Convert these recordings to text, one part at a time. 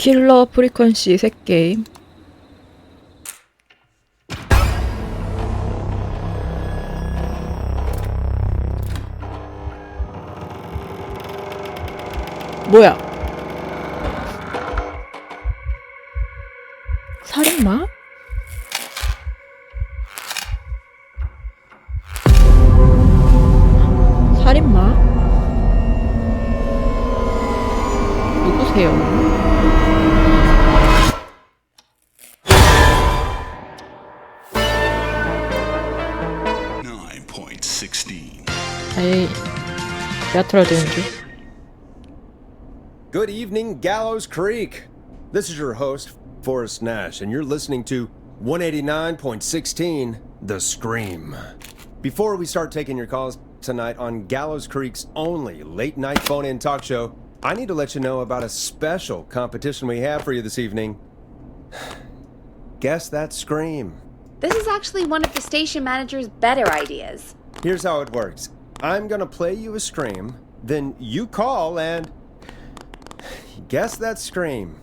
킬러 프리퀀시 색 게임. 뭐야? 살인마? 살인마? 누구세요? 9.16. 에이, 내가 틀어드는 줄. Good evening, Gallows Creek. This is your host, Forrest Nash, and you're listening to 189.16, The Scream. Before we start taking your calls tonight on Gallows Creek's only late-night phone-in talk show, I need to let you know about a special competition we have for you this evening. Guess that scream. This is actually one of the station manager's better ideas. Here's how it works. I'm gonna play you a scream, then you call and guess that scream.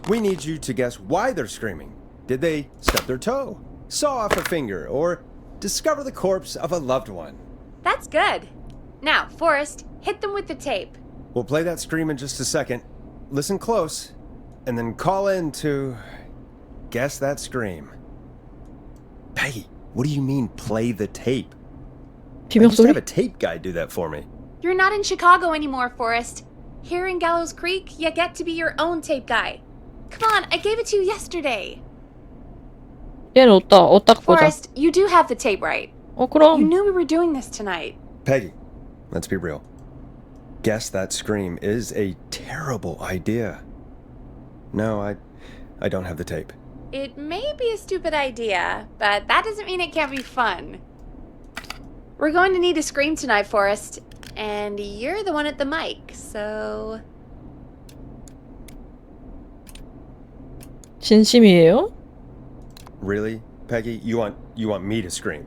We need you to guess why they're screaming. Did they stub their toe, saw off a finger, or discover the corpse of a loved one? That's good. Now, Forrest, hit them with the tape. We'll play that scream in just a second. Listen close, and then call in to guess that scream. Peggy, what do you mean play the tape? I just 비명소리? have a tape guy do that for me. You're not in Chicago anymore, Forrest. Here in Gallows Creek, you get to be your own tape guy. Come on, I gave it to you yesterday. 얘는 어디다 보자. Forrest, you do have the tape right. You 그럼. knew we were doing this tonight. Peggy, let's be real. Guess that scream is a terrible idea. No, I don't have the tape. It may be a stupid idea, but that doesn't mean it can't be fun. We're going to need a scream tonight, Forrest. And you're the one at the mic, so... 진심이에요? Really, Peggy? You want me to scream?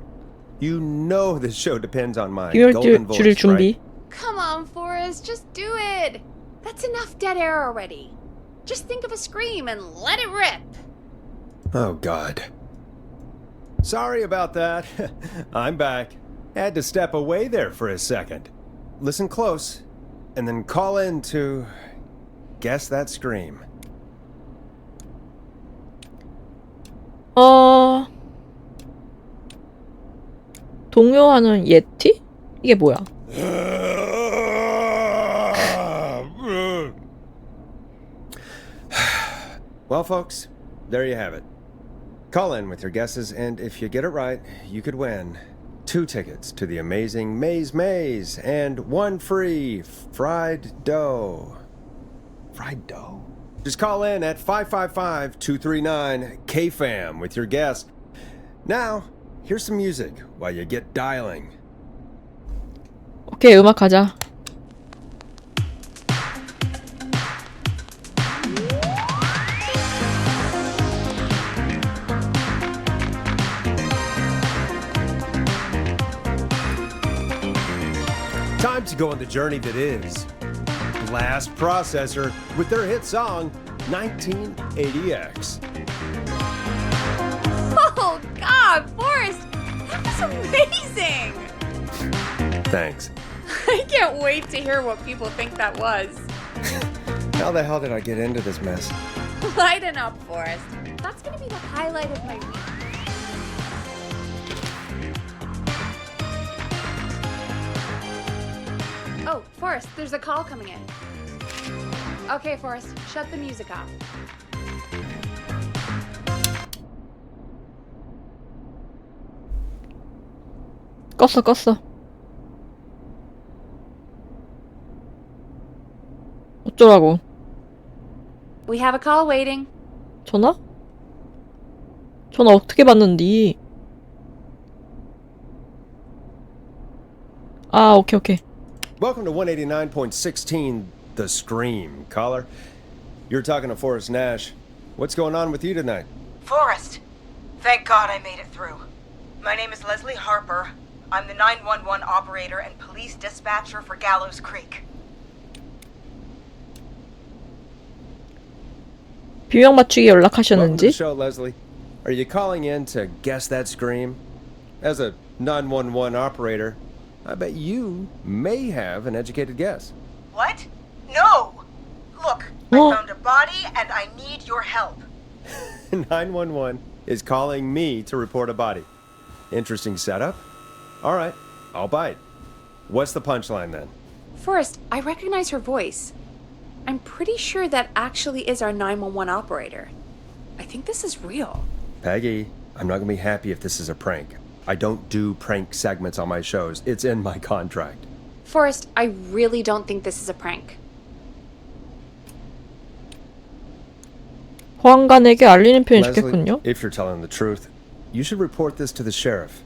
You know this show depends on my golden voice, 줄일 준비. right? Come on, Forrest, just do it. That's enough dead air already. Just think of a scream and let it rip. Oh, God. Sorry about that. I'm back. Had to step away there for a second. Listen close, and then call in to guess that scream. 동요하는 예티? 이게 뭐야? Well, folks, there you have it. Call in with your guesses, and if you get it right, you could win 2 tickets to the amazing Maze and 1 free fried dough. Fried dough? Just call in at 555-239-KFAM with your guess. Now, here's some music while you get dialing. 오케이, 음악 가자. Time to go on the journey that is Blast Processor with their hit song 1980X. Oh, God, Forrest, that was amazing. Thanks. I can't wait to hear what people think that was. How the hell did I get into this mess? Lighten up, Forrest. That's going to be the highlight of my week. Oh, Forrest, there's a call coming in. Okay, Forrest, shut the music off. 껐어. 어쩌라고? We have a call waiting. 전화? 전화 어떻게 받는디? 아, 오케이. Welcome to 189.16, The Scream, caller. You're talking to Forrest Nash. What's going on with you tonight? Forrest, thank God I made it through. My name is Leslie Harper. I'm the 911 operator and police dispatcher for Gallows Creek. 비명 맞추기 Welcome to 연락하셨는지? the show, Leslie. Are you calling in to guess that scream? As a 911 operator, I bet you may have an educated guess. What? No! Look, Oh. I found a body and I need your help. 911 is calling me to report a body. Interesting setup. All right, I'll bite. What's the punchline then? Forrest, I recognize her voice. I'm pretty sure that actually is our 911 operator. I think this is real. Peggy, I'm not gonna be happy if this is a prank. I don't do prank segments on my shows. It's in my contract. Forrest, I really don't think this is a prank. 보안관에게 알리는 표현이 Leslie, 좋겠군요. if you're telling the truth, you should report this to the sheriff.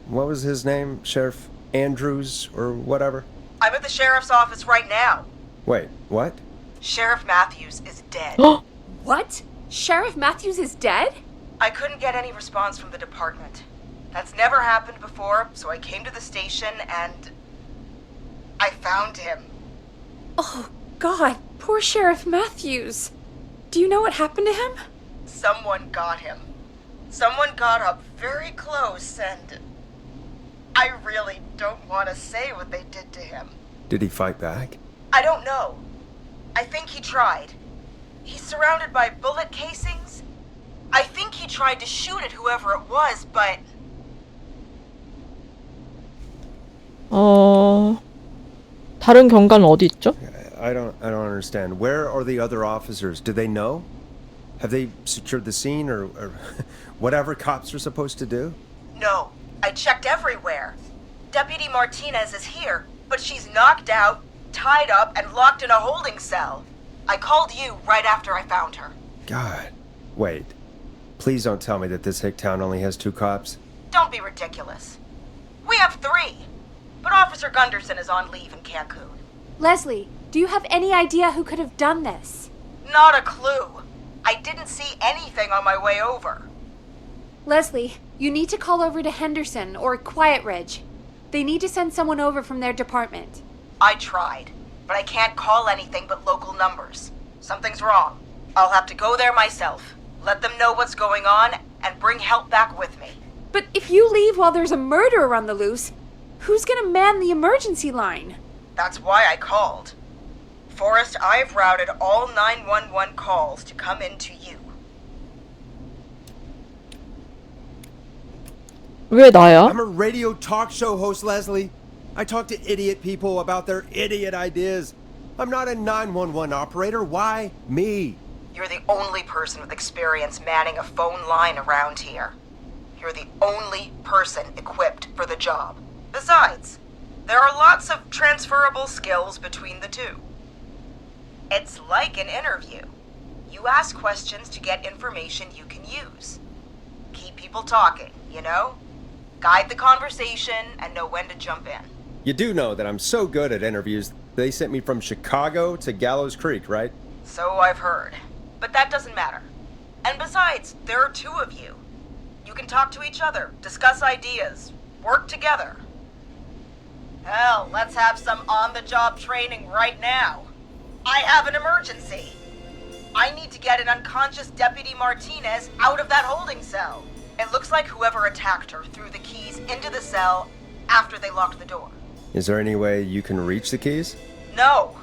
What was his name? Sheriff Andrews or whatever? I'm at the sheriff's office right now. Wait, what? Sheriff Matthews is dead. What? Sheriff Matthews is dead? I couldn't get any response from the department. That's never happened before, so I came to the station and I found him. Oh, God, poor Sheriff Matthews. Do you know what happened to him? Someone got him. Someone got up very close and I really don't want to say what they did to him. Did he fight back? I don't know. I think he tried. He's surrounded by bullet casings. I think he tried to shoot at whoever it was, but 다른 경관은 어디 있죠? I don't understand. Where are the other officers? Do they know? Have they secured the scene or whatever cops are supposed to do? no. I checked everywhere. Deputy Martinez is here, but she's knocked out, tied up, and locked in a holding cell. I called you right after I found her. God. Wait. Please don't tell me that this hick town only has 2 cops. Don't be ridiculous. We have 3, but Officer Gunderson is on leave in Cancun. Leslie, do you have any idea who could have done this? Not a clue. I didn't see anything on my way over. Leslie, you need to call over to Henderson or Quiet Ridge. They need to send someone over from their department. I tried, but I can't call anything but local numbers. Something's wrong. I'll have to go there myself, let them know what's going on, and bring help back with me. But if you leave while there's a murderer on the loose, who's gonna man the emergency line? That's why I called. Forrest, I've routed all 911 calls to come in to you. 왜 나야? I'm a radio talk show host, Leslie. I talk to idiot people about their idiot ideas. I'm not a 911 operator. Why me? You're the only person with experience manning a phone line around here. You're the only person equipped for the job. Besides, there are lots of transferable skills between the two. It's like an interview. You ask questions to get information you can use. Keep people talking, you know? Guide the conversation and know when to jump in. You do know that I'm so good at interviews, they sent me from Chicago to Gallows Creek, right? So I've heard. But that doesn't matter. And besides, there are 2 of you. You can talk to each other, discuss ideas, work together. Hell, let's have some on-the-job training right now. I have an emergency. I need to get an unconscious Deputy Martinez out of that holding cell. It looks like whoever attacked her threw the keys into the cell after they locked the door. Is there any way you can reach the keys? No.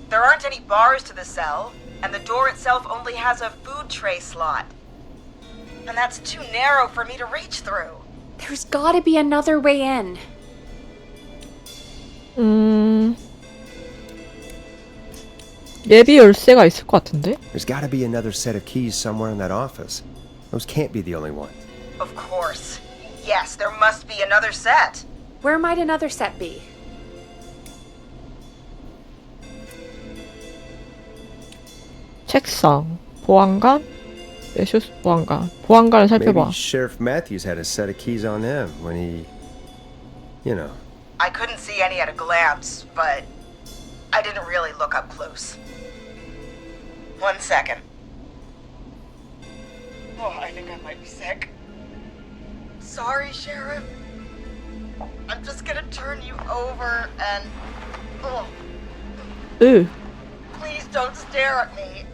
There aren't any bars to the cell, and the door itself only has a food tray slot. And that's too narrow for me to reach through. There's gotta be another way in. 예비 열쇠가 있을 것 같은데? There's got to be another set of keys somewhere in that office. Those can't be the only one. Of course. Yes, there must be another set. Where might another set be? 책상, 보안관, 메슈스 보안관. 보안관을 살펴봐. Maybe Sheriff Matthews had a set of keys on him when he, you know. I couldn't see any at a glance, but I didn't really look up close. 1 second. Oh, I think I might be sick. Sorry, Sheriff. I'm just gonna turn you over and... Oh, 으, please don't stare at me.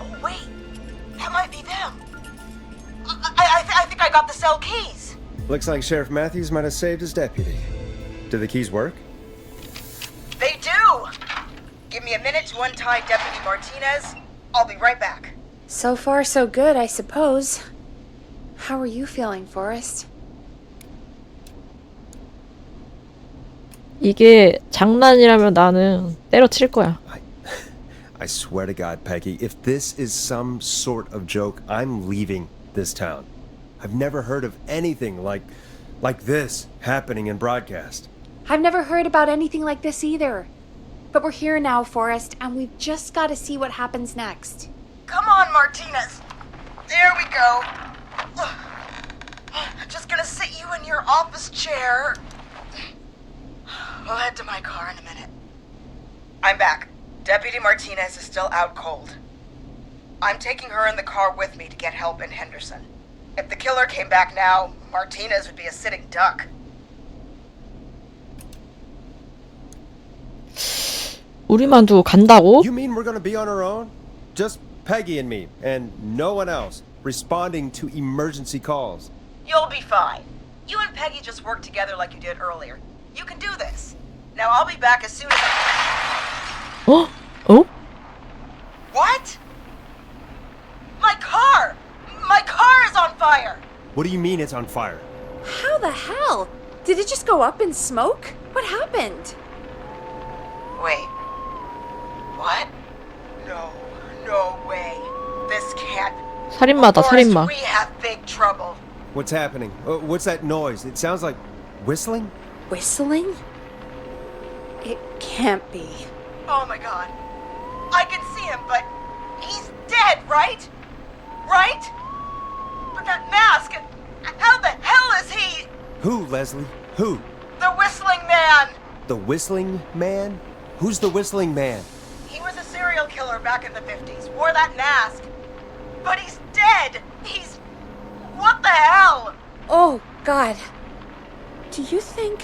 Oh, wait. That might be them. I think I got the cell keys. Looks like Sheriff Matthews might have saved his deputy. Do the keys work? They do. Give me a minute to untie Deputy Martinez. I'll be right back. So far, so good, I suppose. How are you feeling, Forrest? 이게 장난이라면 나는 때려칠 거야. I swear to God, Peggy, if this is some sort of joke, I'm leaving this town. I've never heard of anything like this happening in broadcast. I've never heard about anything like this either. But we're here now, Forrest, and we've just got to see what happens next. Come on, Martinez. There we go. Just gonna sit you in your office chair. We'll head to my car in a minute. I'm back. Deputy Martinez is still out cold. I'm taking her in the car with me to get help in Henderson. If the killer came back now, Martinez would be a sitting duck. 우리만 두고 간다고? You mean we're gonna be on our own? Just Peggy and me, and no one else, responding to emergency calls. You'll be fine. You and Peggy just work together like you did earlier. You can do this. Now I'll be back as soon as I... 어? 어? What? My car! My car is on fire! What do you mean it's on fire? How the hell? Did it just go up in smoke? What happened? Wait. What? No way. This can't... 살인마다 Forrest, 살인마. we have big trouble. What's happening? What's that noise? It sounds like whistling? Whistling? It can't be. Oh my god. I can see him, but he's dead, right? Right? But that mask, how the hell is he? Who, Leslie? Who? The whistling man! The whistling man? Who's the whistling man? He was a serial killer back in the 50s, wore that mask. But he's dead! He's... What the hell? Oh, God. Do you think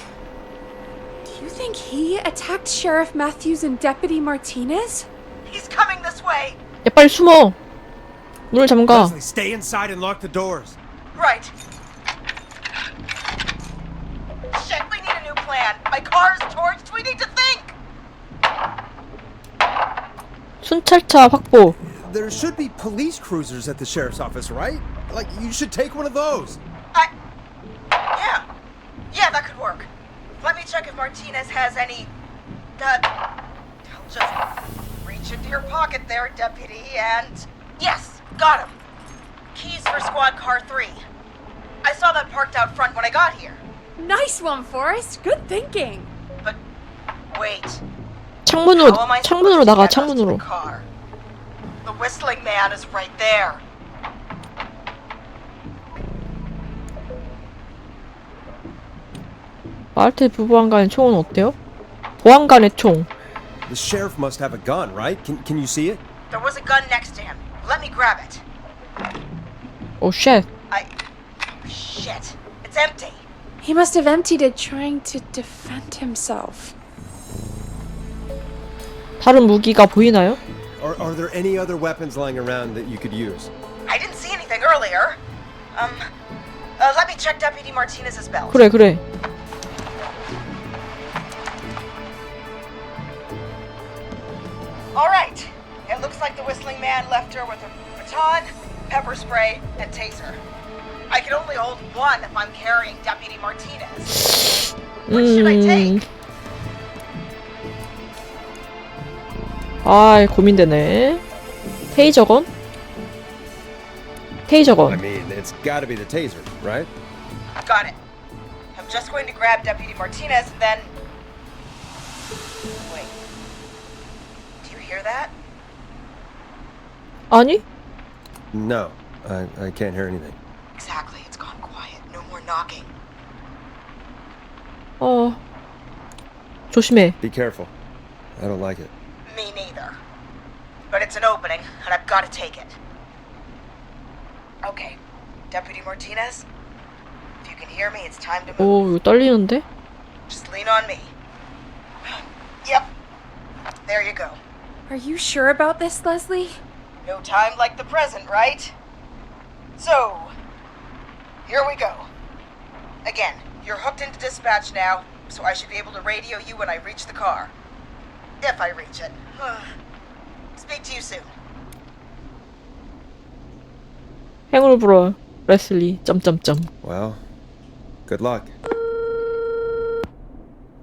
he attacked Sheriff Matthews and Deputy Martinez? He's coming this way! 야 빨리 숨어. 문을 잠가. Leslie, stay inside and lock the doors. Right. Shit, we need a new plan. My car is torched. We need to think! 순찰차 확보. There should be police cruisers at the sheriff's office, right? Like, you should take one of those. Yeah, that could work. Let me check if Martinez has any... I'll just reach into your pocket there, deputy, and... Yes, got him. Keys for squad car 3. I saw that parked out front when I got here. Nice one, Forrest. Good thinking. But, wait. 창문으로 How am I 창문으로 supposed to 나가. get us to the 창문으로. car? The whistling man is right there. 마을테 부부한간의 총은 어때요? 보안관의 총. The sheriff must have a gun, right? Can you see it? There was a gun next to him. Let me grab it. 오 쉣. Shit. It's empty. He must have emptied it trying to defend himself. 다른 무기가 보이나요? Are there any other weapons lying around that you could use? I didn't see anything earlier. Let me check Deputy Martinez's belt. 그래. All right. It looks like the whistling man left her with a baton, pepper spray, and taser. I can only hold one if I'm carrying Deputy Martinez. Which should I take? 아 고민되네. 테이저건? I mean, it's gotta be the taser, right? Got it. I'm just going to grab Deputy Martinez and then... Wait. Do you hear that? 아니? No, I can't hear anything. Exactly. It's gone quiet. No more knocking. 조심해. Be careful. I don't like it. Me neither. But it's an opening, and I've got to take it. Okay. Deputy Martinez? If you can hear me, it's time to move. 오 이거 떨리는데? Just lean on me. Yep. There you go. Are you sure about this, Leslie? No time like the present, right? So, here we go. Again, you're hooked into dispatch now, so I should be able to radio you when I reach the car. If I reach it. Speak to you soon. 행운을 불어. 레슬리. 점점점. Well, good luck.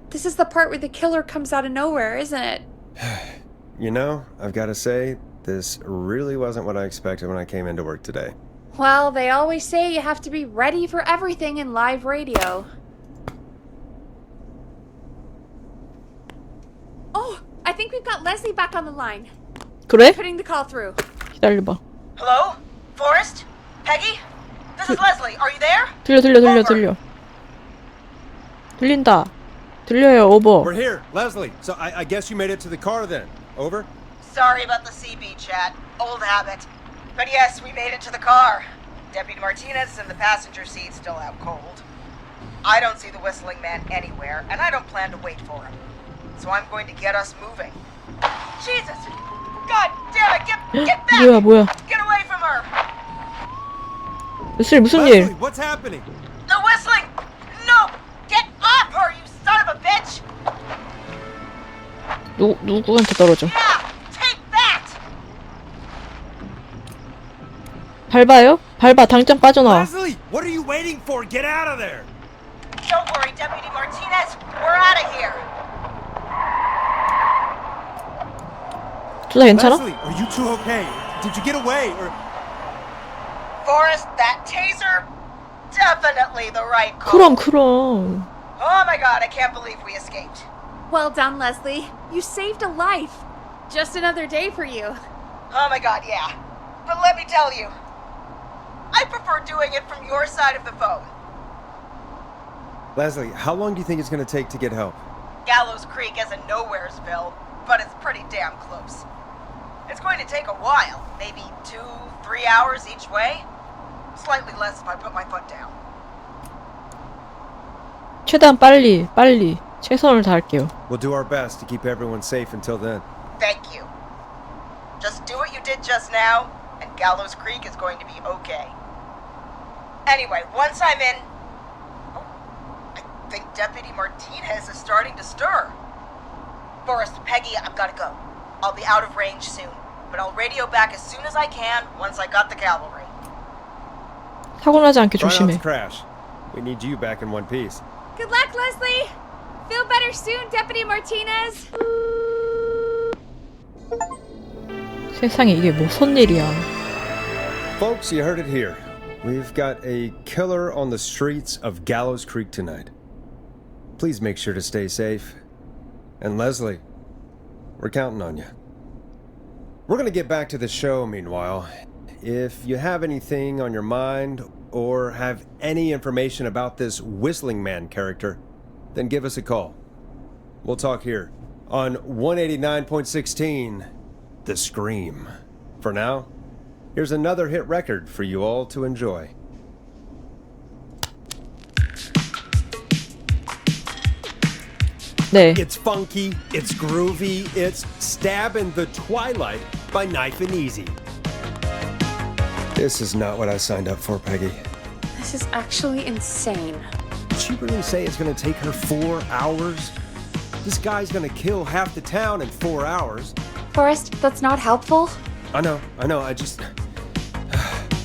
This is the part where the killer comes out of nowhere, isn't it? You know, I've got to say, this really wasn't what I expected when I came into work today. Well, they always say you have to be ready for everything in live radio. Oh, I think we've got Leslie back on the line. 그래? Putting the call through. 기다려봐. Hello? Forrest? Peggy? This is Leslie. Are you there? 들려. 들린다. 들려요, 오버. We're here, Leslie. So I guess you made it to the car then. Over? Sorry about the CB chat. Old habit. But yes, we made it to the car. Deputy Martinez is in the passenger seat, still out cold. I don't see the whistling man anywhere, and I don't plan to wait for him. So I'm going to get us moving. Jesus! God damn it! Get back! 뭐야. Get away from her! 레슬리 무슨 Leslie, 일? what's happening? The whistling! No! Get off her, you son of a bitch! 누구한테 떨어져? Yeah! Take that! 밟아요? 밟아. 당장 빠져나와. Leslie, what are you waiting for? Get out of there! Don't worry, Deputy Martinez. We're out of here. 둘 다 괜찮아? Leslie, are you two okay? Did you get away? Or Forrest, that taser? Definitely the right call. 그럼. Oh my god, I can't believe we escaped. Well done, Leslie. You saved a life. Just another day for you. Oh my god, yeah. But let me tell you, I prefer doing it from your side of the phone. Leslie, how long do you think it's going to take to get help? Gallows Creek isn't Nowheresville, but it's pretty damn close. It's going to take a while, maybe 2-3 hours each way. Slightly less if I put my foot down. 최대한 빨리. 최선을 다할게요. We'll do our best to keep everyone safe until then. Thank you. Just do what you did just now, and Gallows Creek is going to be okay. Anyway, once I'm in... Oh, I think Deputy Martinez is starting to stir. Forrest, Peggy, I've got to go. I'll be out of range soon, but I'll radio back as soon as I can once I got the cavalry. 사고 나지 않게 Try not 조심해. to crash. We need you back in one piece. Good luck, Leslie. Feel better soon, Deputy Martinez. 세상에 이게 무슨 일이야. Folks, you heard it here. We've got a killer on the streets of Gallows Creek tonight. Please make sure to stay safe. And Leslie, we're counting on you. We're going to get back to the show meanwhile. If you have anything on your mind or have any information about this Whistling Man character, then give us a call. We'll talk here on 189.16, The Scream. For now, here's another hit record for you all to enjoy. 네. It's funky, it's groovy, it's Stab in the Twilight by Knife and Easy. This is not what I signed up for, Peggy. This is actually insane. Did she really say it's gonna take her 4 hours? This guy's gonna kill half the town in 4 hours. Forrest, that's not helpful. I know, I just...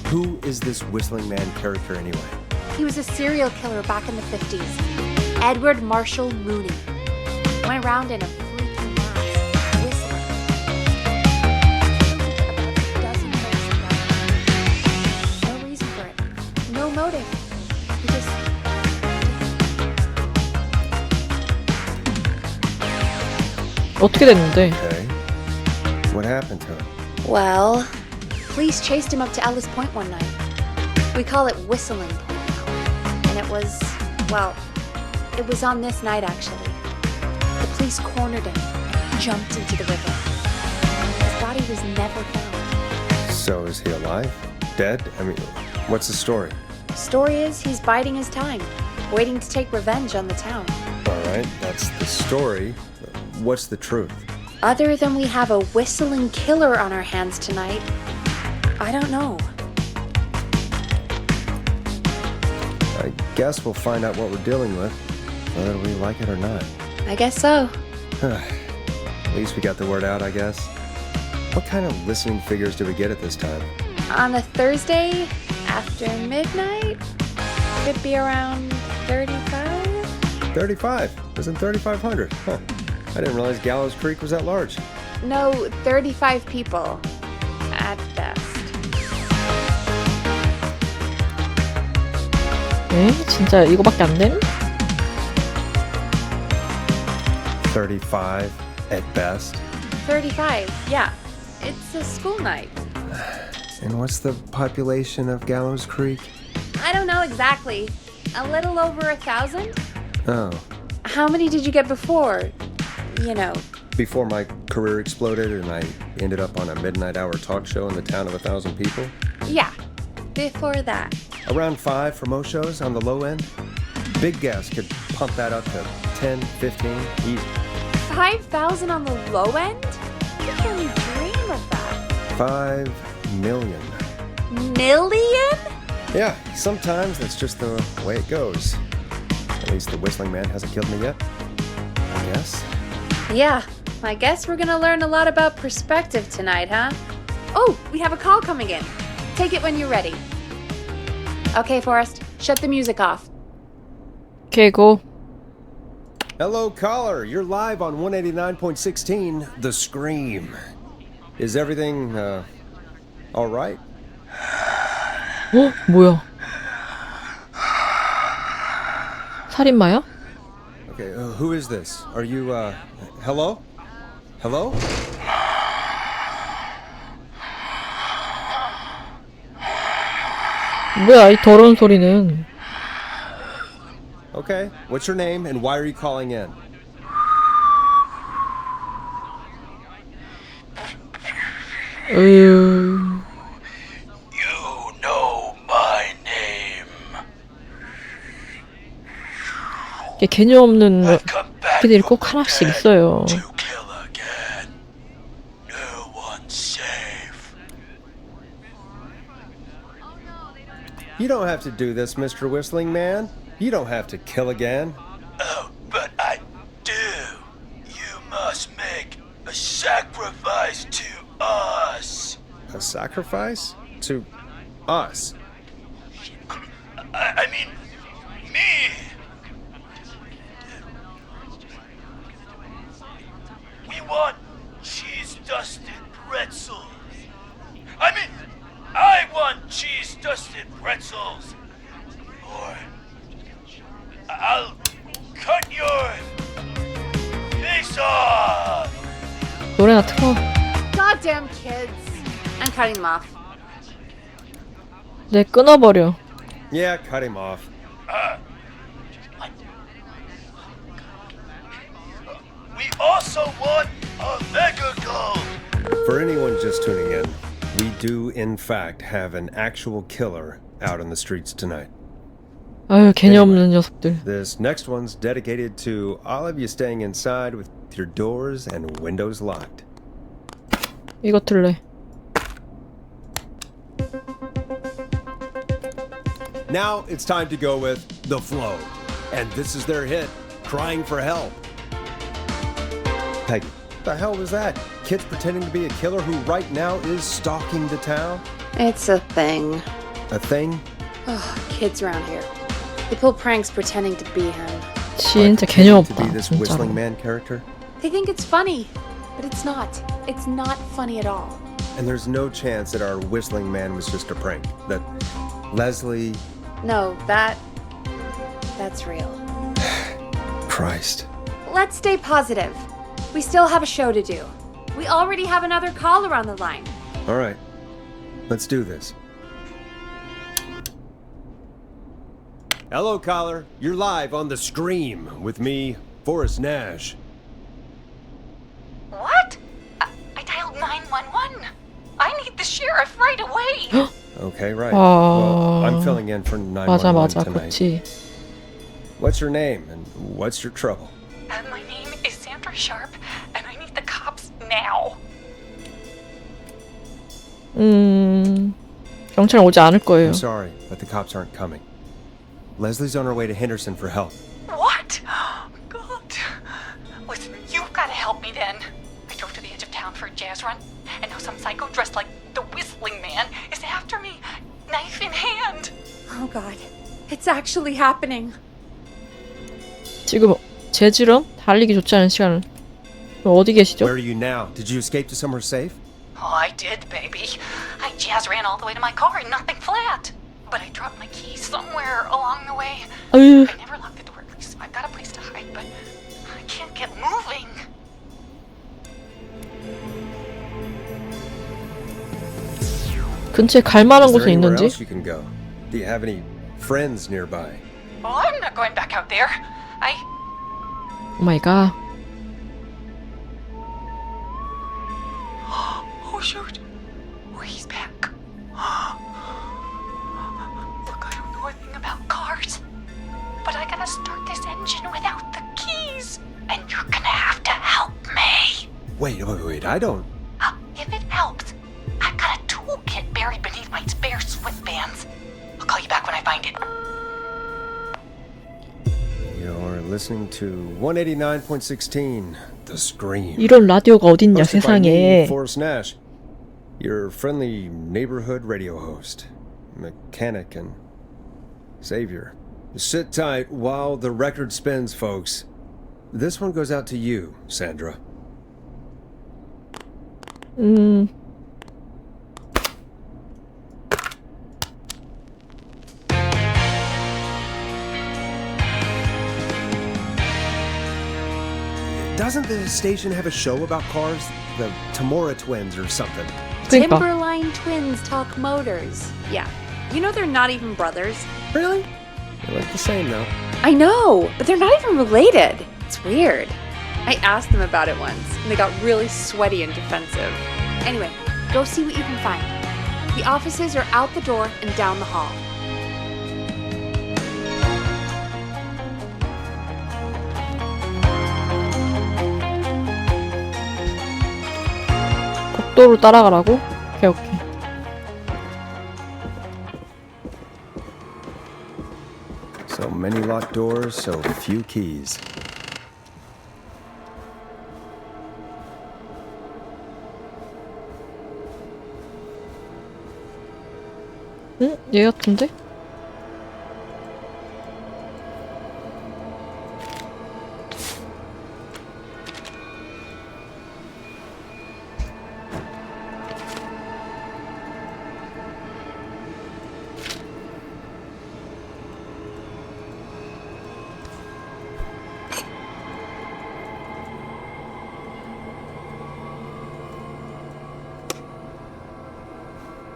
Who is this Whistling Man character anyway? He was a serial killer back in the 50s. Edward Marshall Mooney. Went around in a freaky mask, whistling. About a dozen folks. No reason for it. No motive. He just... 어떻게 됐는데? Okay. What happened to him? Well, police chased him up to Ellis Point one night. We call it Whistling Point now. And it was, well, it was on this night actually. The police cornered him and jumped into the river. His body was never found. So is he alive? Dead? I mean, what's the story? Story is he's biding his time, waiting to take revenge on the town. All right, that's the story. What's the truth? Other than we have a whistling killer on our hands tonight, I don't know. I guess we'll find out what we're dealing with, whether we like it or not. I guess so. At least we got the word out, I guess. What kind of listening figures do we get at this time? On a Thursday after midnight, could be around 35? 35. Isn't 3,500? Huh. I didn't realize Gallows Creek was that large. No, 35 people. At best. 에? 진짜 이거밖에 안 됨? 35 at best. 35, yeah. It's a school night. And what's the population of Gallows Creek? I don't know exactly. A little over 1,000? Oh. How many did you get before? You know. Before my career exploded and I ended up on a midnight hour talk show in the town of 1,000 people? Yeah. Before that. Around 5 for most shows on the low end. Big gas could pump that up to 10, 15, easy. 5,000 on the low end? You can only dream of that. 5 million. Million? Yeah, sometimes that's just the way it goes. At least the Whistling Man hasn't killed me yet, I guess. Yeah, I guess we're gonna learn a lot about perspective tonight, huh? Oh, we have a call coming in. Take it when you're ready. Okay, Forrest, shut the music off. 오케이 고. Hello, caller. You're live on 189.16, The Scream. Is everything, all right? 어? 뭐야? 살인마야? Okay, who is this? Are you, hello? Hello? 뭐야 이 더러운 소리는. Okay, what's your name and why are you calling in? 으유. You know my name. 이게 개념 없는 I've come back 피들이 from 꼭 the 하나씩 dead 있어요. to kill again. No one's safe. You don't have to do this, Mr. Whistling Man. You don't have to kill again. Oh, but I do. You must make a sacrifice to us. A sacrifice? To us? I mean, me. We want cheese-dusted pretzels. I want cheese-dusted pretzels. Or I'll cut your face off. 노래나 틀어. Goddamn kids. I'm cutting them off. 네 끊어버려. Yeah, cut him off. We also want a mega gold. For anyone just tuning in, we do in fact have an actual killer out on the streets tonight. 아유 개념 없는 녀석들. This next one's dedicated to all of you staying inside with your doors and windows locked. 이거 틀래. Now it's time to go with The Flow. And this is their hit, Crying for Help. Peggy, the hell was that? Kids pretending to be a killer who right now is stalking the town? It's a thing. A thing? Oh, kids around here. They pull pranks pretending to be him. 진짜 개념 To be 없다. this 진짜로. Whistling Man character? They think it's funny, but it's not. It's not funny at all. And there's no chance that our Whistling Man was just a prank. That Leslie... No, that's real. Christ. Let's stay positive. We still have a show to do. We already have another caller on the line. All right. Let's do this. Hello, caller. You're live on The Scream with me, Forrest Nash. What? I dialed 911. I need the sheriff right away. Okay, right. Oh. Well, I'm filling in for 맞아 911 맞아 tonight. 그렇지. What's your name and what's your trouble? My name is Sandra Sharp, and I need the cops now. 경찰 오지 않을 거예요. I'm sorry, but the cops aren't coming. Leslie's on her way to Henderson for help. What? God. Listen, you've got to help me then. I drove to the edge of town for a jazz run, and now some psycho dressed like the Whistling Man is after me, knife in hand. Oh god. It's actually happening. 지금 재질은 달리기 좋지 않은 시간을. 그럼 어디 계시죠? Where are you now? Did you escape to somewhere safe? Oh, I did, baby. I jazz ran all the way to my car in nothing flat. But I dropped my keys somewhere along the way. 아유, I never locked the door, at least I've got a place to hide, but I can't get moving. 근처에 갈 만한 Is there 곳은 anywhere 있는지? else you can go? Do you have any friends nearby? Oh, I'm not going back out there. 오 마이 갓. Oh, shoot. Oh, he's back. Look, I don't know a thing about cars, but I gotta start this engine without the keys. And you're gonna have to help me. Wait, I don't... If it helps, I've got a toolkit buried beneath my spare sweatbands. I'll call you back when I find it. You're listening to 189.16, The Scream. 이런 라디오가 어딨냐 Hosted by me, 세상에. Forrest Nash, your friendly neighborhood radio host, mechanic and savior. Sit tight while the record spins, folks. This one goes out to you, Sandra. Doesn't the station have a show about cars? The Tamora twins or something? 그러니까 Timberline twins talk motors. Yeah. You know they're not even brothers. Really? They look the same, though. I know, but they're not even related. It's weird. I asked them about it once, and they got really sweaty and defensive. Anyway, go see what you can find. The offices are out the door and down the hall. 복도로 따라가라고? 오케이. So many locked doors, so few keys. 응? 얘 같은데?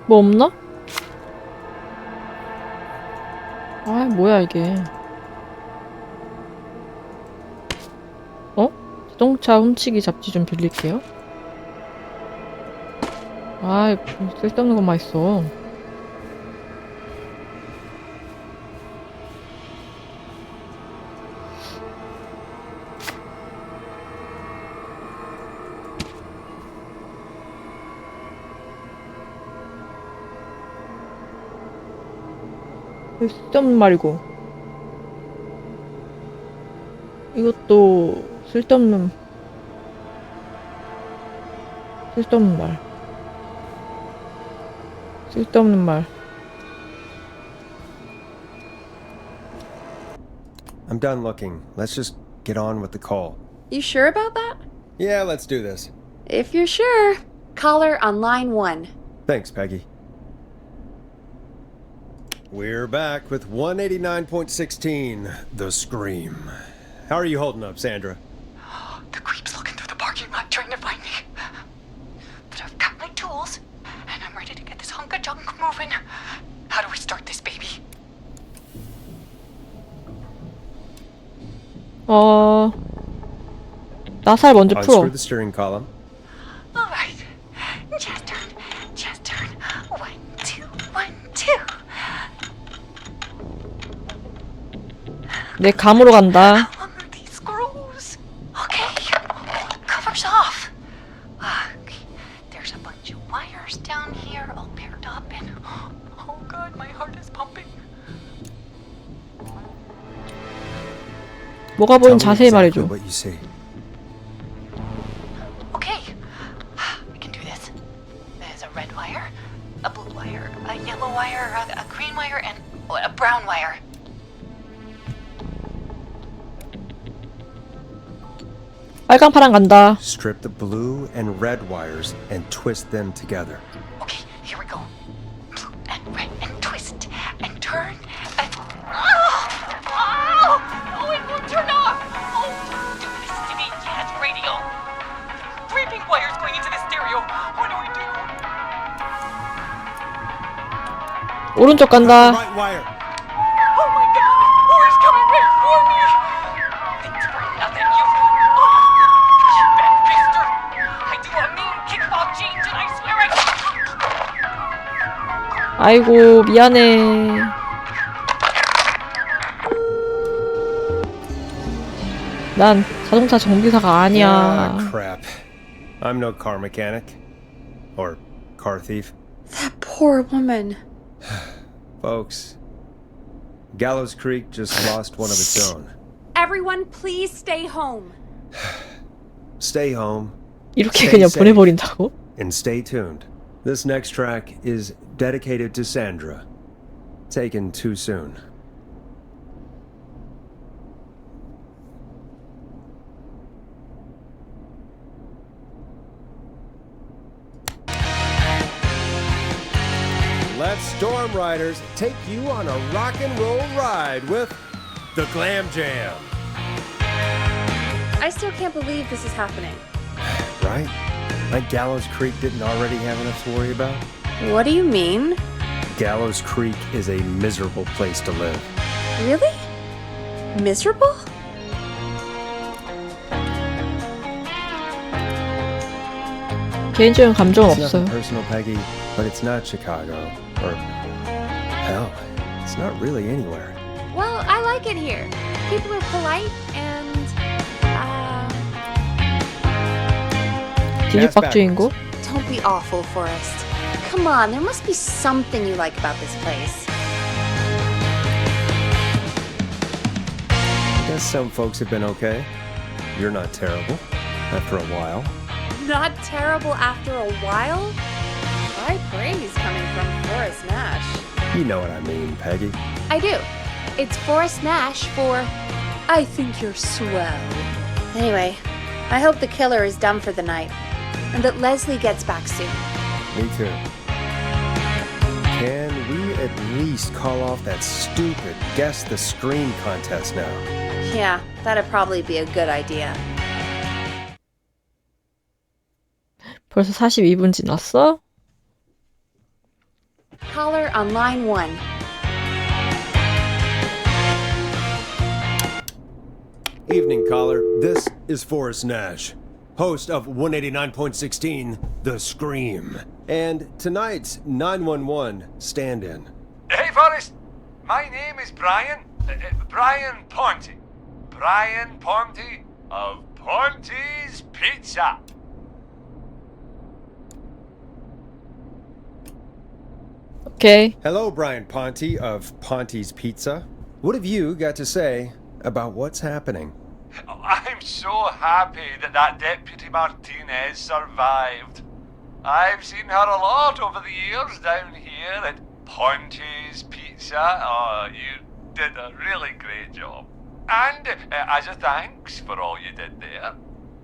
뭐 없나? 아, 뭐야 이게. 어? 자동차 훔치기 잡지 좀 빌릴게요. 아이, 쓸데없는 것만 있어. 쓸데없는 말이고. 이것도 쓸데없는 말. 쓸데없는 말. I'm done looking. Let's just get on with the call. You sure about that? Yeah, let's do this. If you're sure, caller on line 1. Thanks, Peggy. We're back with 189.16, The Scream. How are you holding up, Sandra? The creep's looking through the parking lot trying to find me. But I've got my tools, and I'm ready to get this hunk of junk moving. How do we start this baby? 나살 먼저 풀어. Unscrew the steering column. All right. Just turn. 1, 2, 1, 2. 내 감으로 간다. How long are these screws? Okay. Cover's off. all paired up and oh god, my heart is pumping. 뭐가 Tell 보인 me 자세히 exactly 말해줘. what you see. Okay, I can do this. There's a red wire, a blue wire, a yellow wire, a green wire, and a brown wire. 빨강 파랑 간다. Strip the blue and red wires and twist them together. Okay, here we go. Blue and red and twist and turn and oh, it won't turn off. Oh, don't do this to me, jazz radio. Three pink wires going into the stereo. What do we do? 오른쪽 간다. Right wire. Oh my god, Laura's coming right for me. Thanks for nothing, you bad mister. I do a mean kickball change and I swear I 아이고 미안해. 난 자동차 정비사가 아니야. Ah, crap. I'm no car mechanic. Or car thief. That poor woman. Folks, Gallows Creek just lost one of its own. Everyone, please stay home. Stay home 이렇게 Stay 그냥 safe. 보내버린다고? and stay tuned. This next track is dedicated to Sandra. Taken too soon. Let Storm Riders take you on a rock and roll ride with the Glam Jam. I still can't believe this is happening. Right? Like Gallows Creek didn't already have enough to worry about? What do you mean? Gallows Creek is a miserable place to live. Really? Miserable? 개인적인 감정은 It's 없어요. nothing personal, Peggy, but it's not Chicago. Or, hell, it's not really anywhere. Well, I like it here. People are polite and, 뒤집박주인고? don't be awful, Forrest. Come on, there must be something you like about this place. I guess some folks have been okay. You're not terrible. After a while. Not terrible after a while? High praise coming from Forrest Nash. You know what I mean, Peggy. I do. It's Forrest Nash for I think you're swell. Anyway, I hope the killer is done for the night and that Leslie gets back soon. Me too. Can we at least call off that stupid Guess the Scream contest now? Yeah, that'd probably be a good idea. 벌써 42분 지났어? Caller on line 1. Evening, caller. This is Forrest Nash, host of 189.16 The Scream, and tonight's 911 stand-in. Hey, Forrest. My name is Brian. Brian Ponte. Brian Ponte of Ponte's Pizza. 오케이. Hello, Brian Ponte of Ponte's Pizza. What have you got to say about what's happening? I'm so happy that Deputy Martinez survived. I've seen her a lot over the years down here at Ponte's Pizza. Oh, you did a really great job. And as a thanks for all you did there,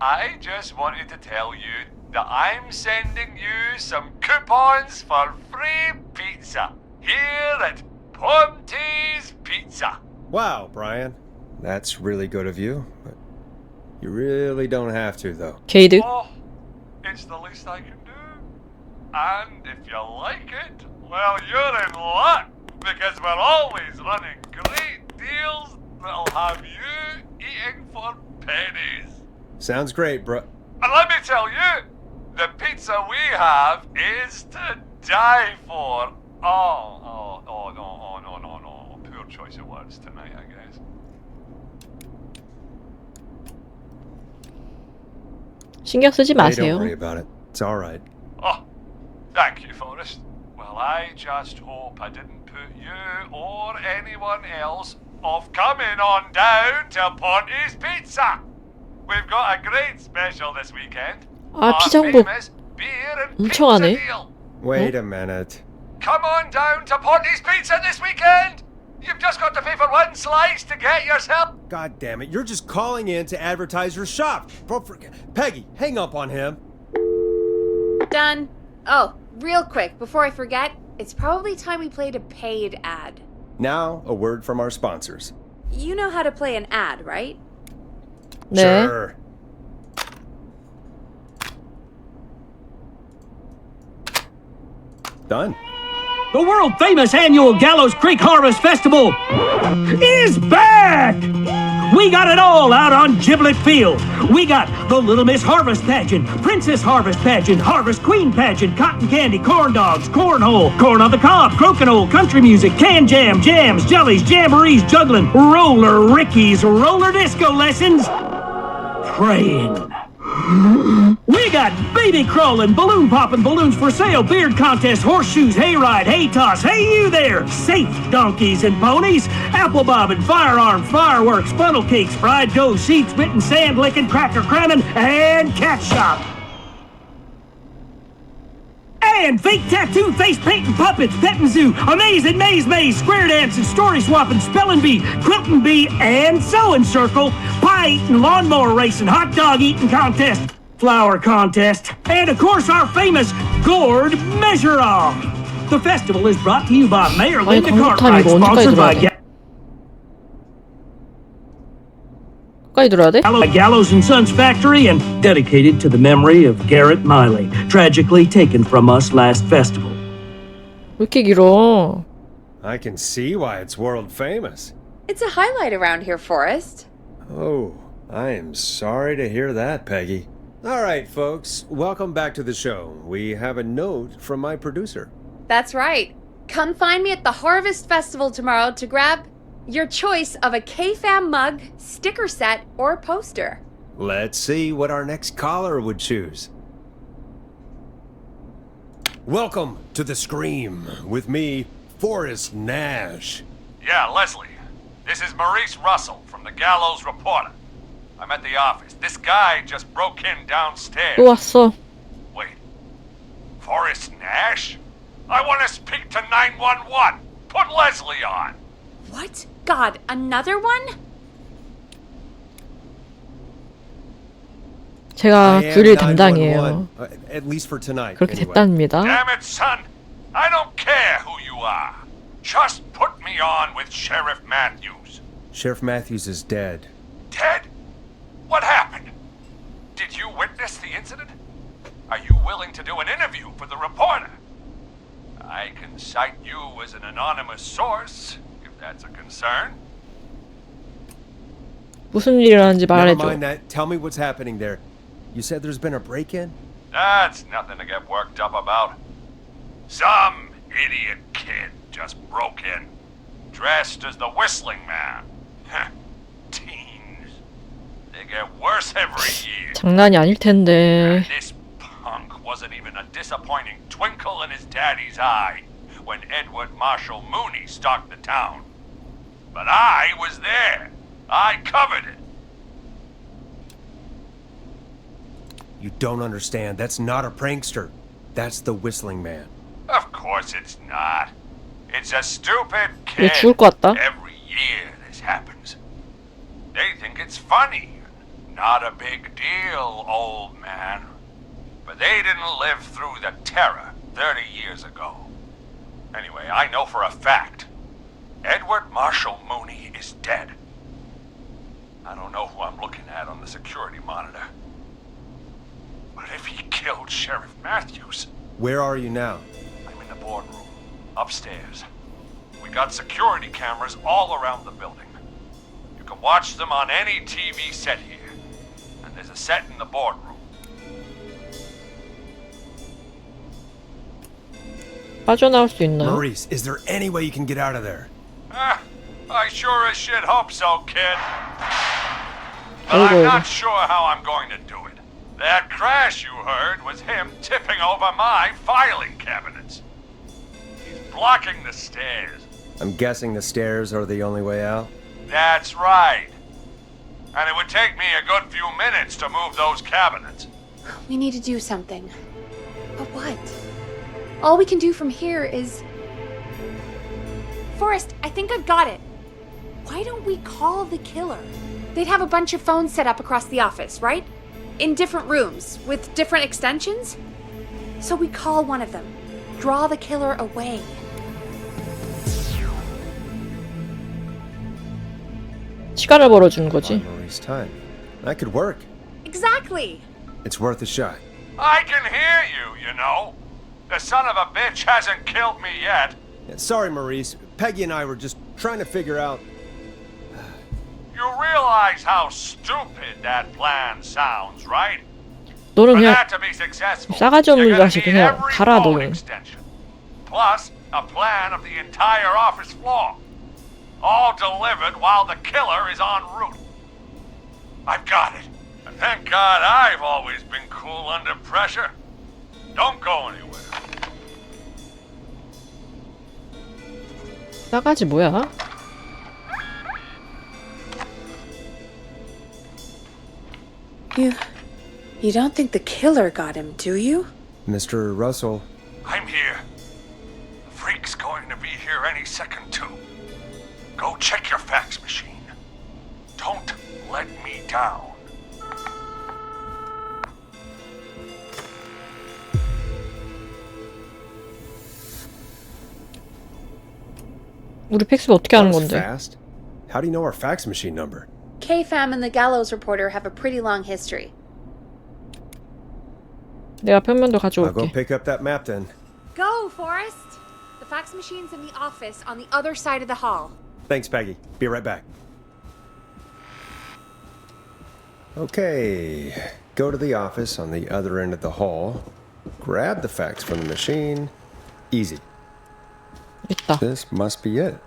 I just wanted to tell you that I'm sending you some coupons for free pizza here at Ponte's Pizza. Wow, Brian. That's really good of you, but you really don't have to, though. 게이드. Oh, it's the least I can do. And if you like it, well, you're in luck, because we're always running great deals that'll have you eating for pennies. Sounds great, bro. And let me tell you, the pizza we have is to die for. No. Poor choice of words tonight, I guess. 신경 쓰지 Hey, don't 마세요. worry about it. It's all right. Oh, thank you, Forrest. Well, I just hope I didn't put you or anyone else off coming on down to Ponte's Pizza. We've got a great special this weekend. 아, Our 피장복 famous beer and 엄청 pizza 하네. deal. Wait a minute. Come on down to Ponte's Pizza this weekend. You've just got to pay for one slice to get yourself. God damn it, you're just calling in to advertise your shop. Peggy, hang up on him. Done. Oh, real quick, before I forget, it's probably time we played a paid ad. Now, a word from our sponsors. You know how to play an ad, right? 네. Sure. Done. The world-famous annual Gallows Creek Harvest Festival is back! We got it all out on Giblet Field. We got the Little Miss Harvest Pageant, Princess Harvest Pageant, Harvest Queen Pageant, Cotton Candy, Corn Dogs, Cornhole, Corn on the Cob, Crokinole, Country Music, Can Jam, Jams, Jellies, Jamborees, Juggling, Roller Rickies, Roller Disco Lessons, Praying. We got baby crawling, balloon popping, balloons for sale, beard contest, horseshoes, hayride, hay toss, hey you there, safe donkeys and ponies, apple bobbing, firearms, fireworks, funnel cakes, fried dough, seed spitting, sand licking, cracker cramming, and cat shop. And fake tattoo, face painting, puppets, petting zoo, amazing maze, square dancing, story swapping, spelling bee, quilting bee, and sewing circle, pie eating, lawnmower racing, hot dog eating contest, flower contest, and of course our famous gourd measure-off. The festival is brought to you by Mayor Linda 광고 타임 Cartwright, 이거 언제까지 sponsored 들어야 by 돼? 끝까지 들어야 돼? Gallows and Sons Factory and dedicated to the memory of Garrett Miley, tragically taken from us last festival. 왜 이렇게 길어? I can see why it's world famous. It's a highlight around here, Forrest. Oh, I am sorry to hear that, Peggy. All right, folks, welcome back to the show. We have a note from my producer. That's right. Come find me at the Harvest Festival tomorrow to grab your choice of a K-Fam mug, sticker set, or poster. Let's see what our next caller would choose. Welcome to The Scream with me, Forrest Nash. Yeah, Leslie. This is Maurice Russell from the Gallows Reporter. I'm at the office. This guy just broke in downstairs. 또 왔어. Wait. Forrest Nash? I want to speak to 911. Put Leslie on. What? God, another one? 제가 I am 규릴 911, 담당이에요. at least for tonight. 그렇게 anyway. 됐답니다. Damn it, son. I don't care who you are. Just put me on with Sheriff Matthews. Sheriff Matthews is dead. Dead? What happened? Did you witness the incident? Are you willing to do an interview for the reporter? I can cite you as an anonymous source, if that's a concern. 무슨 일이 일어났는지 Never 말해줘. mind that. Tell me what's happening there. You said there's been a break-in? That's nothing to get worked up about. Some idiot kid just broke in, dressed as the Whistling Man. Teens. They get worse every year. 장난이 아닐 텐데. This punk wasn't even a disappointing twinkle in his daddy's eye when Edward Marshall Mooney stalked the town. But I was there. I covered it. You don't understand. That's not a prankster. That's the Whistling Man. Of course it's not. It's a stupid 얘 kid. 죽을 것 같다. Every year this happens. They think it's funny. Not a big deal, old man. But they didn't live through the terror 30 years ago. Anyway, I know for a fact. Edward Marshall Mooney is dead. I don't know who I'm looking at on the security monitor. But if he killed Sheriff Matthews... Where are you now? I'm in the boardroom, upstairs. We got security cameras all around the building. You can watch them on any TV set here. And there's a set in the boardroom. 빠져나올 수 있나요? Maurice, is there any way you can get out of there? I sure as shit hope so, kid. But I'm not sure how I'm going to do it. That crash you heard was him tipping over my filing cabinets. blocking the stairs. I'm guessing the stairs are the only way out. That's right. And it would take me a good few minutes to move those cabinets. We need to do something. But what? All we can do from here is... Forrest, I think I've got it. Why don't we call the killer? They'd have a bunch of phones set up across the office, right? In different rooms, with different extensions? So we call one of them. Draw the killer away. 시간을 벌어주는 거지. On Maurice time. That could work. Exactly! It's worth a shot. I can hear you, you know. The son of a bitch hasn't killed me yet. Yeah, sorry, Maurice. Peggy and I were just trying to figure out... You realize how stupid that plan sounds, right? 너는 For 그냥 that to be successful, 싸가지 없는 you're gonna 자식 need 그냥 every 가라 phone 너는. extension, plus a plan of the entire office floor, all delivered while the killer is en route. I've got it. And thank God I've always been cool under pressure. Don't go anywhere. 싸가지 뭐야? You don't think the killer got him, do you? Mr. Russell, I'm here. The freak's going to be here any second, too. Go check your fax machine. Don't let me down. 우리 팩스가 어떻게 하는 that was 건데? fast. How do you know our fax machine number? K-Fam and the Gallows reporter have a pretty long history. 내가 평면도 I'll go 가져올게. pick up that map then. Go, Forrest! The fax machine's in the office on the other side of the hall. Thanks, Peggy. Be right back. Okay. Go to the office on the other end of the hall. Grab the fax from the machine. Easy. 있다. This must be it.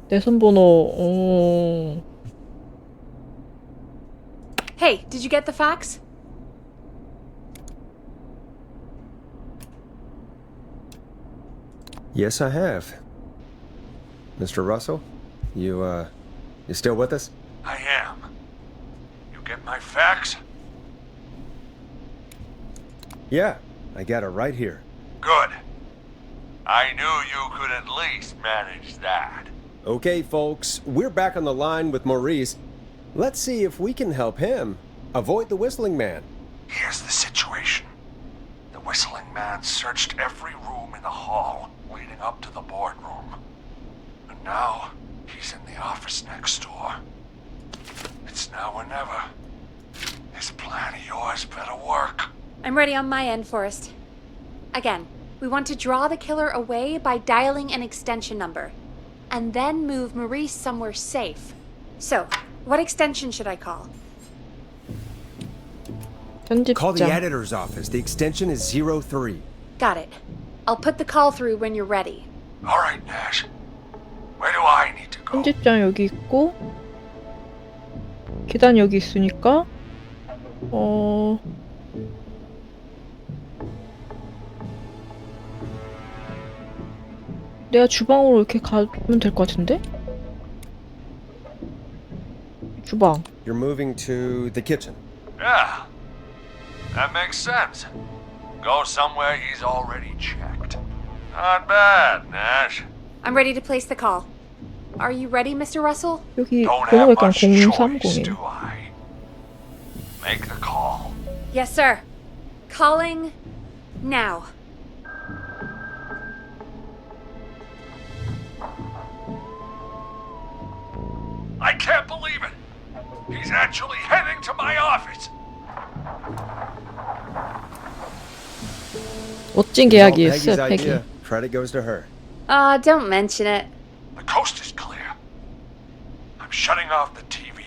내 손번호. Hey, did you get the fax? Yes, I have. Mr. Russell, you still with us? I am. You get my fax? Yeah, I got it right here. Good. I knew you could at least manage that. Okay, folks, we're back on the line with Maurice. Let's see if we can help him avoid the Whistling Man. Here's the situation. The Whistling Man searched every room in the hall leading up to the boardroom. And now, he's in the office next door. It's now or never. This plan of yours better work. I'm ready on my end, Forrest. Again, we want to draw the killer away by dialing an extension number, and then move Maurice somewhere safe. So, what extension should I call? Call the 편집장. editor's office. The extension is 03. Got it. I'll put the call through when you're ready. All right, Nash. Where do I need to go? 편집장 여기 있고 계단 여기 있으니까 내가 주방으로 이렇게 가면 될 것 같은데? 주방. You're moving to the kitchen. Yeah. That makes sense. Go somewhere he's already checked. Not bad, Nash. I'm ready to place the call. Are you ready, Mr. Russell? 여기 Don't 번호가 have 약간 much choice, 030이에요. do I? Make the call. Yes, sir. Calling now. I can't believe it. He's actually heading to my office. 멋진 All 계약이었어, Peggy's 패기. idea. Credit goes to her. Don't mention it. The coast is clear. I'm shutting off the TV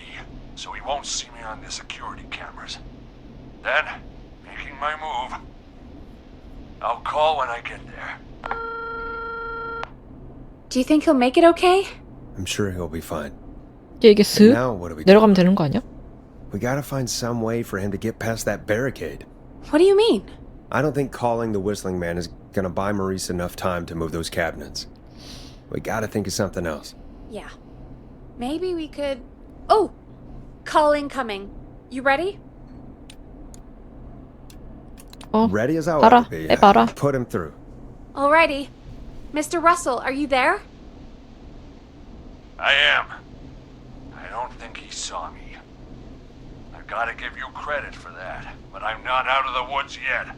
so he won't see me on the security cameras. Then, making my move. I'll call when I get there. Do you think he'll make it okay? I'm sure he'll be fine. 이게 슥 Now what do we do? 내려가면 되는 거 아니야? We gotta find some way for him to get past that barricade. What do you mean? I don't think calling the Whistling Man is gonna buy Maurice enough time to move those cabinets. We gotta think of something else. Yeah. Maybe we could... Oh! Call incoming. You ready? Ready as I 봐라, ought to be. 해봐라. Put him through. Alrighty. Mr. Russell, are you there? I am. I don't think he saw me. I've got to give you credit for that, but I'm not out of the woods yet.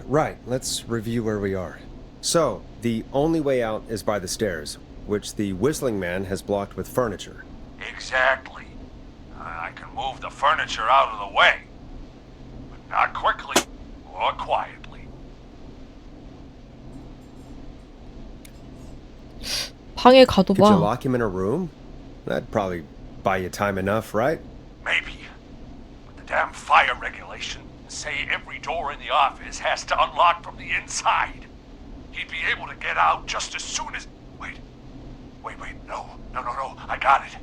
Right, let's review where we are. So, the only way out is by the stairs, which the Whistling Man has blocked with furniture. Exactly. I can move the furniture out of the way, but not quickly or quietly. 방에 가도 Could you 봐. lock him in a room? That'd probably buy you time enough, right? Maybe. But the damn fire regulations say every door in the office has to unlock from the inside. He'd be able to get out just as soon as... Wait, no, I got it.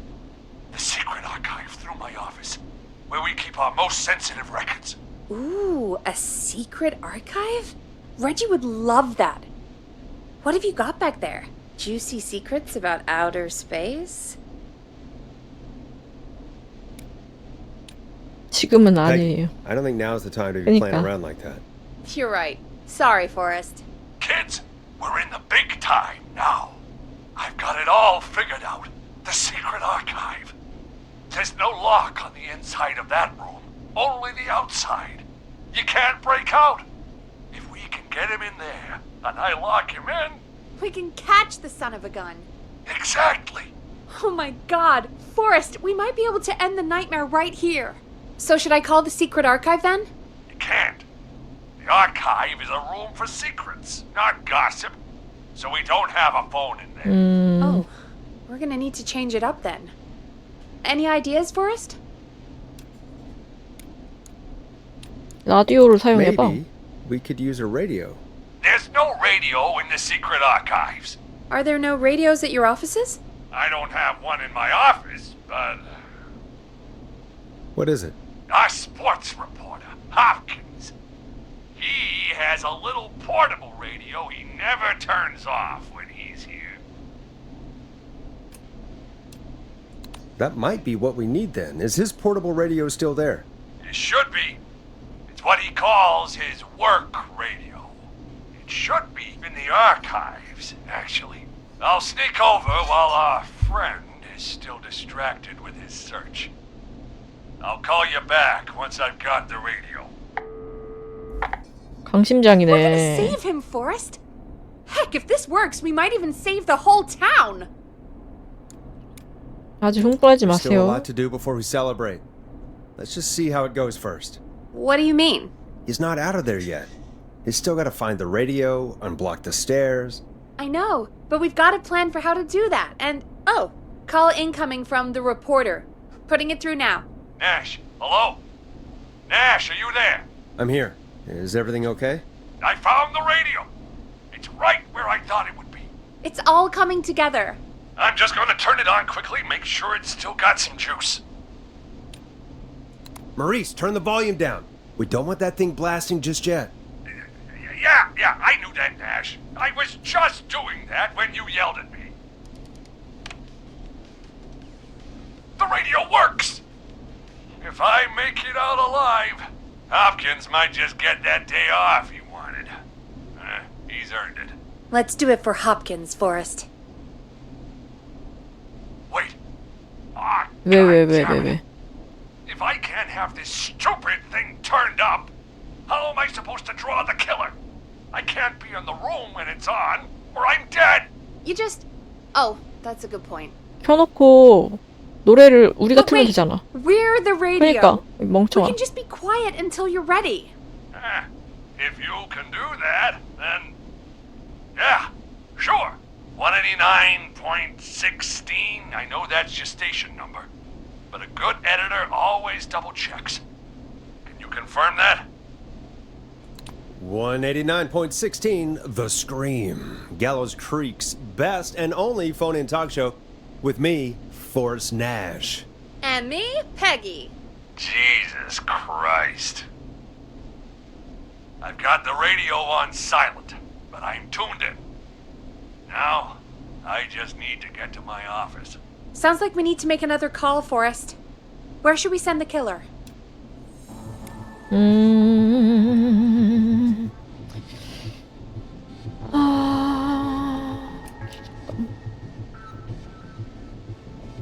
The secret archive through my office, where we keep our most sensitive records. Ooh, a secret archive? Reggie would love that. What have you got back there? Juicy secrets about outer space? 지금은 Peggy, 아니에요. I don't think now's the time to be playing 그러니까. around like that. You're right. Sorry, Forrest. Kids, we're in the big time now. I've got it all figured out. The secret archive. There's no lock on the inside of that room, only the outside. You can't break out. If we can get him in there, and I lock him in... We can catch the son of a gun. Exactly. Oh my god. Forrest, we might be able to end the nightmare right here. So should I call the secret archive then? You can't. The archive is a room for secrets, not gossip. So we don't have a phone in there. Oh, we're gonna need to change it up then. Any ideas, Forrest? 라디오를 사용해봐. Maybe we could use a radio. There's no radio in the secret archives. Are there no radios at your offices? I don't have one in my office, but What is it? our sports reporter, Hopkins, he has a little portable radio he never turns off when he's here. That might be what we need then. Is his portable radio still there? It should be. It's what he calls his work radio. It should be in the archives, actually. I'll sneak over while our friend is still distracted with his search. I'll call you back once I've got the radio. We're gonna 강심장이네. save him, Forrest. Heck, if this works, we might even save the whole town. 아주 흥분하지 There's still a 마세요. lot to do before we celebrate. Let's just see how it goes first. What do you mean? He's not out of there yet. He's still got to find the radio, unblock the stairs. I know, but we've got a plan for how to do that. And, oh, call incoming from the reporter. Putting it through now. Nash, hello? Nash, are you there? I'm here. Is everything okay? I found the radio. It's right where I thought it would be. It's all coming together. I'm just going to turn it on quickly, make sure it's still got some juice. Maurice, turn the volume down. We don't want that thing blasting just yet. Yeah, I knew that, Nash. I was just doing that when you yelled at me. The radio works! If I make it out alive, Hopkins might just get that day off he wanted. He's earned it. Let's do it for Hopkins, Forrest. Wait. Ah, 왜. If I can't have this stupid thing turned up, how am I supposed to draw the killer? I can't be in the room when it's on, or I'm dead. You just... Oh, that's a good point. 켜놓고 노래를 우리가 But 틀면 wait, 되잖아. we're the radio. 그러니까 We 멍청아. can just be quiet until you're ready. If you can do that, then... Yeah, sure. 189.16, I know that's your station number. But a good editor always double checks. Can you confirm that? 189.16, The Scream. Gallows Creek's best and only phone-in talk show with me, Forrest Nash. And me, Peggy. Jesus Christ. I've got the radio on silent, but I'm tuned in. Now, I just need to get to my office. Sounds like we need to make another call, Forrest. Where should we send the killer?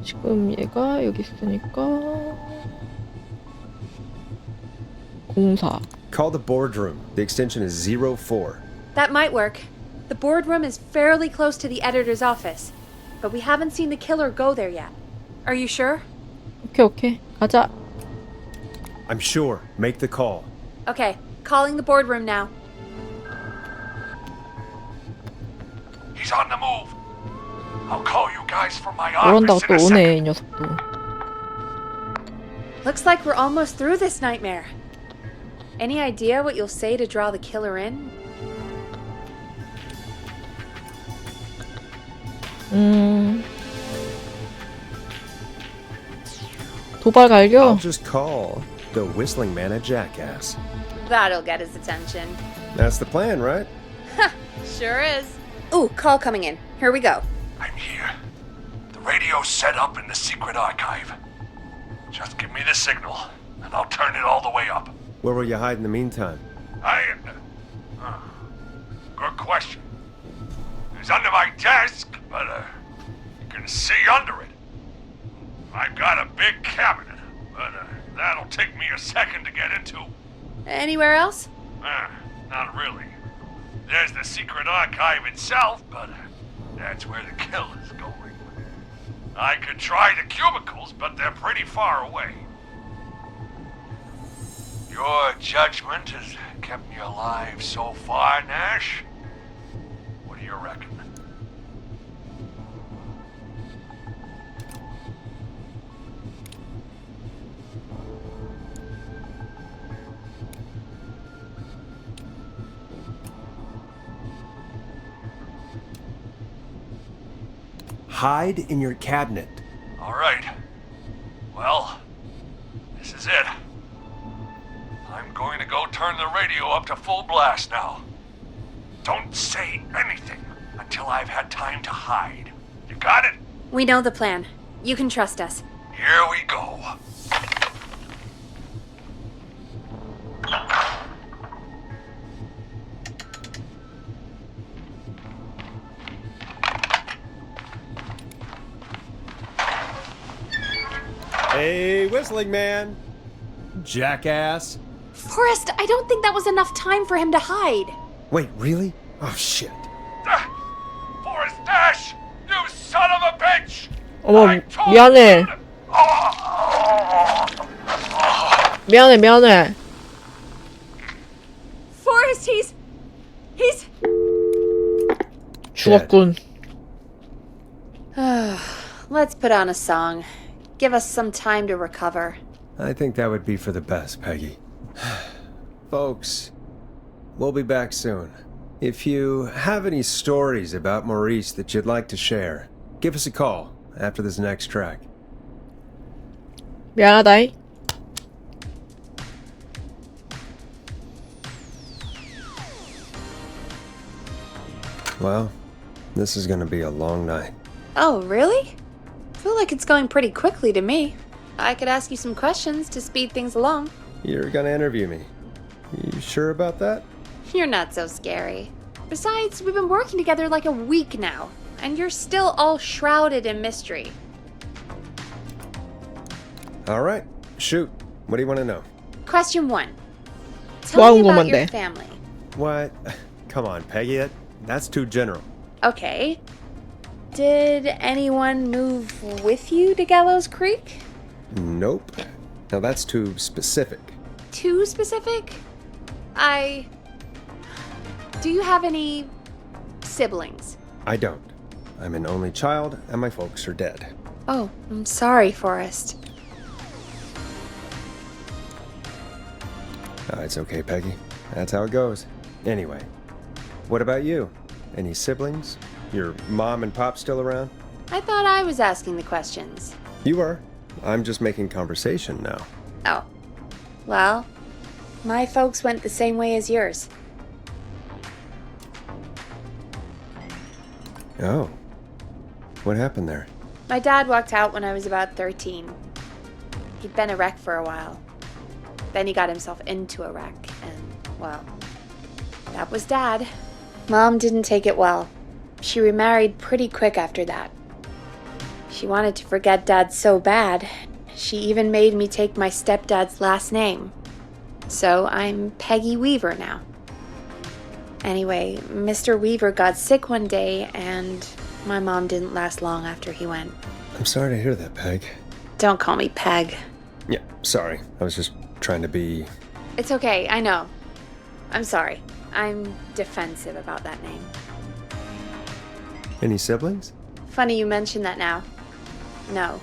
지금 얘가 여기 있으니까 04. Call the boardroom. The extension is 04. That might work. The boardroom is fairly close to the editor's office, but we haven't seen the killer go there yet. Are you sure? 오케이 가자. I'm sure. Make the call. Okay, calling the boardroom now. He's on the move. I'll call you guys from my 그런다고 office 또 in a 오네 second. 이 녀석도. Looks like we're almost through this nightmare. Any idea what you'll say to draw the killer in? 도발 갈겨. I'll just call the whistling man a jackass. That'll get his attention. That's the plan, right? Sure is. Ooh, call coming in. Here we go. I'm here. The radio's set up in the secret archive. Just give me the signal, and I'll turn it all the way up. Where will you hide in the meantime? Good question. It's under my desk, but you can see under it. I've got a big cabinet, but that'll take me a second to get into. Anywhere else? Not really. There's the secret archive itself, but that's where the kill is going. I could try the cubicles, but they're pretty far away. Your judgment has kept me alive so far, Nash. What do you reckon? Hide in your cabinet. All right. Well, this is it. I'm going to go turn the radio up to full blast now. Don't say anything until I've had time to hide. You got it? We know the plan. You can trust us. Here we go. Hey, whistling man. Jackass. Forrest, I don't think that was enough time for him to hide. Wait, really? Oh, shit. Forrest Nash! You son of a bitch! 어머 I told 미안해. you to- 미안해. Forrest, he's... 죽었군. Let's put on a song. Give us some time to recover. I think that would be for the best, Peggy. Folks, we'll be back soon. If you have any stories about Maurice that you'd like to share, give us a call after this next track. 미안하다이. Well, this is gonna be a long night. Oh, really? I feel like it's going pretty quickly to me. I could ask you some questions to speed things along. You're gonna interview me. You sure about that? You're not so scary. Besides, we've been working together like a week now, and you're still all shrouded in mystery. All right, shoot. What do you want to know? Question 1. Tell me about your 건데? family. What? Come on, Peggy. That's too general. Okay. Did anyone move with you to Gallows Creek? Nope. Now that's too specific. Too specific? Do you have any siblings? I don't. I'm an only child, and my folks are dead. Oh, I'm sorry, Forrest. It's okay, Peggy. That's how it goes. Anyway, what about you? Any siblings? Your mom and pop still around? I thought I was asking the questions. You are. I'm just making conversation now. Oh. Well, my folks went the same way as yours. Oh. What happened there? My dad walked out when I was about 13. He'd been a wreck for a while. Then he got himself into a wreck, and, well, that was Dad. Mom didn't take it well. She remarried pretty quick after that. She wanted to forget Dad so bad, she even made me take my stepdad's last name. So I'm Peggy Weaver now. Anyway, Mr. Weaver got sick one day, and my mom didn't last long after he went. I'm sorry to hear that, Peg. Don't call me Peg. Yeah, sorry. I was just trying to be... It's okay, I know. I'm sorry. I'm defensive about that name. Any siblings? Funny you mention that now. No.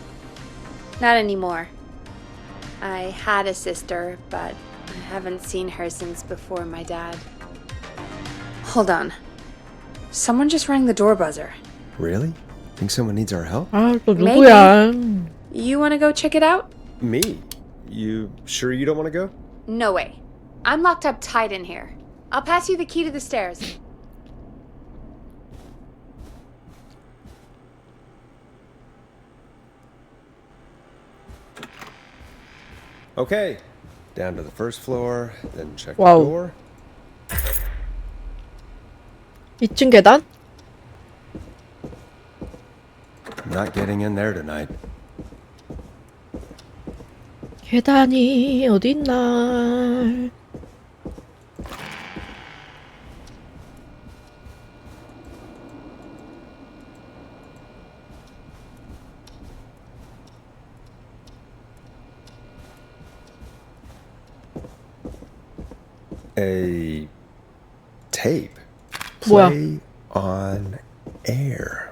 Not anymore. I had a sister, but I haven't seen her since before my dad. Hold on. Someone just rang the door buzzer. Really? Think someone needs our help? 아, 또 누구야? You want to go check it out? Me? You sure you don't want to go? No way. I'm locked up tight in here. I'll pass you the key to the stairs. Okay. Down to the first floor, then check Wow. the door. 2층 계단? Not getting in there tonight. 계단이 어딨나? A tape. 뭐야? Play on air.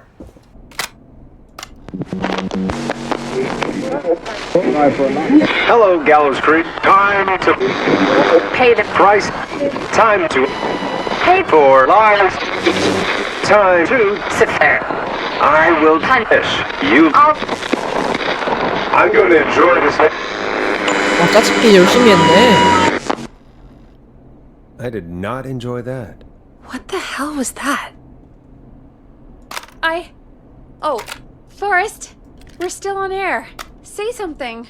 Hello, Gallows Creek. Time to Pay the price. Time to pay for lives. Time to sit there. I will punish you. I'm going to enjoy this. 와, 짜집기 열심히 했네. I did not enjoy that. What the hell was that? Oh, Forrest, we're still on air. Say something.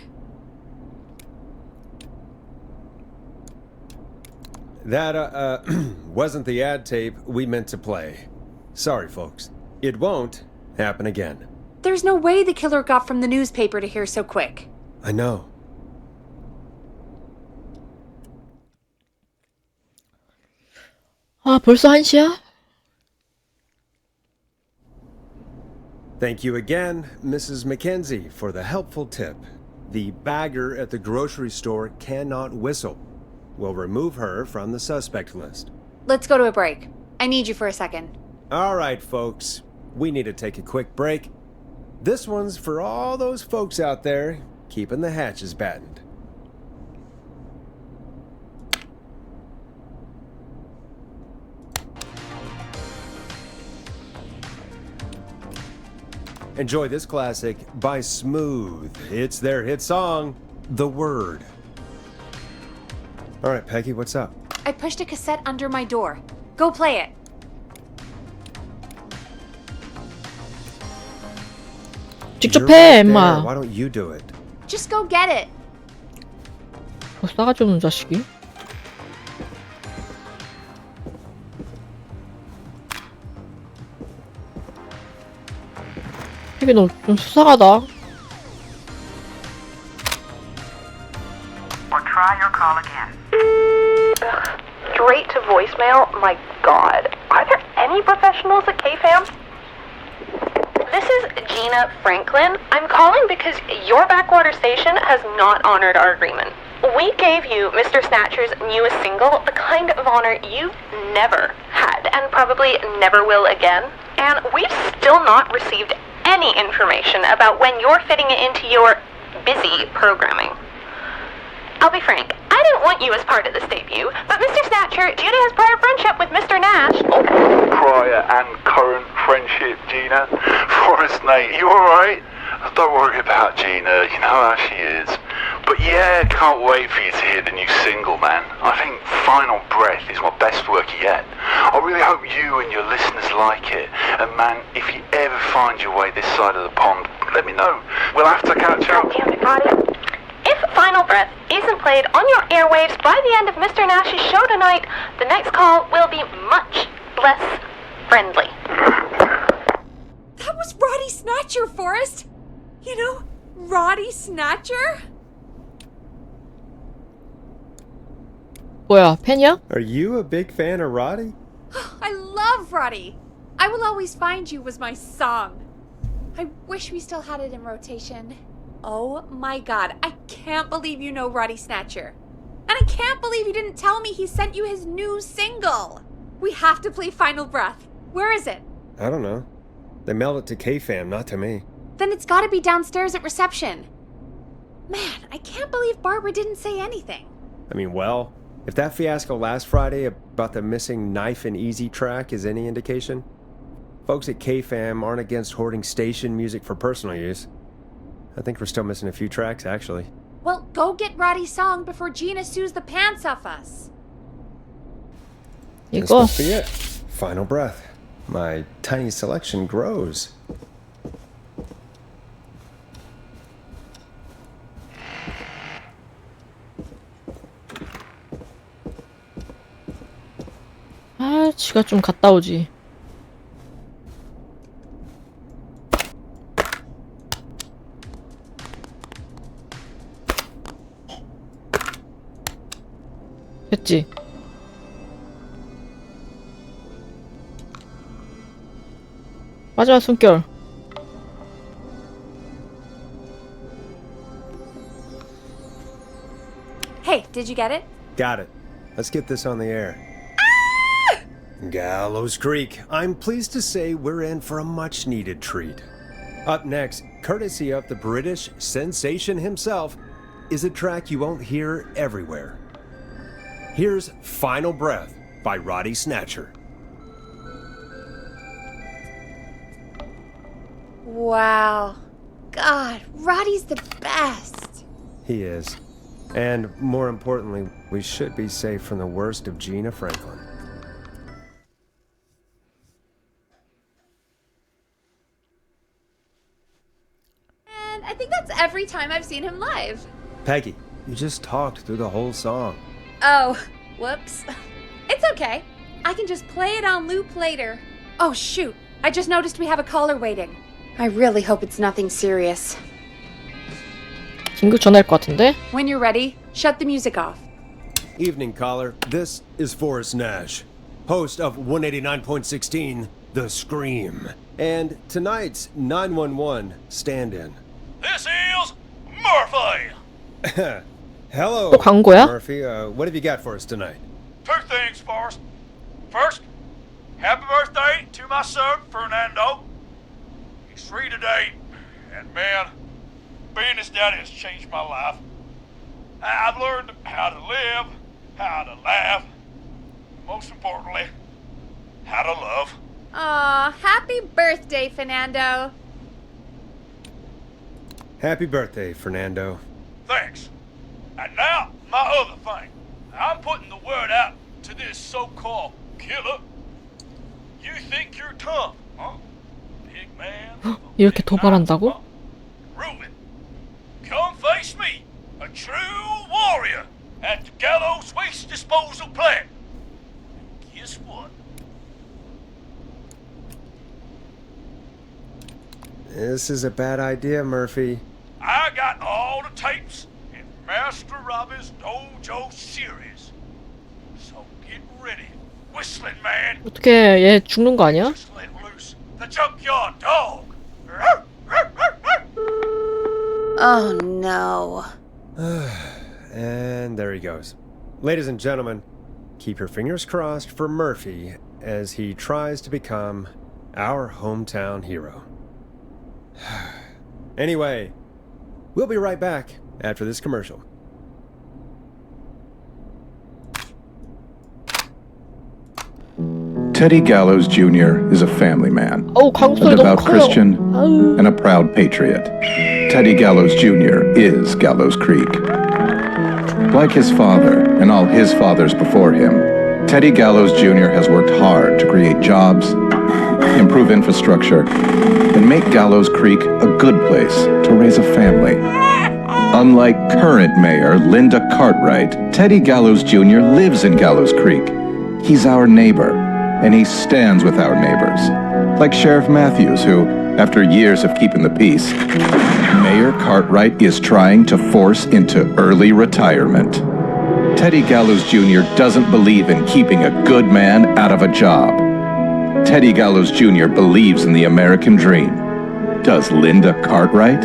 That, wasn't the ad tape we meant to play. Sorry, folks. It won't happen again. There's no way the killer got from the newspaper to here so quick. I know. 아, 벌써 1시야? Thank you again, Mrs. Mackenzie, for the helpful tip. The bagger at the grocery store cannot whistle. We'll remove her from the suspect list. Let's go to a break. I need you for a second. All right, folks. We need to take a quick break. This one's for all those folks out there keeping the hatches battened. Enjoy this classic by Smooth. It's their hit song, The Word. All right, Peggy, what's up? I pushed a cassette under my door. Go play it. 직접 You're 해, right there. 임마. Why don't you do it? Just go get it. 싸가지 없는 자식이. 되게 너 좀 수상하다. Or try your call again. Straight to voicemail? My God. Are there any professionals at KFAM? This is Gina Franklin. I'm calling because your backwater station has not honored our agreement. We gave you Mr. Snatcher's newest single, the kind of honor you've never had and probably never will again. And we've still not received any information about when you're fitting it into your busy programming. I'll be frank, I didn't want you as part of this debut, but Mr. Snatcher Snatcher, Gina has prior friendship with Mr. Nash. Prior and current friendship, Gina. Forrest, mate, you alright? Don't worry about Gina, you know how she is. But yeah, can't wait for you to hear the new single, man. I think Final Breath is my best work yet. I really hope you and your listeners like it. And man, if you ever find your way this side of the pond, let me know. We'll have to catch up. Damn it, Roddy. If Final Breath isn't played on your airwaves by the end of Mr. Nash's show tonight, the next call will be much less friendly. That was Roddy Snatcher, Forrest! You know, Roddy Snatcher? 뭐야, 팬이야? Are you a big fan of Roddy? I love Roddy! I Will Always Find You was my song. I wish we still had it in rotation. Oh my god, I can't believe you know Roddy Snatcher. And I can't believe you didn't tell me he sent you his new single. We have to play Final Breath. Where is it? I don't know. They mailed it to K-Fam, not to me. Then it's gotta be downstairs at reception. Man, I can't believe Barbara didn't say anything. I mean, well, if that fiasco last Friday about the missing Knife and Easy track is any indication, folks at K-Fam aren't against hoarding station music for personal use. I think we're still missing a few tracks, actually. Well, go get Roddy's song before Gina sues the pants off us. This 이거 must be it. Final Breath. My tiny selection grows. 아, 지가 좀 갔다 오지. 됐지? 마지막 숨결. Hey, did you get it? Got it. Let's get this on the air. Gallows Creek. I'm pleased to say we're in for a much-needed treat. Up next, courtesy of the British sensation himself, is a track you won't hear everywhere. Here's Final Breath by Roddy Snatcher. Wow. God, Roddy's the best. He is. And more importantly, we should be safe from the worst of Gina Franklin. And I think that's every time I've seen him live. Peggy, you just talked through the whole song. Oh, whoops. It's okay. I can just play it on loop later. Oh, shoot. I just noticed we have a caller waiting. I really hope it's nothing serious. 긴급 전화일 것 같은데? When you're ready, shut the music off. Evening, caller. This is Forrest Nash, host of 189.16, The Scream, and tonight's 911 stand-in. This is Murphy. Hello, 또 광고야? Murphy. What have you got for us tonight? Two things, Forrest. First, happy birthday to my son, Fernando. He's 3 today, and man, being his daddy has changed my life. I've learned how to live, how to laugh, most importantly, how to love. Aw, happy birthday, Fernando. Happy birthday, Fernando. Thanks. And now, my other thing. I'm putting the word out to this so-called killer. You think you're tough, huh? Big man. 이렇게 도발한다고? Prove it. Come face me, a true warrior, at the Gallows Waste Disposal Plant. Guess what? This is a bad idea, Murphy. I got all the tapes in Master Robbie's Dojo series. So get ready, whistling man. 어떻게 얘 죽는 거 아니야? Just let loose the junkyard dog. Oh no. And there he goes. Ladies and gentlemen, keep your fingers crossed for Murphy as he tries to become our hometown hero. Anyway, we'll be right back after this commercial. Teddy Gallows Jr. is a family man, 어우, 광고 a 소리 너무 devout 커요. Christian, 아우. and a proud patriot. Teddy Gallows Jr. is Gallows Creek. Like his father and all his fathers before him, Teddy Gallows Jr. has worked hard to create jobs, improve infrastructure, and make Gallows Creek a good place to raise a family. Unlike current mayor Linda Cartwright, Teddy Gallows Jr. lives in Gallows Creek. He's our neighbor, and he stands with our neighbors. Like Sheriff Matthews, who, after years of keeping the peace, Mayor Cartwright is trying to force into early retirement. Teddy Gallows Jr. doesn't believe in keeping a good man out of a job. Teddy Gallows Jr. believes in the American dream. Does Linda Cartwright?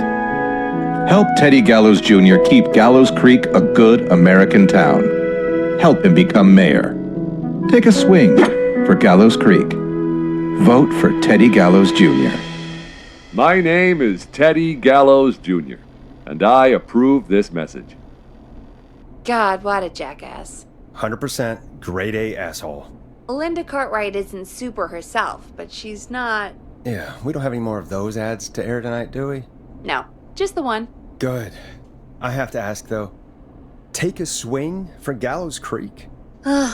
Help Teddy Gallows Jr. keep Gallows Creek a good American town. Help him become mayor. Take a swing for Gallows Creek. Vote for Teddy Gallows Jr. My name is Teddy Gallows Jr., and I approve this message. God, what a jackass. 100% grade A asshole. Linda Cartwright isn't super herself, but she's not... Yeah, we don't have any more of those ads to air tonight, do we? No, just the one. Good. I have to ask, though. Take a swing for Gallows Creek?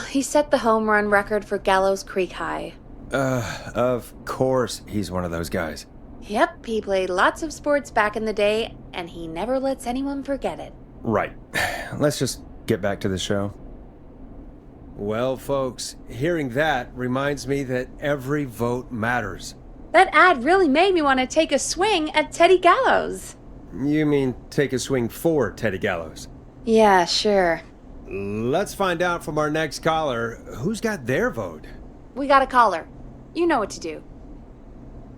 He set the home run record for Gallows Creek High. Of course he's one of those guys. Yep, he played lots of sports back in the day, and he never lets anyone forget it. Right. Let's just get back to the show. Well, folks, hearing that reminds me that every vote matters. That ad really made me want to take a swing at Teddy Gallows. You mean take a swing for Teddy Gallows? Yeah, sure. Let's find out from our next caller who's got their vote. We got a caller. You know what to do.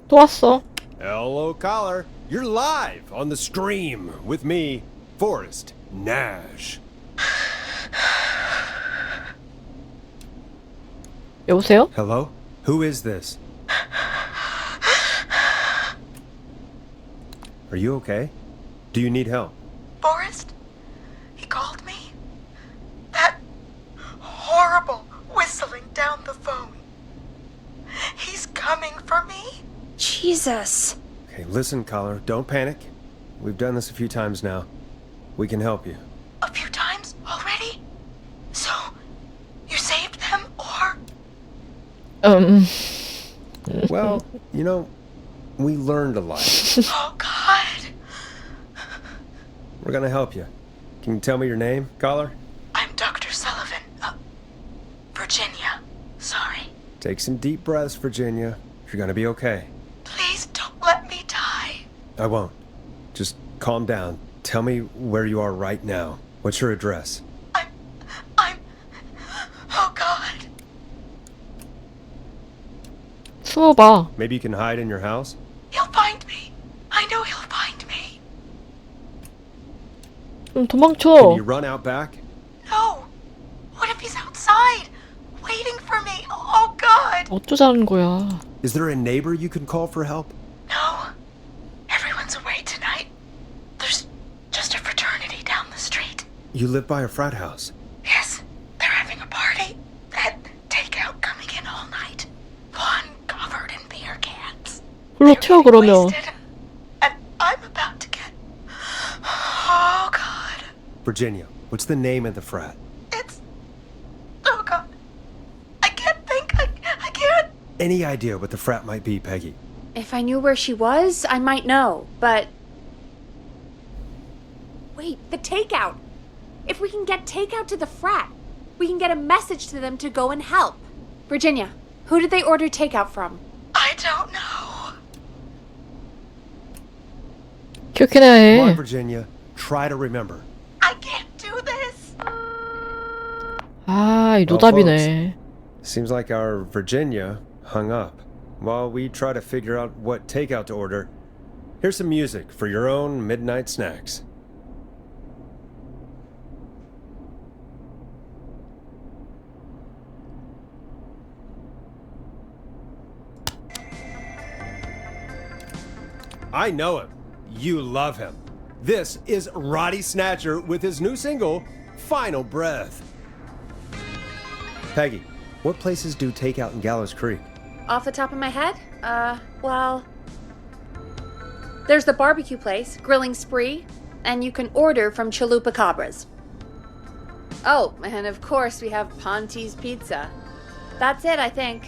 또 왔어. Hello, caller. You're live on the stream with me, Forrest Nash. 여보세요? Hello? Who is this? Are you okay? Do you need help? Forrest? He called me? That horrible whistling down the phone. He's coming for me? Jesus. Okay, listen, caller. Don't panic. We've done this a few times now. We can help you. A few times already? So, you saved them, or? Well, you know, we learned a lot. Oh, God. We're gonna help you. Can you tell me your name, caller? I'm Dr. Sullivan. Virginia. Sorry. Take some deep breaths, Virginia. You're gonna be okay. Please don't let me die. I won't. Just calm down. Tell me where you are right now. What's your address? Oh, God. 숨어봐. Maybe you can hide in your house? He'll find me. I know he'll find me. 좀 Can 도망쳐. you run out back? No. What if he's outside? Waiting for me. Oh, God. 어쩌자는 거야. Is there a neighbor you can call for help? No. Everyone's away tonight. There's just a fraternity down the street. You live by a frat house. Yes. They're having a party. That takeout coming in all night. One covered in beer cans. 불러 튀어 그러면. Wasted. And I'm about to get... Oh, God. Virginia, what's the name of the frat? It's... Oh, God. I can't think. I can't... Any idea what the frat might be, Peggy? If I knew where she was, I might know, but... Wait, the takeout! If we can get takeout to the frat, we can get a message to them to go and help. Virginia, who did they order takeout from? I don't know. 기억해내야 Come on, 해. Virginia. Try to remember. I can't do this. 아, 이 Well, 노답이네. Seems like our Virginia hung up. While we try to figure out what takeout to order, here's some music for your own midnight snacks. I know him. You love him. This is Roddy Snatcher with his new single, Final Breath. Peggy, What places do takeout in Gallows Creek? Off the top of my head? Well... There's the barbecue place, Grilling Spree, and you can order from Chalupa Cabras. Oh, and of course we have Ponte's Pizza. That's it, I think.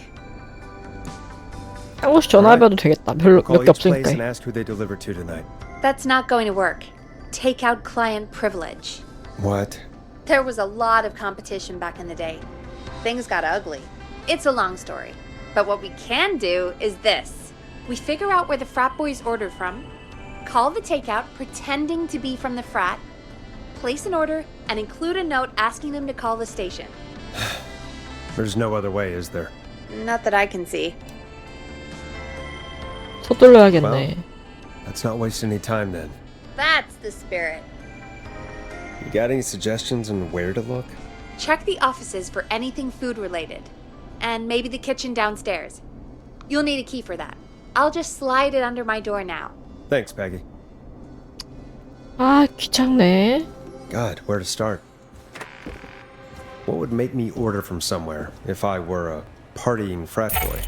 한 곳이 전화해봐도 되겠다. 별로 Call 몇 개 each place 없으니까. and ask who they deliver to tonight. That's not going to work. Takeout client privilege. What? There was a lot of competition back in the day. Things got ugly. It's a long story. But what we can do is this. We figure out where the frat boys ordered from, call the takeout pretending to be from the frat, place an order, and include a note asking them to call the station. There's no other way, is there? Not that I can see. 서둘러야겠네. Let's not waste any time then. That's the spirit. You got any suggestions on where to look? Check the offices for anything food related. And maybe the kitchen downstairs. You'll need a key for that. I'll just slide it under my door now. Thanks, Peggy. 아, 귀찮네. God, where to start? What would make me order from somewhere if I were a partying frat boy?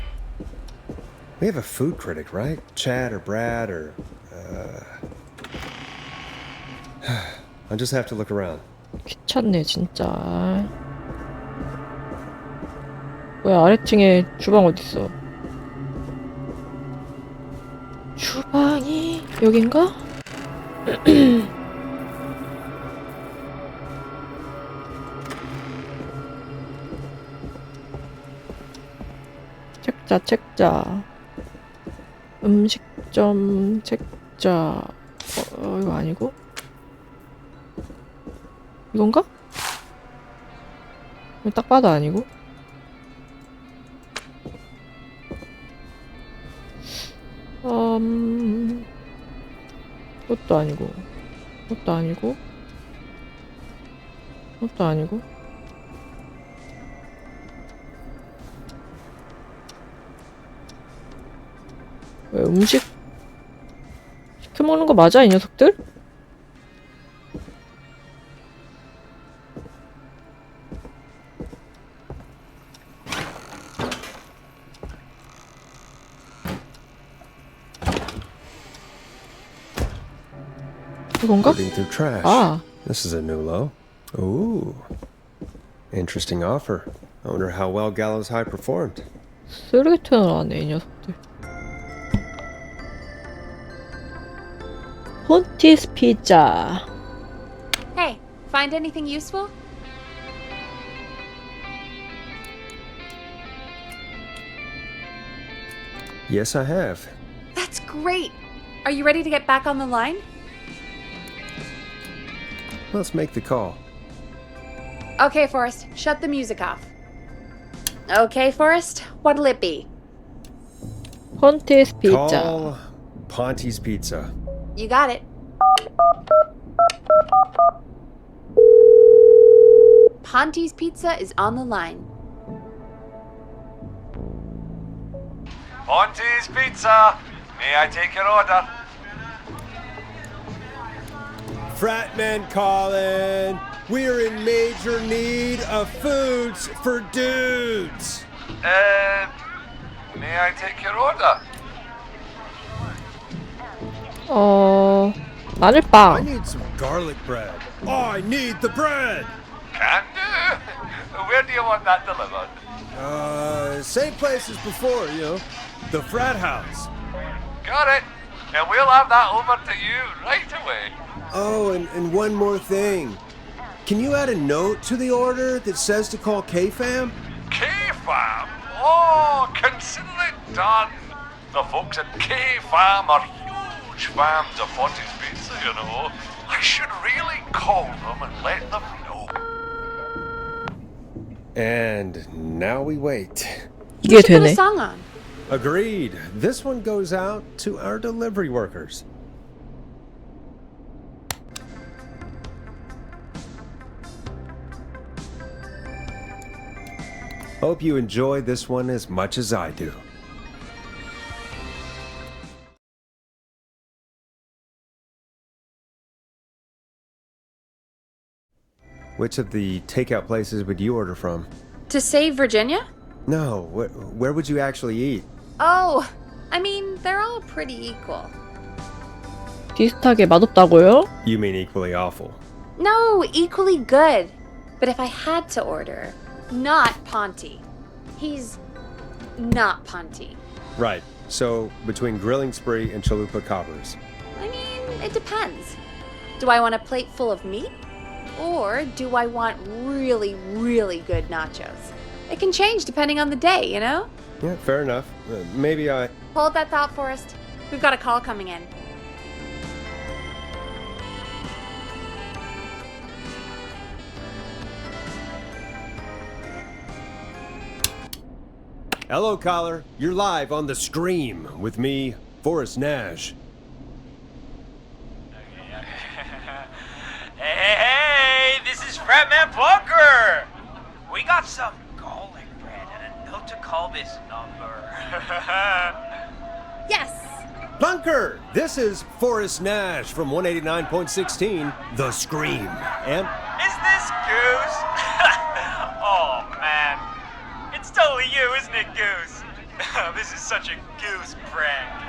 We have a food critic, right? Chad or Brad or... I'll just have to look around. 귀찮네, 진짜. 뭐야, 아래층에 주방 어딨어? 주방이 여긴가? 책자. 음식점 책자. 이거 아니고? 이건가? 이거 딱 봐도 아니고? 이것도 아니고. 이것도 아니고. 이것도 아니고. 왜 음식 시켜먹는 거 맞아, 이 녀석들? 이건가? Sorting through trash. 아, This is a new low. Ooh. Interesting offer. I wonder how well Gallows High performed. 쓰레기통에 나왔네, 이 녀석들. 폰티스 피자. Hey, find anything useful? Yes, I have. That's great. Are you ready to get back on the line? Let's make the call. Okay, Forrest, shut the music off. Okay, Forrest, what'll it be? 폰티스 피자. Call Ponte's Pizza. You got it. Ponte's Pizza is on the line. Ponte's Pizza. May I take your order? Fratmen calling. We're in major need of foods for dudes. May I take your order? I 마늘빵. need some garlic bread. Oh, I need the bread. Can do. Where do you want that delivered? Same place as before, you know. The frat house. Got it. And we'll have that over to you right away. Oh, and one more thing. Can you add a note to the order that says to call K-Fam? K-Fam? Oh, consider it done. The folks at K-Fam are huge fans of Fonty's Pizza, you know. I should really call them and let them know. And now we wait. 이게 We should put a 되네. song on. Agreed. This one goes out to our delivery workers. Hope you enjoy this one as much as I do. Which of the takeout places would you order from? To save Virginia? No, where would you actually eat? Oh, I mean, they're all pretty equal. 비슷하게 맛없다고요? You mean equally awful. No, equally good. But if I had to order, not Ponty. He's not Ponty. Right. So, between Grilling Spree and Chalupa Cobbers. I mean, it depends. Do I want a plate full of meat? Or do I want really, really good nachos? It can change depending on the day, you know? Yeah, fair enough. Maybe I... Hold that thought, Forrest. We've got a call coming in. Hello, caller. You're live on The Scream with me, Forrest Nash. Hey, this is Fratman Bunker! We got some garlic bread and a note to call this number. Yes! Bunker! This is Forrest Nash from 189.16, The Scream. And... Is this Goose? Oh, man. It's totally you, isn't it, Goose? This is such a Goose prank.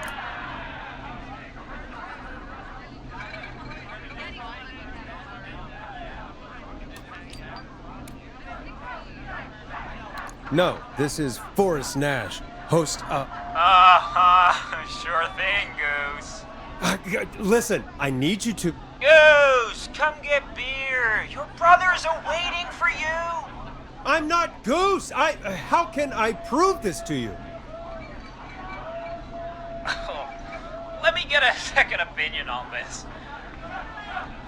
No, this is Forrest Nash, host Sure thing, Goose. Listen, I need you to... Goose, come get beer. Your brothers are waiting for you. I'm not Goose! How can I prove this to you? Let me get a second opinion on this.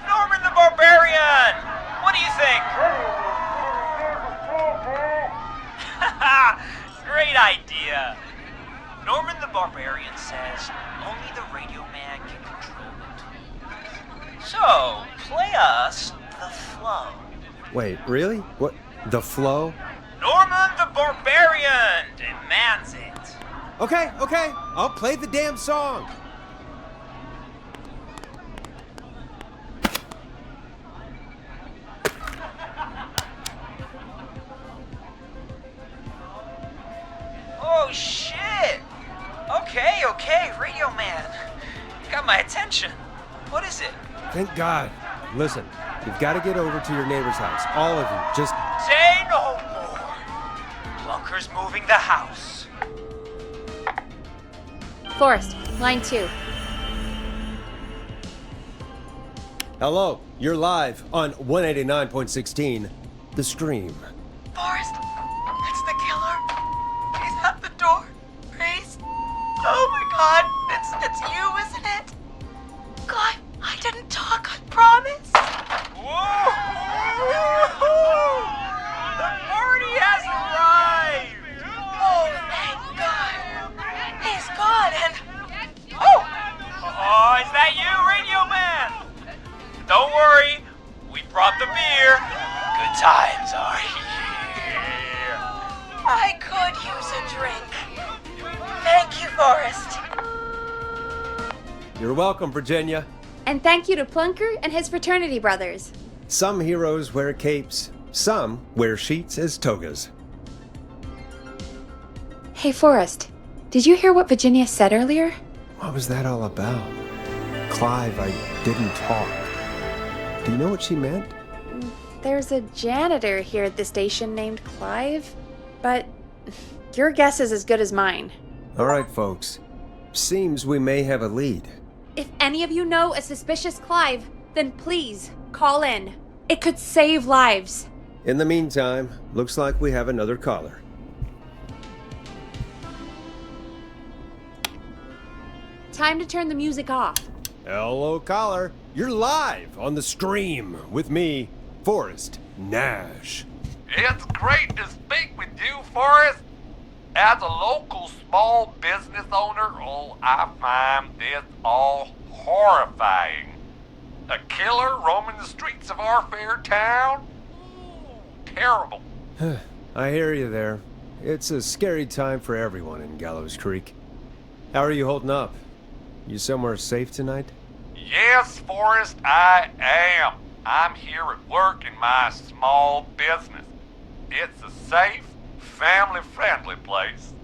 Norman the Barbarian! What do you think? Great idea. Norman the Barbarian says only the radio man can control it. So, play us the flow. Wait, really? What? The flow? Norman the Barbarian demands it. Okay, I'll play the damn song. Oh, shit! Okay, Radio Man. You got my attention. What is it? Thank God. Listen, you've got to get over to your neighbor's house. All of you. Just... Say no more. Bunker's moving the house. Forrest, line 2. Hello, you're live on 189.16, The Scream. Forrest, it's the killer. He's at the door. Grace. Oh my God, it's you, isn't it? God, I didn't talk, I promise. Whoa! The party has arrived! Oh, thank God. He's gone and... Oh! Oh, is that you, Radio Man? Don't worry, we brought the beer. Good times are here. I could use a drink. Thank you, Forrest. You're welcome, Virginia. And thank you to Plunker and his fraternity brothers. Some heroes wear capes, some wear sheets as togas. Hey, Forrest, did you hear what Virginia said earlier? What was that all about? Clive, I didn't talk. Do you know what she meant? There's a janitor here at the station named Clive, but your guess is as good as mine. All right, folks. Seems we may have a lead. If any of you know a suspicious Clive, then please call in. It could save lives. In the meantime, looks like we have another caller. Time to turn the music off. Hello, caller. You're live on The Scream with me, Forrest Nash. It's great to speak with you, Forrest. As a local small business owner, I find this all horrifying. A killer roaming the streets of our fair town? Ooh, terrible. I hear you there. It's a scary time for everyone in Gallows Creek. How are you holding up? You somewhere safe tonight? Yes, Forrest, I am. I'm here at work in my small business. It's a safe, family-friendly place.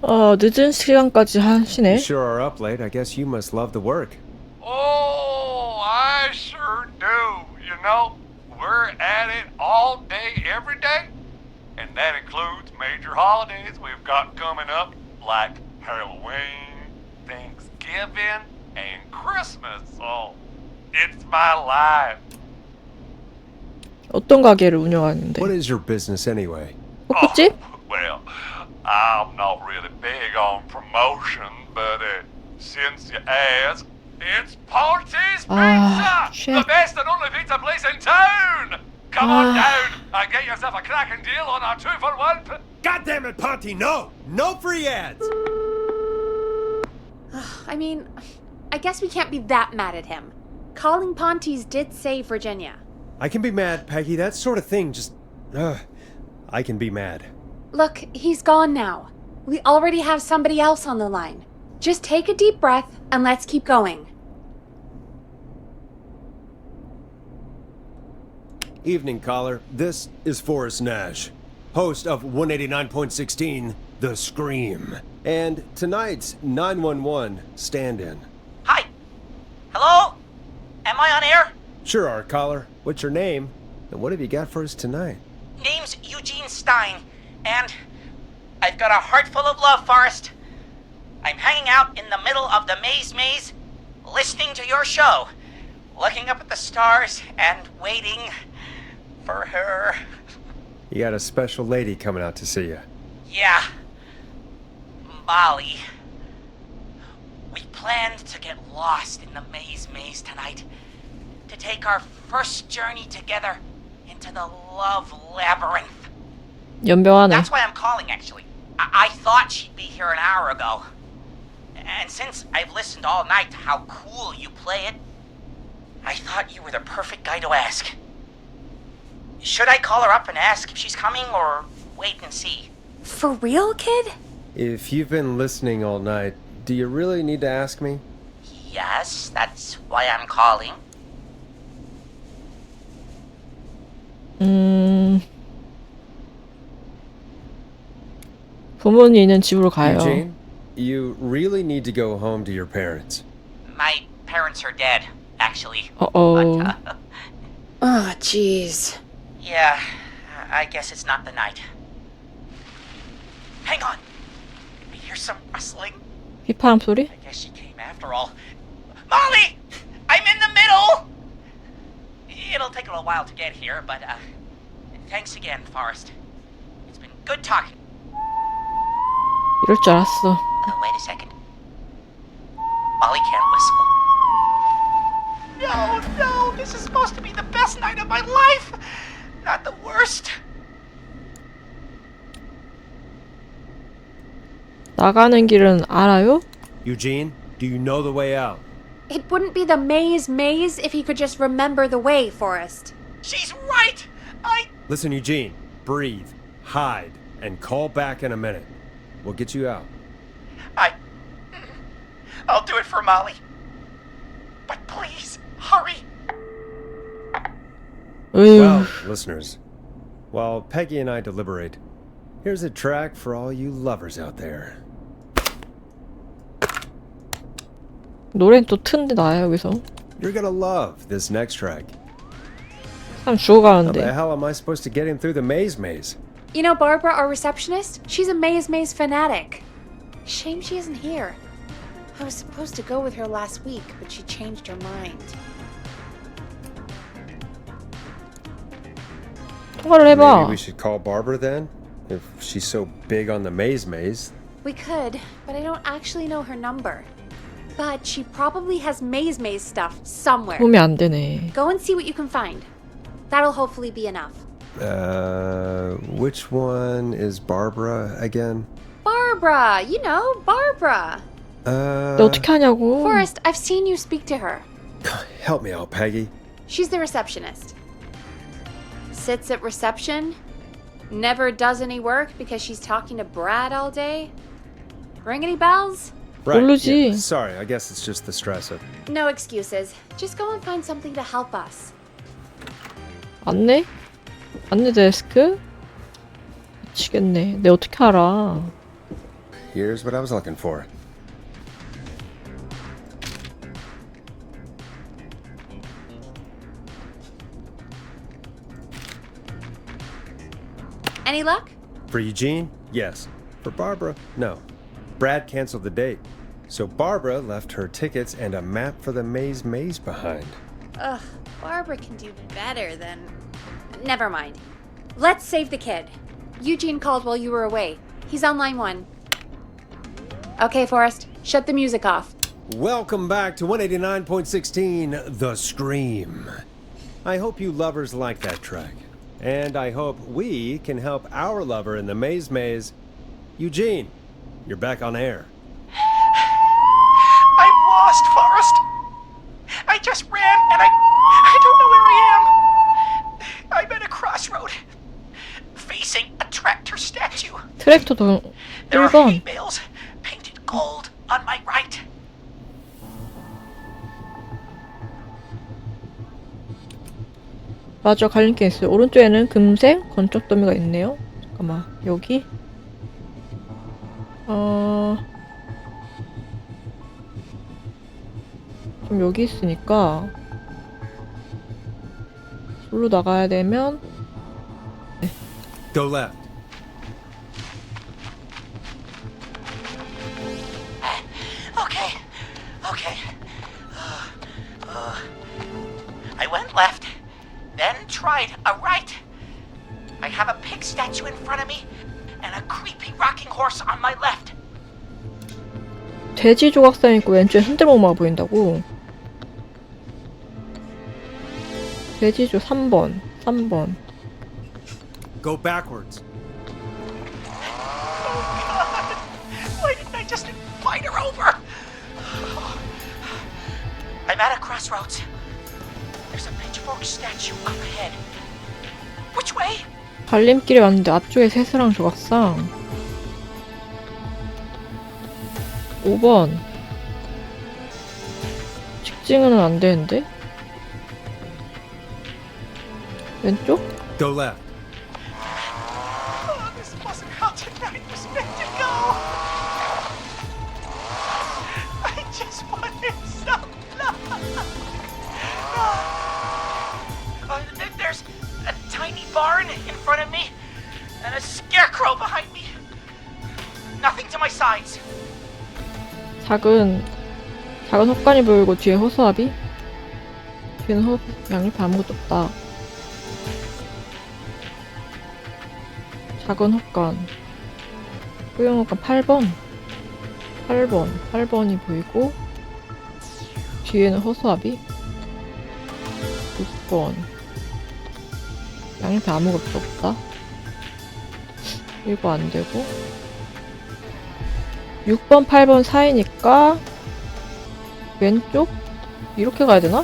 늦은 시간까지 하시네. You sure are up late. I guess you must love the work. Oh, I sure do. You know, we're at it all day, every day. And that includes major holidays we've got coming up, like Halloween, Thanksgiving, and Christmas. Oh, it's my life. 어떤 가게를 운영하는데? What is your business anyway? 호프집? Well, I'm not really big on promotion, but since you asked, it's Ponty's Pizza! shit. The best and only pizza place in town! Come on down and get yourself a cracking deal on our 2-for-1. God damn it, Ponty, no! No free ads! I mean, I guess we can't be that mad at him. Calling Ponty's did save Virginia. I can be mad, Peggy. That sort of thing just... I can be mad. Look, he's gone now. We already have somebody else on the line. Just take a deep breath and let's keep going. Evening, caller. This is Forrest Nash, host of 189.16, The Scream, and tonight's 911 stand-in. Hi. Hello? Am I on air? Sure are, caller. What's your name? And what have you got for us tonight? Name's Eugene Stein, and I've got a heart full of love, Forrest. I'm hanging out in the middle of the maze, listening to your show, looking up at the stars and waiting for her. You got a special lady coming out to see you. Yeah. Molly. We planned to get lost in the maze tonight. To take our first journey together into the love labyrinth. 연병하네. That's why I'm calling, actually. I thought she'd be here an hour ago. And since I've listened all night to how cool you play it, I thought you were the perfect guy to ask. Should I call her up and ask if she's coming, or wait and see? For real, kid? If you've been listening all night, do you really need to ask me? Yes, that's why I'm calling. 부모님 있는 집으로 가요. Eugene, you really need to go home to your parents. My parents are dead, actually. Uh-oh. But, Oh, jeez. yeah, I guess it's not the night. Hang on. I hear some rustling. 휘파람 소리? I guess she came after all. Molly! I'm in the middle! It'll take a little while to get here, but thanks again, Forrest. It's been good talking. 이럴 줄 알았어. Wait a second. Molly can't whistle. No, this is supposed to be the best night of my life! Not the worst. 나가는 길은 알아요? Eugene, do you know the way out? It wouldn't be the maze if he could just remember the way, Forrest. She's right! Listen, Eugene, breathe, hide, and call back in a minute. We'll get you out. I'll do it for Molly. But please, hurry! Well, listeners, while Peggy and I deliberate, here's a track for all you lovers out there. 노래는 또 트는데 나야 여기서. You're gonna love this next track. 사람 How 죽어가는데. the hell am I supposed to get him through the maze? You know Barbara, our receptionist? She's a maze fanatic. Shame she isn't here. I was supposed to go with her last week, but she changed her mind. 통화를 Maybe 해봐. we should call Barbara then? If she's so big on the maze. We could, but I don't actually know her number. But she probably has maze stuff somewhere. 도움이 안 되네. Go and see what you can find. That'll hopefully be enough. Which one is Barbara again? Barbara! You know, Barbara! 너 어떻게 하냐고. Forrest, I've seen you speak to her. Help me out, Peggy. She's the receptionist. Sits at reception. Never does any work because she's talking to Brad all day. Ring any bells? Right. 모르지. Yeah, sorry, I guess it's just the stress of... No excuses. Just go and find something to help us. 안내? 안내 데스크? 미치겠네. 내 어떻게 알아? Here's what I was looking for. Any luck? For Eugene, yes. For Barbara, no. Brad canceled the date. So Barbara left her tickets and a map for the maze behind. Ugh, Barbara can do better than... Never mind. Let's save the kid. Eugene called while you were away. He's on line 1. Okay, Forrest, shut the music off. Welcome back to 189.16, The Scream. I hope you lovers like that track. And I hope we can help our lover in the maze. Eugene, you're back on air. I'm lost, Forrest. I just ran and I don't know where I am. I'm at a crossroad, facing a tractor statue. 트랙터도 There are 1번. hay bales painted gold on my right. 맞아, 갈림길 있어요. 오른쪽에는 금색 건축 더미가 있네요. 잠깐만, 여기? 좀 여기 있으니까 절로 나가야 되면 네. Go left. Okay. I went left, then tried a right. I have a pig statue in front of me and a creepy rocking horse on my left. 돼지 조각상 있고 왼쪽에 흔들목마가 보인다고. 돼지조 3번. Go backwards. Why didn't I just invite her over? I'm at a crossroads. There's a pitchfork statue up ahead. Which way? 갈림길에 왔는데 앞쪽에 새스랑 조각상. 5번. 직진은 안 되는데? 왼쪽? Go left. Oh, this wasn't how tonight was meant to go. I just wanted some love. There's a tiny barn in front of me and a scarecrow behind me. Nothing to my sides. 작은 헛간이 보이고 뒤에 호수아비? 뒤에는 양옆에 아무것도 없다. 작은 헛간. 소형 헛간 8번이 보이고 뒤에는 호수아비. 6번. 양옆에 아무것도 없다. 이거 안 되고. 6번, 8번 사이니까 왼쪽? 이렇게 가야 되나?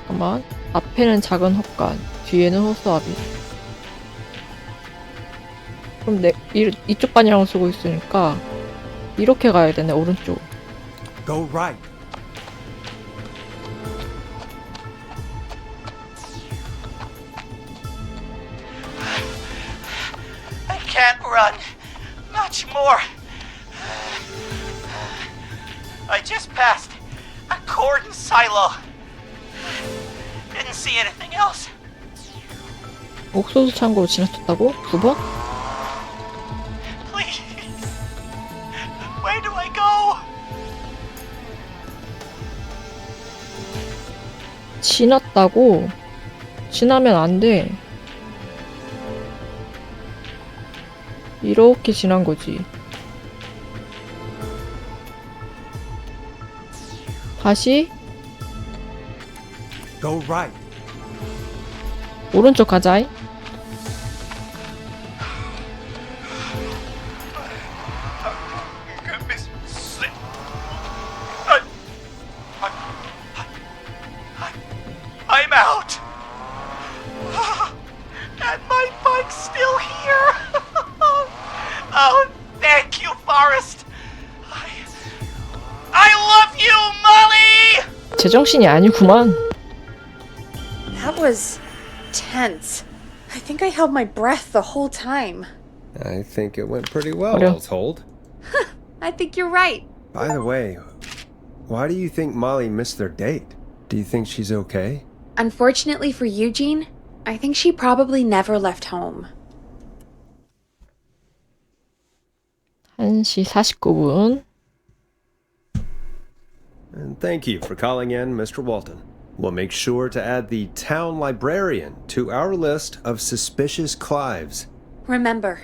잠깐만. 앞에는 작은 헛간, 뒤에는 호수아비. 그럼 이쪽 방향을 쓰고 있으니까 이렇게 가야 되네, 오른쪽. Go right. I can't run much more. I just passed a corn silo. Didn't see anything else. 옥수수 창고로 지나쳤다고? 9번? Please. Where do I go? 지났다고? 지나면 안 돼. 이렇게 지난 거지. 다시 Go right. 오른쪽 가자이. I'm out. And my bike's still here. Oh, thank you, Forrest. I love you, Molly. 제정신이 아니구만. That was tense. I think I held my breath the whole time. I think it went pretty well, 어려. all told. I think you're right. By the way, why do you think Molly missed their date? Do you think she's okay? Unfortunately for Eugene, I think she probably never left home. 1시 49분. And thank you for calling in, Mr. Walton. We'll make sure to add the town librarian to our list of suspicious Clives. Remember,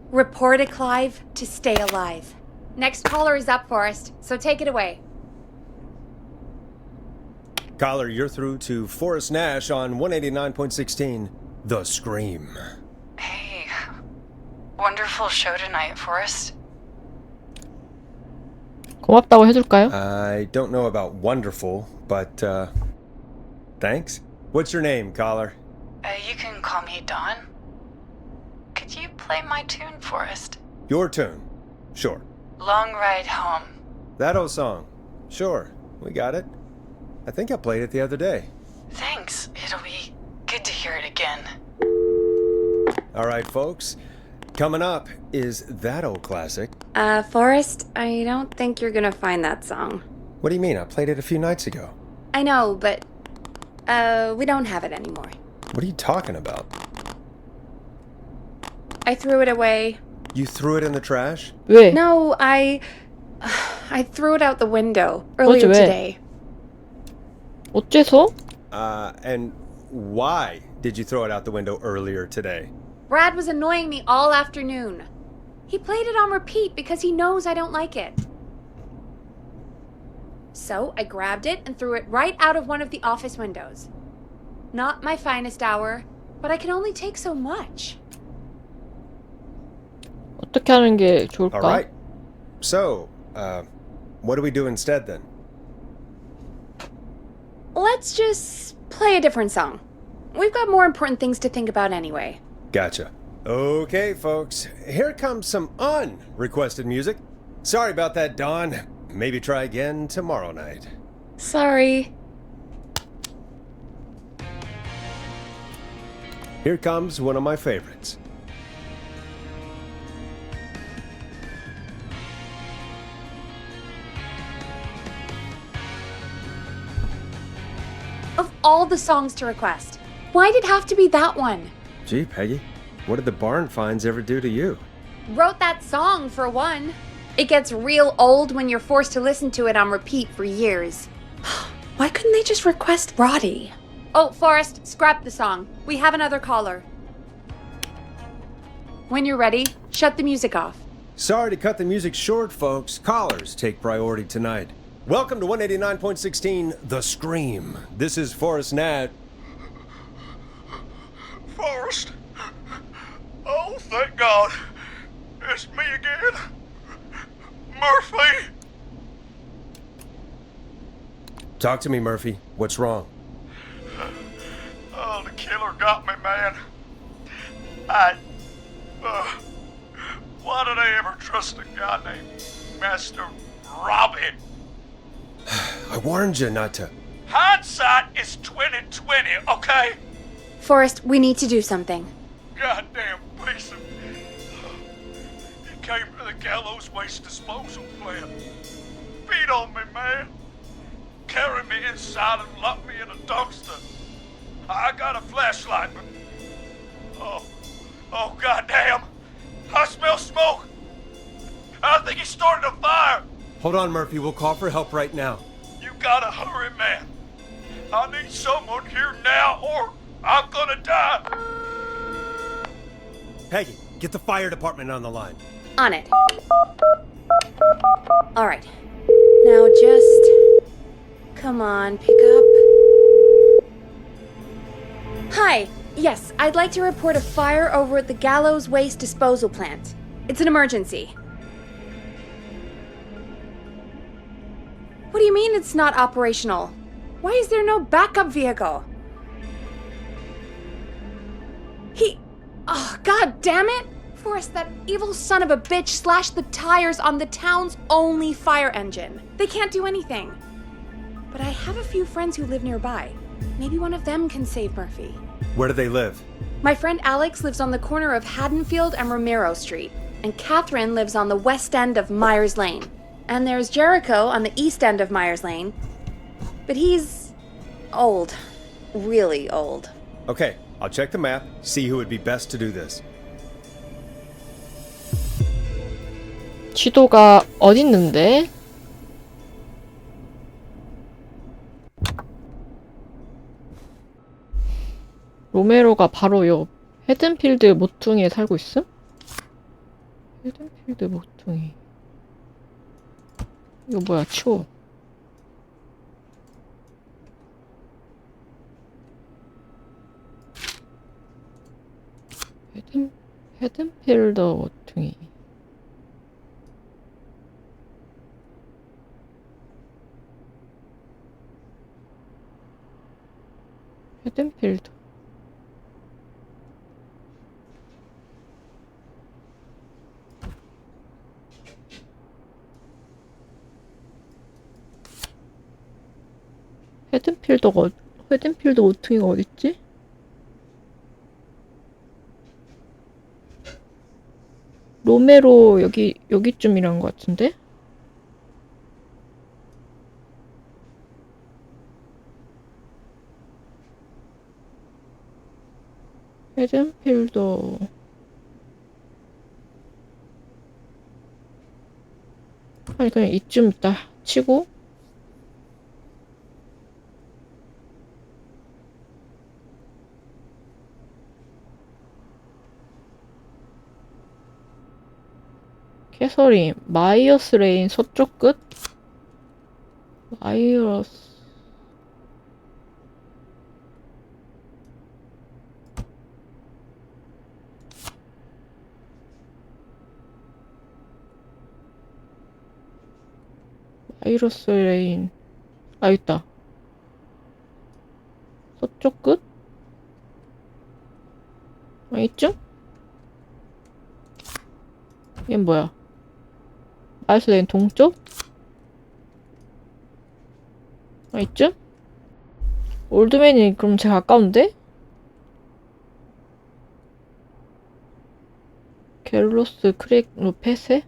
report a Clive to stay alive. Next caller is up, Forrest, so take it away. Caller, you're through to Forrest Nash on 189.16, The Scream. Hey, wonderful show tonight, Forrest. 고맙다고 해줄까요? I don't know about wonderful, but, thanks. What's your name, caller? You can call me Dawn. Could you play my tune, Forrest? Your tune. Sure. Long Ride Home. That old song. Sure. We got it. I think I played it the other day. Thanks. It'll be good to hear it again. All right, folks. Coming up is that old classic. Forrest, I don't think you're gonna find that song. What do you mean? I played it a few nights ago. I know, but, we don't have it anymore. What are you talking about? I threw it away. You threw it in the trash? 왜? No, I threw it out the window earlier 왜? today. 어째서? And why did you throw it out the window earlier today? Brad was annoying me all afternoon. He played it on repeat because he knows I don't like it. So I grabbed it and threw it right out of one of the office windows. Not my finest hour, but I can only take so much. 어떻게 하는 게 좋을까? All right. So, what do we do instead then? Let's just play a different song. We've got more important things to think about anyway. Gotcha. Okay, folks. Here comes some unrequested music. Sorry about that, Dawn. Maybe try again tomorrow night. Sorry. Here comes one of my favorites. Of all the songs to request, why'd it have to be that one? Gee, Peggy, what did the barn finds ever do to you? Wrote that song, for one. It gets real old when you're forced to listen to it on repeat for years. Why couldn't they just request Roddy? Oh, Forrest, scrap the song. We have another caller. When you're ready, shut the music off. Sorry to cut the music short, folks. Callers take priority tonight. Welcome to 189.16, The Scream. This is Forrest Nat. Forrest? Oh, thank God. It's me again. Murphy! Talk to me, Murphy. What's wrong? Oh, the killer got me, man. Why did I ever trust a guy named Master Robin? I warned you not to. Hindsight is 20/20, okay? Forrest, we need to do something. Goddamn piece of... He came to the gallows waste disposal plant. Beat on me, man. Carried me inside and locked me in a dumpster. I got a flashlight, but... Oh, goddamn. I smell smoke. I think he started a fire. Hold on, Murphy. We'll call for help right now. You gotta hurry, man. I need someone here now or I'm gonna die. Peggy, get the fire department on the line. On it. All right. Now just... Come on, pick up. Hi. Yes, I'd like to report a fire over at the Gallows Waste Disposal Plant. It's an emergency. What do you mean it's not operational? Why is there no backup vehicle? Oh, god damn it! Forrest, that evil son of a bitch slashed the tires on the town's only fire engine. They can't do anything. but I have a few friends who live nearby. Maybe one of them can save Murphy. Where do they live? My friend Alex lives on the corner of Haddonfield and Romero Street, and Catherine lives on the west end of Myers Lane. And there's Jericho on the east end of Myers Lane. But he's old. Really old. Okay, I'll check the map, see who would be best to do this. 지도가 어딨는데? 로메로가 바로 요 헤든필드 모퉁이에 살고 있음? 헤든필드 모퉁이. 이거 뭐야, 치워. 헤든필드 모퉁이. 헤든필드. 헤든필드 모퉁이가 어딨지? 로메로 여기쯤이란 것 같은데? 헤든필드 아니 그냥 이쯤 있다 치고 캐서린 마이어스 레인 서쪽 끝 마이어스 레인 아 있다 서쪽 끝? 아 이쯤? 얘는 뭐야? 마이어스 레인 동쪽? 아 이쯤? 올드맨이 그럼 제일 가까운데? 갤로스 크랙 루페세?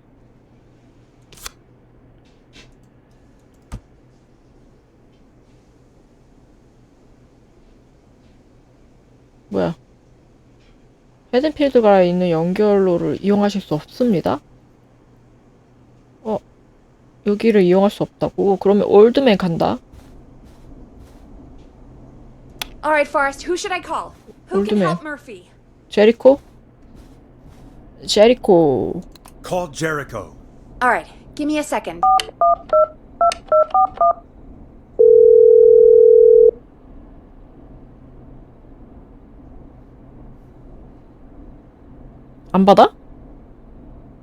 뭐야? 헤든필드가 있는 연결로를 이용하실 수 없습니다. 여기를 이용할 수 없다고? 그러면 올드맨 간다. Alright, Forrest, who should I call? Who can 올드맨. help Murphy? 제리코? 제리코. Call Jericho. Alright, give me a second. 안 받아?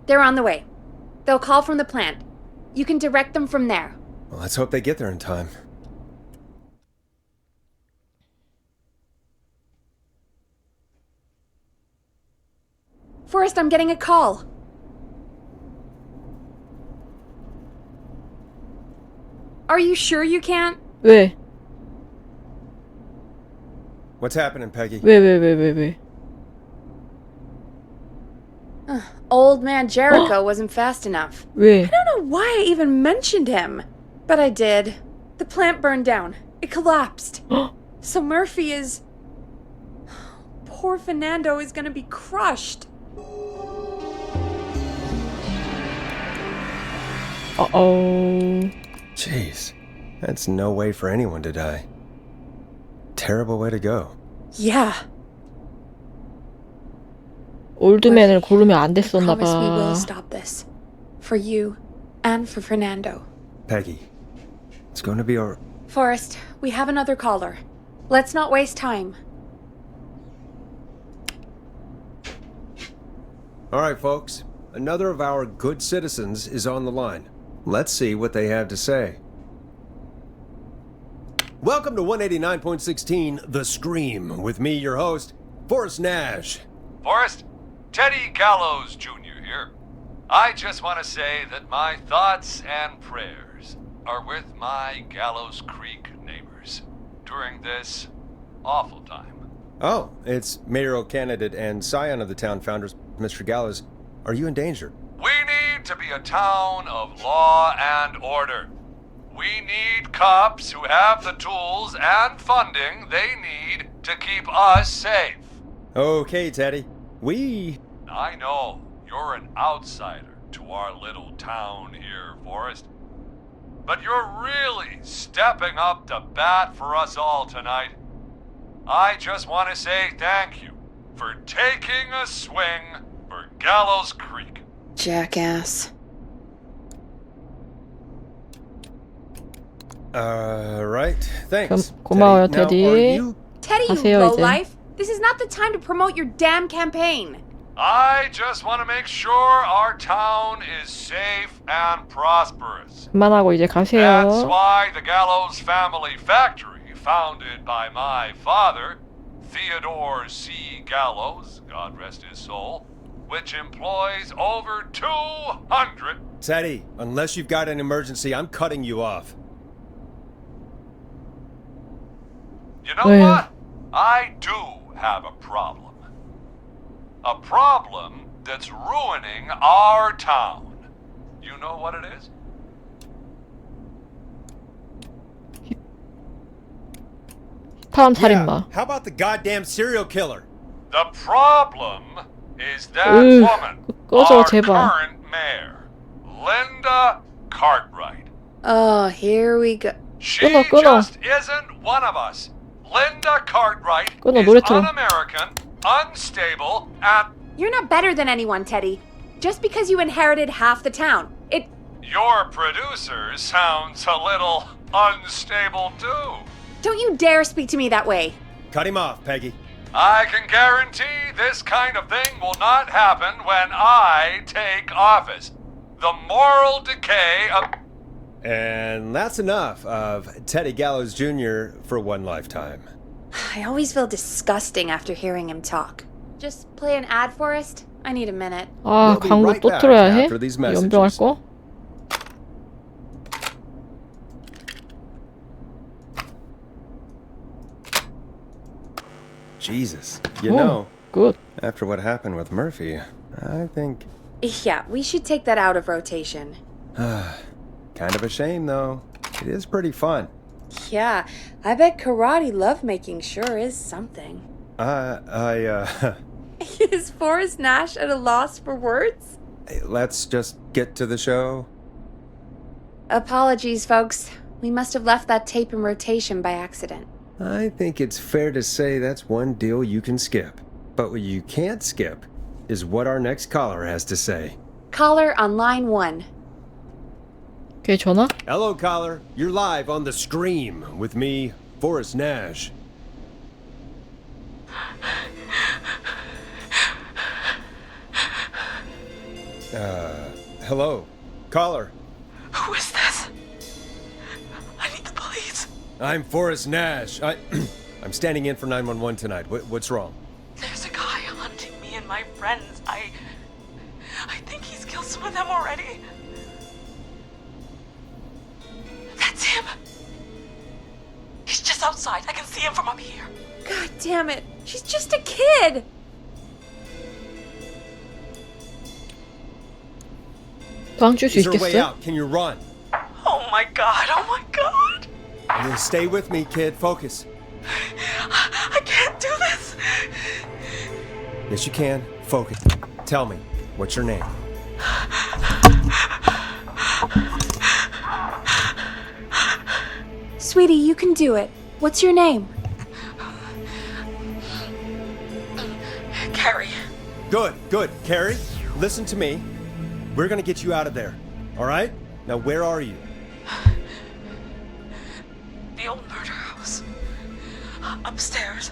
They're on the way. They'll call from the plant. You can direct them from there. Well, let's hope they get there in time. Forrest, I'm getting a call. Are you sure you can't? 왜? What's happening, Peggy? 왜? Old man Jericho wasn't fast enough. 왜? I don't know why I even mentioned him. But I did. The plant burned down. It collapsed. So Murphy is... Poor Fernando is gonna be crushed. Uh-oh. Jeez, that's no way for anyone to die. Terrible way to go. Yeah. 올드맨을 고르면 안 I 됐었나 promise we will 봐. stop this. For you and for Fernando. Peggy, it's going to be alright. Forrest, we have another caller. Let's not waste time. All right, folks. Another of our good citizens is on the line. Let's see what they have to say. Welcome to 189.16 The Scream, with me, your host, Forrest Nash. Forrest, Teddy Gallows Jr. here. I just want to say that my thoughts and prayers are with my Gallows Creek neighbors during this awful time. Oh, it's mayoral candidate and scion of the town founders, Mr. Gallows. Are you in danger? We need to be a town of law and order. We need cops who have the tools and funding they need to keep us safe. Okay, Teddy. I know you're an outsider to our little town here, Forrest. But you're really stepping up to bat for us all tonight. I just want to say thank you for taking a swing for Gallows Creek. Jackass. Right. Thanks. 고마워요, Teddy. Now, 테디. are you... Teddy, you 하세요, 이제. lowlife. This is not the time to promote your damn campaign. I just want to make sure our town is safe and prosperous. 그만하고 이제 That's 가세요. why the Gallows Family Factory, founded by my father, Theodore C. Gallows, God rest his soul, which employs over 200... Teddy, unless you've got an emergency, I'm cutting you off. You know 왜요? what? I do have a problem. A problem that's ruining our town. You know what it is? 파란 살인마. How about the goddamn serial killer? The problem is that 으, woman, 꺼져, our 제발. current mayor, Linda Cartwright. Oh, here we go. She 끊어. just isn't one of us. Linda Cartwright 끊어, is 노래 틀어. un-American, unstable, and You're not better than anyone, Teddy. Just because you inherited half the town. your producer sounds a little unstable too. Don't you dare speak to me that way. Cut him off, Peggy. I can guarantee this kind of thing will not happen when I take office. The moral decay of... And that's enough of Teddy Gallows Jr. for one lifetime. I always feel disgusting after hearing him talk. Just play an ad, Forrest. I need a minute. 아, We'll be 광고 right 또 back 틀어야 해? after these 연병할 messages. 거? Jesus. You Oh, know, good. after what happened with Murphy, I think... Yeah, we should take that out of rotation. kind of a shame, though. It is pretty fun. Yeah, I bet karate lovemaking sure is something. Is Forrest Nash at a loss for words? Let's just get to the show. Apologies, folks. We must have left that tape in rotation by accident. I think it's fair to say that's one deal you can skip. But what you can't skip is what our next caller has to say. Caller on line 1. 걔 전화? Hello, caller. You're live on The Scream with me, Forrest Nash. Hello. Caller. Who is this? I need the police. I'm Forrest Nash. I'm standing in for 911 tonight. What's wrong? There's a guy hunting me and my friends. I think he's killed some of them already. That's him. He's just outside. I can see him from up here. God damn it. She's just a kid. 도망칠 수 Is there a way 있겠어? out? Can you run? Oh my god. Oh my god. Stay with me, kid. Focus. I can't do this. Yes, you can. Focus. Tell me, what's your name? Sweetie, you can do it. What's your name? Carrie. Good. Carrie, listen to me. We're gonna get you out of there. All right? Now, where are you? The old murder house. Upstairs.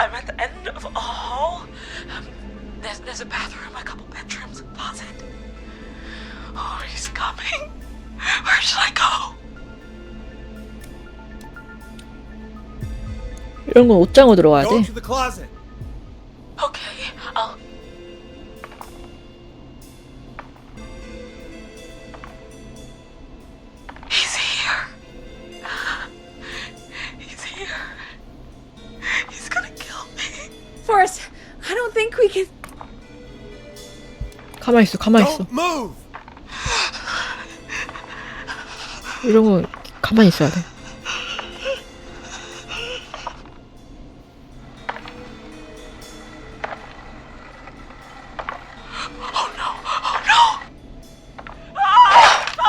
I'm at the end of a hall. There's a bathroom, a couple bedrooms, a closet. Oh, he's coming. Where should I go? 이런 건 옷장으로 들어가야 Go 돼. to the closet. Okay, I'll... He's Forrest, I don't think we can. 가만히 있어, 가만히 있어. Don't move! 이런 거 가만히 있어야 돼.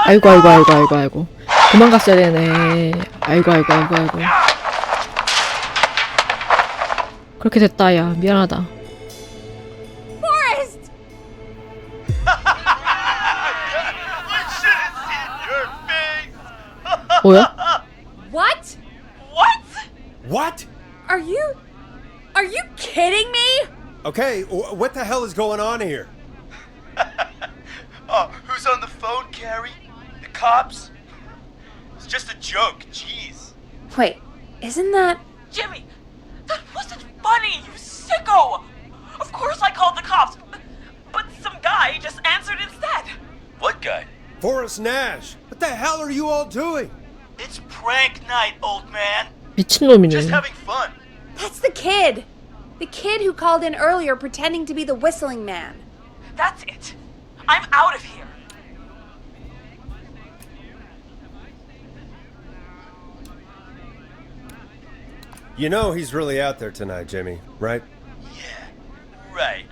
아이고 아이고 아이고 아이고 아이고 도망갔어야 되네. 아이고 아이고 아이고 아이고. 그렇게 됐다. 야 미안하다. Forrest! 뭐야? What? What? Are you kidding me? Okay, what the hell is going on here? Oh, who's on the phone, Carrie? The cops? It's just a joke, jeez. Wait, isn't that. Jimmy, that wasn't funny, you sicko! Of course I called the cops, but some guy just answered instead. What guy? Forrest Nash! What the hell are you all doing? It's prank night, old man. 미친놈이네. Just having fun. That's the kid! The kid who called in earlier pretending to be the whistling man. That's it. I'm out of here. You know he's really out there tonight, Jimmy, right? Yeah, right.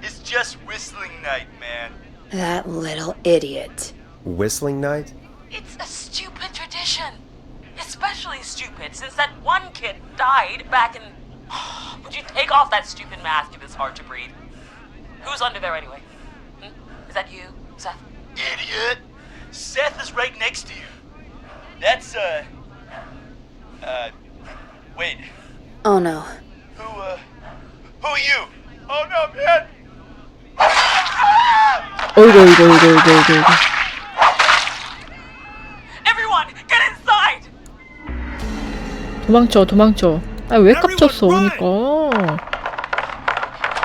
It's just whistling night, man. That little idiot. Whistling night? It's a stupid tradition. Especially stupid since that one kid died back in... Would you take off that stupid mask if it's hard to breathe? Who's under there anyway? Is that you, Seth? Idiot! Seth is right next to you. That's, wait. Oh no. Who are you? Oh no, man! 어이구. Everyone, get inside! 도망쳐. 아 왜 깝쳤어 오니까.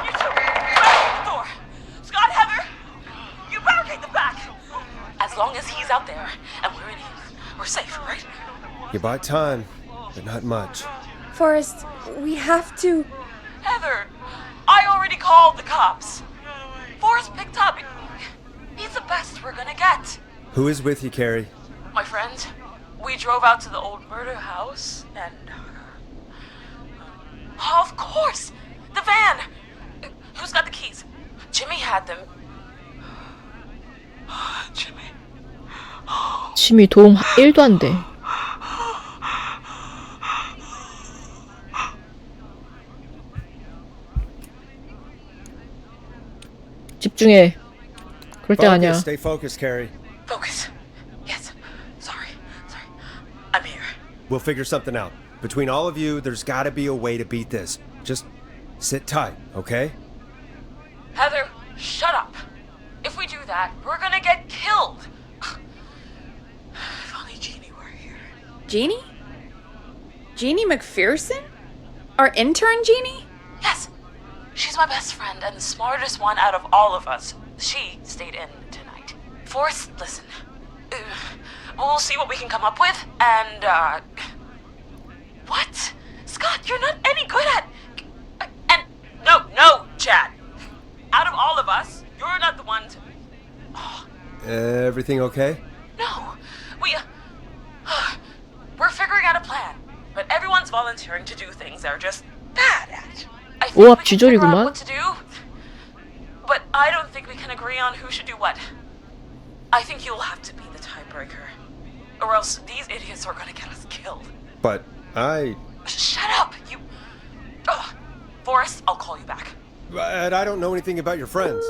You two, barricade the door. Scott, Heather, you barricade the back. As long as he's out there and we're in here, we're safe, right? You buy time, but not much. Forrest, we have to. Heather, I already called the cops. Forrest picked up. He's the best we're gonna get. Who is with you, Carrie? My friend, we drove out to the old murder house and... Of course! The van! Who's got the keys? Jimmy had them. Jimmy. 짐이 도움 1도 안 돼. 집중해. 그럴 때 아니야. Stay focused, Carrie. Focus. Yes. Sorry. I'm here. We'll figure something out. Between all of you, there's gotta be a way to beat this. Just sit tight, okay? Heather, shut up. If we do that, we're gonna get killed. If only Jeannie were here. Jeannie? Jeannie McPherson? Our intern Jeannie? Yes. She's my best friend and the smartest one out of all of us. She stayed in tonight. Forrest, listen. We'll see what we can come up with, and, What? Scott, you're not any good at... And... No, Chad. Out of all of us, you're not the one to... Everything okay? No. We're figuring out a plan. But everyone's volunteering to do things they're just bad at. I think we can figure out what to do. But I don't think we can agree on who should do what. I think you'll have to be the tiebreaker. Or else these idiots are gonna get us killed. But Shut up, you... Forrest, I'll call you back. But I don't know anything about your friends.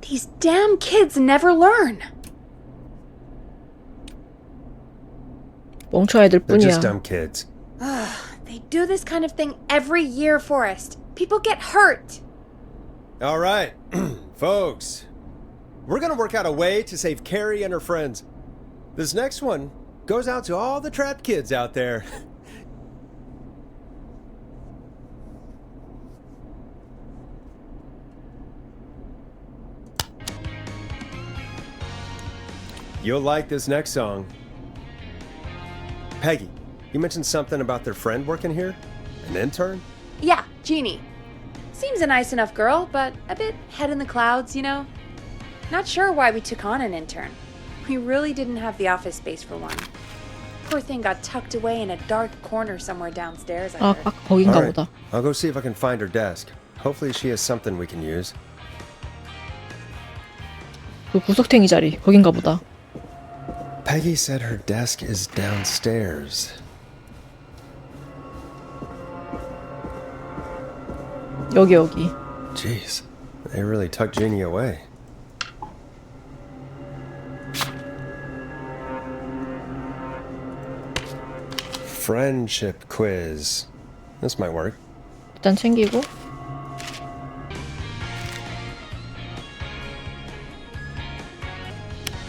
These damn kids never learn. 멍청한 애들 They're just 뿐이야. dumb kids. They do this kind of thing every year, Forrest. People get hurt. All right, folks. We're gonna work out a way to save Carrie and her friends. This next one goes out to all the trapped kids out there. You'll like this next song. Peggy, you mentioned something about their friend working here? An intern? Yeah, Jeannie. Seems a nice enough girl, but a bit head in the clouds, you know? Not sure why we took on an intern. We really didn't have the office space for one. Poor thing got tucked away in a dark corner somewhere downstairs, I 아, heard. 아 거긴가 All right, 보다. I'll go see if I can find her desk. Hopefully she has something we can use. 그 구석탱이 자리 거긴가 보다. Peggy said her desk is downstairs. 여기. Jeez, they really tucked Jeannie away. Friendship quiz. This might work. 일단 챙기고.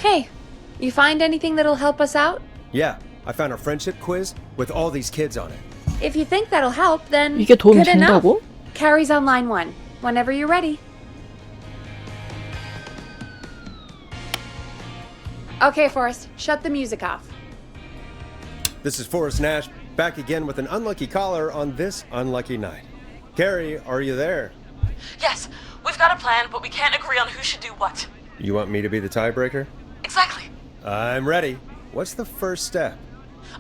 Hey, you find anything that'll help us out? Yeah, I found a friendship quiz with all these kids on it. If you think that'll help, then 이게 도움이 good enough. 된다고? Carrie's on line 1. Whenever you're ready. Okay, Forrest, shut the music off. This is Forrest Nash, back again with an unlucky caller on this unlucky night. Carrie, are you there? Yes, we've got a plan, but we can't agree on who should do what. You want me to be the tiebreaker? Exactly. I'm ready. What's the first step?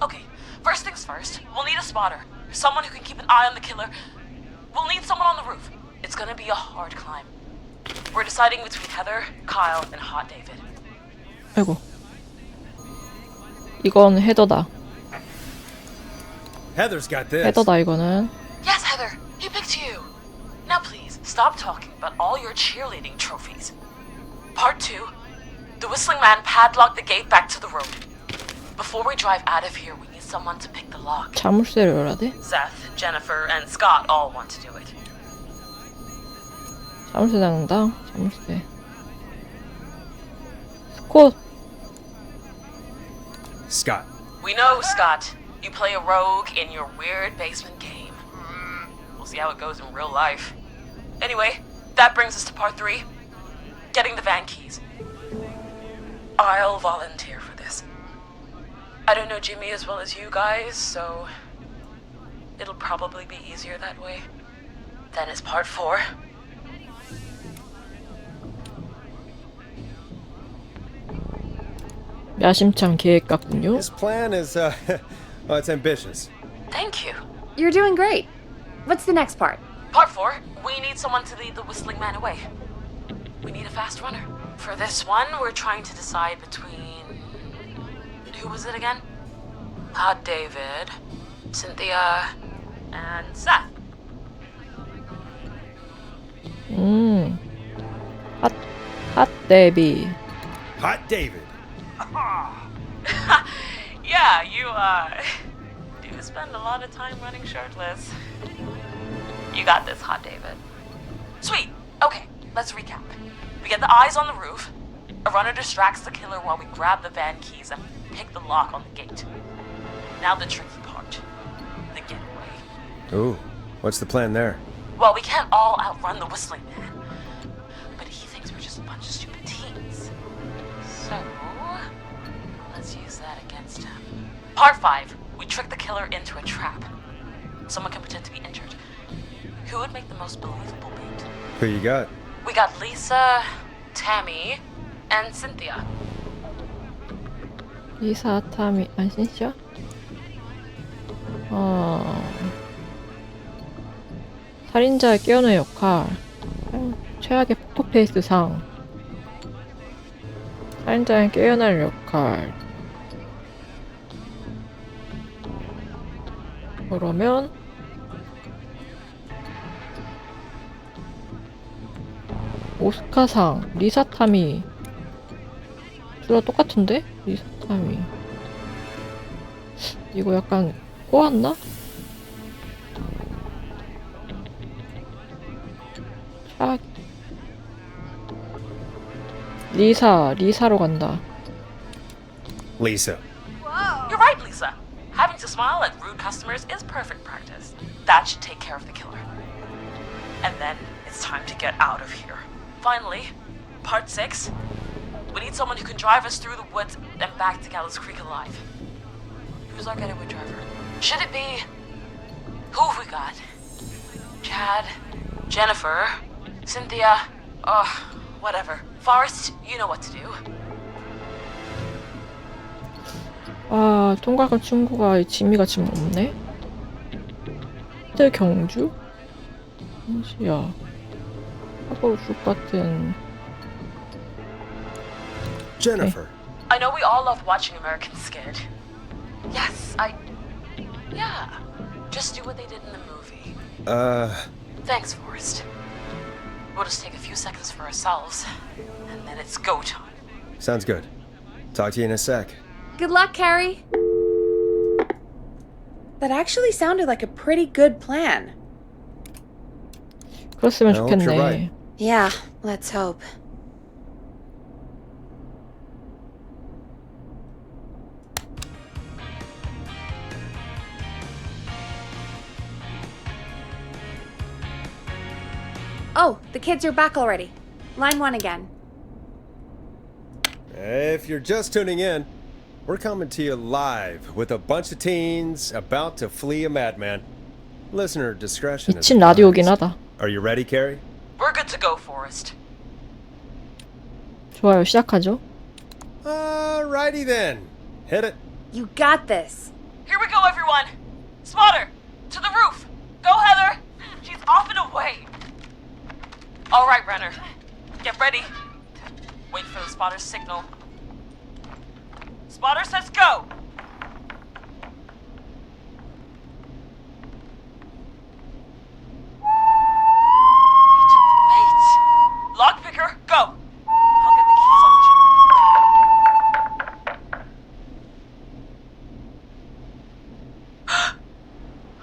Okay, first things first, we'll need a spotter. Someone who can keep an eye on the killer. We'll need someone on the roof. It's gonna be a hard climb. We're deciding between Heather, Kyle, and Hot David. 아이고. 이건 헤더다. Heather's got this. 헤더다 이거는. Yes, Heather, he picked you. Now please, stop talking about all your cheerleading trophies. Part 2, the Whistling Man padlocked the gate back to the road. Before we drive out of here, we need someone to pick the lock. 자물쇠를 열어야 돼? Seth, Jennifer, and Scott all want to do it. 자물쇠 닫는다. 자물쇠. 스콧. Scott. We know, Scott. You play a rogue in your weird basement game. We'll see how it goes in real life. Anyway, that brings us to part 3. Getting the van keys. I'll volunteer for this. I don't know Jimmy as well as you guys, so it'll probably be easier that way. Then it's part 4. 야심찬 계획 같군요. This plan is, well, it's ambitious. Thank you. You're doing great. What's the next part? Part 4, we need someone to lead the Whistling Man away. We need a fast runner. For this one, we're trying to decide between... Who was it again? Hot David, Cynthia, and Seth. 핫 데비. Hot David. Yeah, you, do spend a lot of time running shirtless. You got this, Hot David. Sweet. Okay, let's recap. We get the eyes on the roof. A runner distracts the killer while we grab the van keys and pick the lock on the gate. Now the tricky part. The getaway. Ooh, what's the plan there? Well, we can't all outrun the Whistling Man. But he thinks we're just a bunch of stupid teens. So, let's use that against him. Part 5. We trick the killer into a trap. Someone can pretend to be injured. Who would make the most believable bait? Who you got? We got Lisa, Tammy, and Cynthia. 리사, 타미, 안신샤? 살인자의 깨어난 역할. 최악의 포커페이스 상. 살인자의 깨어날 역할. 그러면 오스카상, 리사 타미. 둘 다 똑같은데? 리사 타미. 이거 약간 꼬았나? 차... 리사로 간다. Lisa. You're right, Lisa. Having to smile at rude customers is perfect practice. That should take care of the killer. And then it's time to get out of here. Finally, part 6. We need someone who can drive us through the woods and back to Gallows Creek alive. Who's our getaway driver? Should it be Who have we got? Chad, Jennifer, Cynthia, whatever. Forrest, you know what to do. 아, 통과한 친구가 지미가 지금 없네? 경주? 현시야. 하고 죽 같은. Jennifer. I know we all love watching American Skid. Yes, yeah. Just do what they did in the movie. Thanks, Forrest. We'll just take a few seconds for ourselves, and then it's go time. Sounds good. Talk to you in a sec. Good luck, Carrie. That actually sounded like a pretty good plan. 그랬으면 I hope you're 좋겠네. right. Yeah, let's hope. Oh, the kids are back already. Line 1 again. If you're just tuning in, we're coming to you live with a bunch of teens about to flee a madman. Listener discretion is 미친 라디오긴 advised. 하다. Are you ready, Carrie? We're good to go, Forrest. 좋아요, 시작하죠. Alrighty then. Hit it. You got this. Here we go, everyone. Spotter, to the roof. Go, Heather. She's off and away. All right, Renner. Get ready. Wait for the spotter's signal. Spotter says go. Lockpicker, go! I'll get the keys off Jimmy.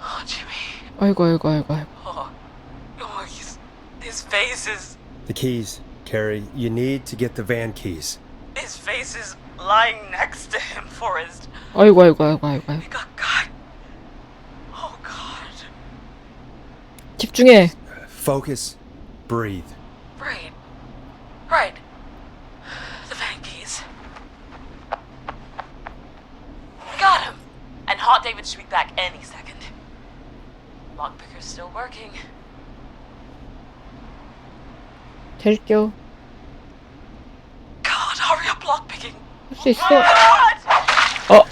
Oh, Jimmy. 아이고. Oh, his face is... The keys, Carrie. You need to get the van keys. His face is lying next to him, Forrest. 아이고. We got God. Oh, God. 집중해. Focus. Breathe. Right. The van keys. We got him. And Hot David should be back any second. Lockpicker's still working. 될겨. God, hurry up, lockpicking. 할 수 있어. God! Oh.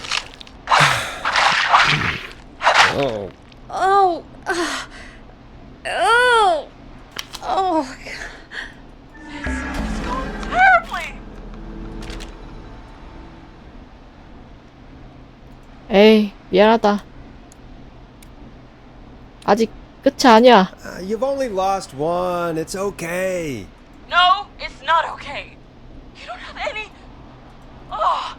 Oh. Oh. This is going terribly. 에이, 미안하다. 아직 끝이 아니야. You've only lost one. It's okay. No, it's not okay. You don't have any... Oh.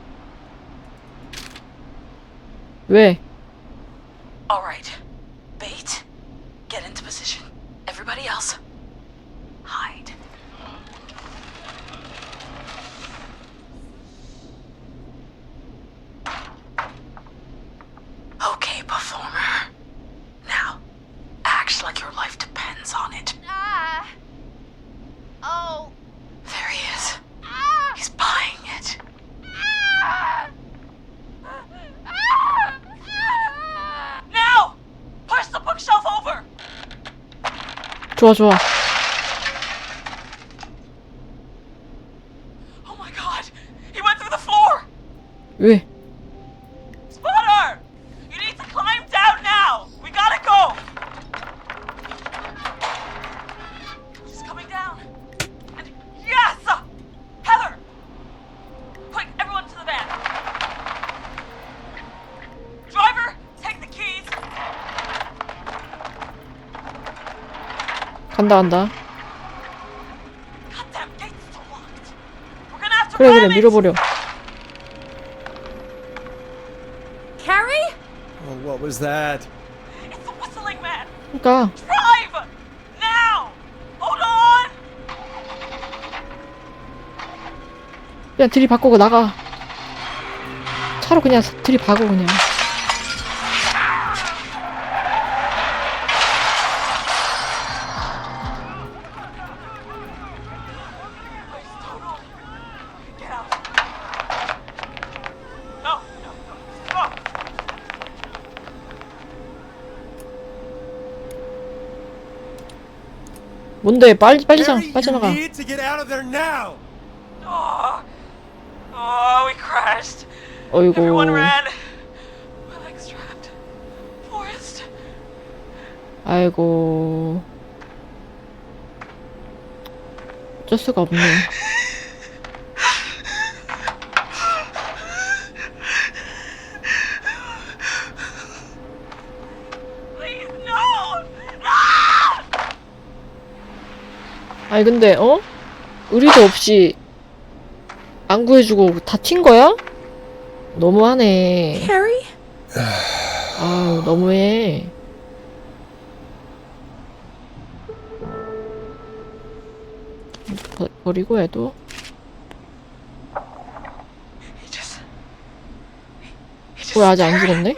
왜? All right. Bait. Get into position. Everybody else. Hide. Okay, performer. Now, act like your life depends on it. Oh. There he is. He's buying it. Now! Push the bookshelf over! 좋아. Oh my god! He went through the floor! 왜? Spotter! You need to climb down now! We gotta go! She's coming down. And yes! Heather! Quick, everyone to the van. Driver, take the keys. 간다. Goddamn gate's still locked. We're gonna have to 그래, ram it. 밀어버려. Carrie? Oh, what was that? It's the whistling man. 그러니까 Drive! Now! Hold on! 그냥 들이바꾸고 나가. 차로 그냥 들이박어 그냥. Get out. No. Stop. 뭔데? 빨리 Carrie, you 나가. need to get out of there now. Oh, we crashed. 어이구. Everyone ran. My legs trapped. Forrest. 아이고. 어쩔 수가 없네. Please, no! No! 아니 근데 의리도 없이 안 구해주고 다 튄 거야? 너무하네. Carrie? 아 너무해. 버리고 해도. 왜 아직 안 죽었네?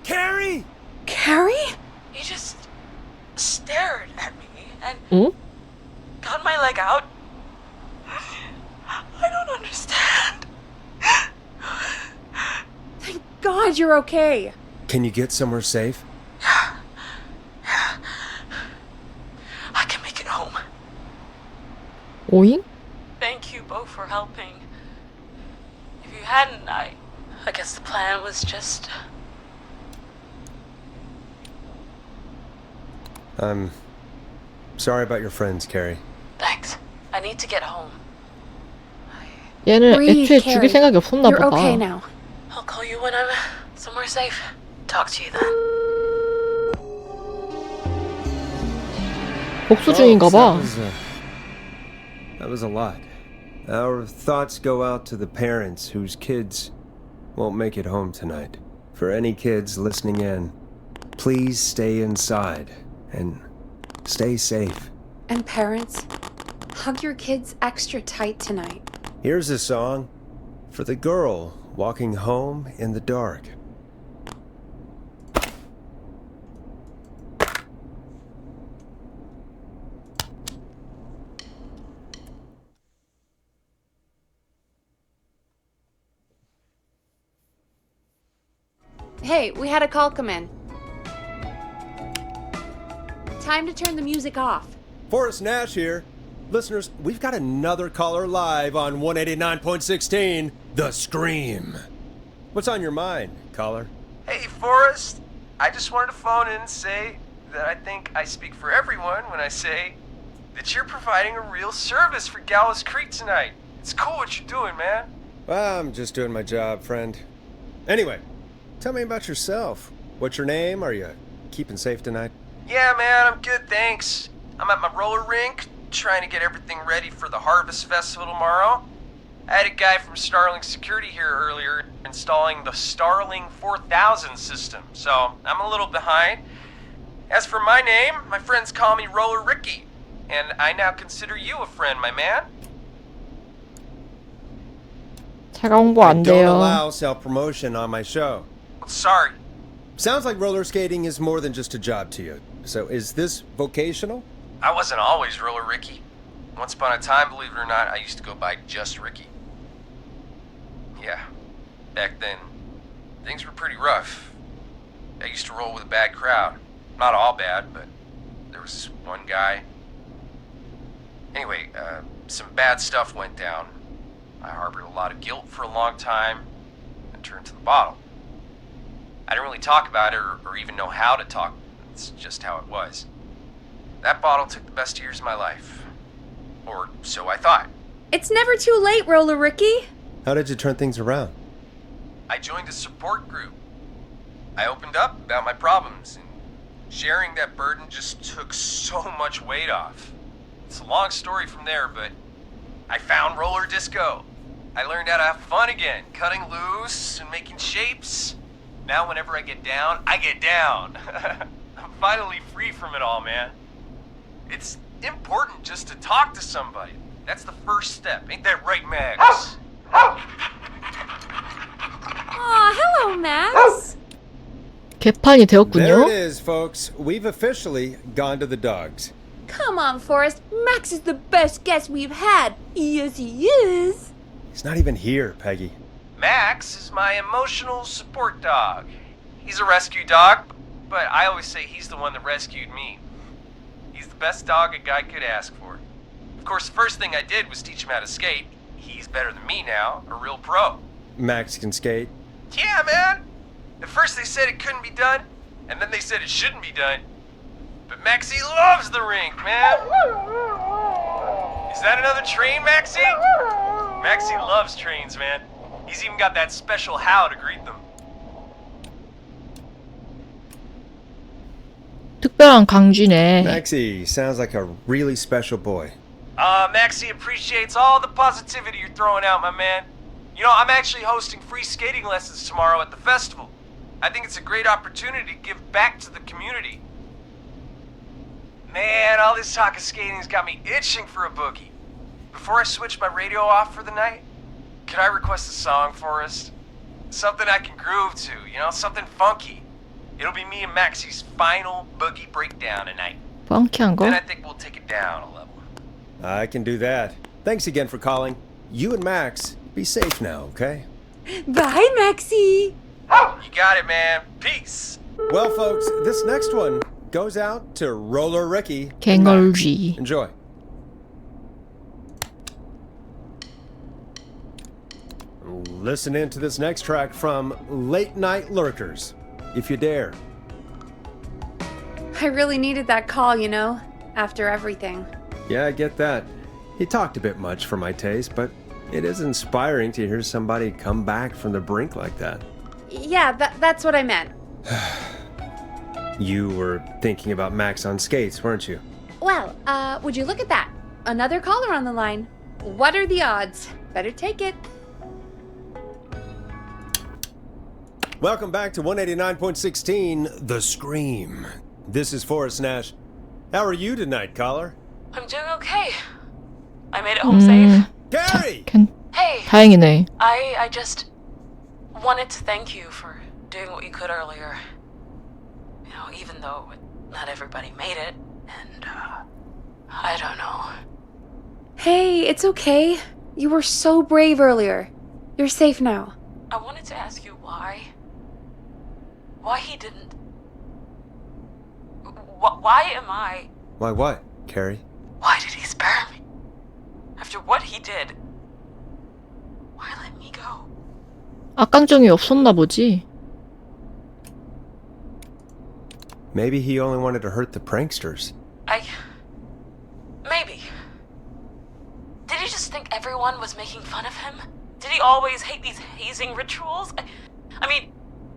Carrie! Carrie? He just stared at me and 응? got my leg out. I don't understand. Thank God you're okay. Can you get somewhere safe? I can make it home. 오잉? Thank you both for helping. If you hadn't, I guess the plan was just... I'm sorry about your friends, Carrie. Thanks. I need to get home. 얘는 Breathe, 애초에 Carrie. 죽일 생각이 없었나 You're 보다. okay now. I'll call you when I'm somewhere safe. Talk to you then. 복수 중인가 봐. That was a lot. Our thoughts go out to the parents whose kids won't make it home tonight. For any kids listening in, please stay inside and stay safe. And parents, hug your kids extra tight tonight. Here's a song for the girl walking home in the dark. Hey, we had a call come in. Time to turn the music off. Forrest Nash here. Listeners, we've got another caller live on 189.16, The Scream. What's on your mind, caller? Hey, Forrest. I just wanted to phone in and say that I think I speak for everyone when I say that you're providing a real service for Gallows Creek tonight. It's cool what you're doing, man. Well, I'm just doing my job, friend. Anyway, tell me about yourself. What's your name? Are you keeping safe tonight? Yeah, man, I'm good, thanks. I'm at my roller rink, trying to get everything ready for the Harvest Festival tomorrow. I had a guy from Starling Security here earlier installing the Starling 4000 system, so I'm a little behind. As for my name, my friends call me Roller Ricky, and I now consider you a friend, my man. 차가 홍보 I 안 don't 돼요. allow self-promotion on my show. Sorry. Sounds like roller skating is more than just a job to you. So is this vocational? I wasn't always Roller Ricky. Once upon a time, believe it or not, I used to go by just Ricky. Yeah, back then, things were pretty rough. I used to roll with a bad crowd. Not all bad, but there was this one guy. Anyway, some bad stuff went down. I harbored a lot of guilt for a long time and turned to the bottle. I didn't really talk about it or even know how to talk. It's just how it was. That bottle took the best years of my life. Or so I thought. It's never too late, Roller Ricky. How did you turn things around? I joined a support group. I opened up about my problems, and sharing that burden just took so much weight off. It's a long story from there, but I found roller disco. I learned how to have fun again, cutting loose and making shapes. Now whenever I get down, I get down. I'm finally free from it all, man. It's important just to talk to somebody. That's the first step. Ain't that right, Max? Aw, hello, Max. 개판이 There 되었군요. it is, folks. We've officially gone to the dogs. Come on, Forrest. Max is the best guest we've had. Yes, he is. He's not even here, Peggy. Max is my emotional support dog. He's a rescue dog, but I always say he's the one that rescued me. He's the best dog a guy could ask for. Of course, the first thing I did was teach him how to skate. He's better than me now, a real pro. Max can skate. Yeah, man! At first they said it couldn't be done, and then they said it shouldn't be done. But Maxie loves the rink, man! Is that another train, Maxie? Maxie loves trains, man. He's even got that special how to greet them. 특별한 강쥐네. Maxie sounds like a really special boy. Maxie appreciates all the positivity you're throwing out, my man. You know, I'm actually hosting free skating lessons tomorrow at the festival. I think it's a great opportunity to give back to the community. Man, all this talk of skating's got me itching for a boogie. Before I switch my radio off for the night, could I request a song for us? Something I can groove to, you know, something funky. It'll be me and Maxie's final boogie breakdown tonight. 펑키한 거? Then I think we'll take it down a level. I can do that. Thanks again for calling. You and Max, be safe now, okay? Bye, Maxie. You got it, man. Peace. Well, folks, this next one goes out to Roller Ricky. 갱얼쥐. Enjoy. Listen in to this next track from Late Night Lurkers, if you dare. I really needed that call, you know, after everything. Yeah, I get that. He talked a bit much for my taste, but it is inspiring to hear somebody come back from the brink like that. Yeah, that's what I meant. You were thinking about Max on skates, weren't you? Well, would you look at that? Another caller on the line. What are the odds? Better take it. Welcome back to 189.16, The Scream. This is Forrest Nash. How are you tonight, caller? I'm doing okay. I made it home safe. Gary! Hey! 다행이네. I just wanted to thank you for doing what you could earlier. You know, even though not everybody made it, and, I don't know. Hey, it's okay. You were so brave earlier. You're safe now. I wanted to ask you why. Why he didn't... Why am I... Why what, Carrie? Why did he spare me? After what he did, why let me go? 악감정이 없었나 보지. Maybe he only wanted to hurt the pranksters. Maybe. Did he just think everyone was making fun of him? Did he always hate these hazing rituals? I mean,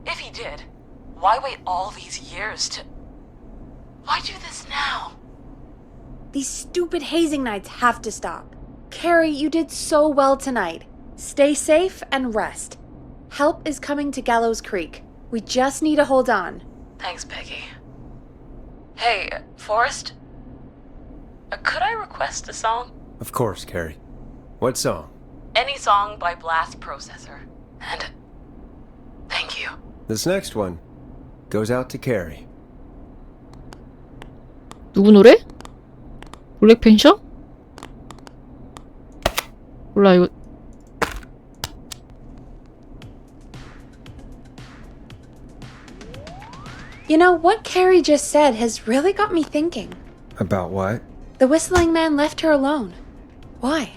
if he did, why wait all these years to... Why do this now? These stupid hazing nights have to stop. Carrie, you did so well tonight. Stay safe and rest. Help is coming to Gallows Creek. We just need to hold on. Thanks, Peggy. Hey, Forrest? Could I request a song? Of course, Carrie. What song? Any song by Blast Processor. And thank you. This next one goes out to Carrie. 누구 노래? 블랙팬셔? 몰라 이거. You know, what Carrie just said has really got me thinking. About what? The whistling man left her alone. Why?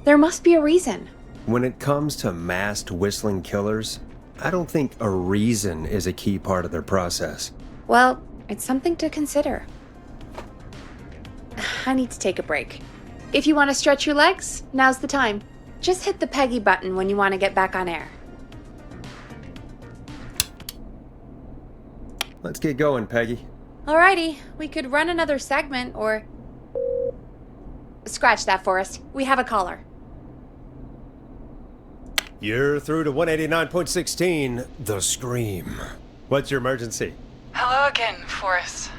There must be a reason. When it comes to masked whistling killers, I don't think a reason is a key part of their process. Well, it's something to consider. I need to take a break. If you want to stretch your legs, now's the time. Just hit the Peggy button when you want to get back on air. Let's get going, Peggy. Alrighty, we could run another segment or... Scratch that, Forrest. We have a caller. You're through to 189.16, The Scream. What's your emergency? Hello again, Forrest.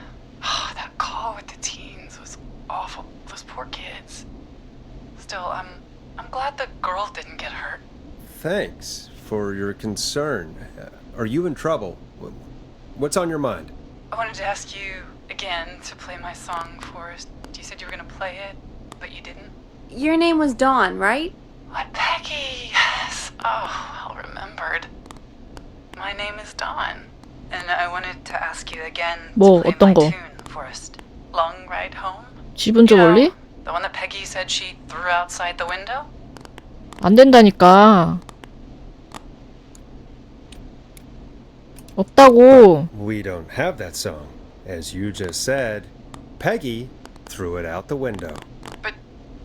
Oh, that call with the teens was awful. Those poor kids. Still, I'm glad the girl didn't get hurt. Thanks for your concern. Are you in trouble? What's on your mind? I wanted to ask you again to play my song, Forrest. You said you were gonna play it, but you didn't. Your name was Dawn, right? What, Peggy? Yes. Oh, well remembered. My name is Dawn, and I wanted to ask you again 뭐 to play 어떤 my 거? tune, Forrest. Long ride home? 지분적 원리? The one that Peggy said she threw outside the window? 안 된다니까. 없다고. We don't have that song. As you just said, Peggy threw it out the window. But,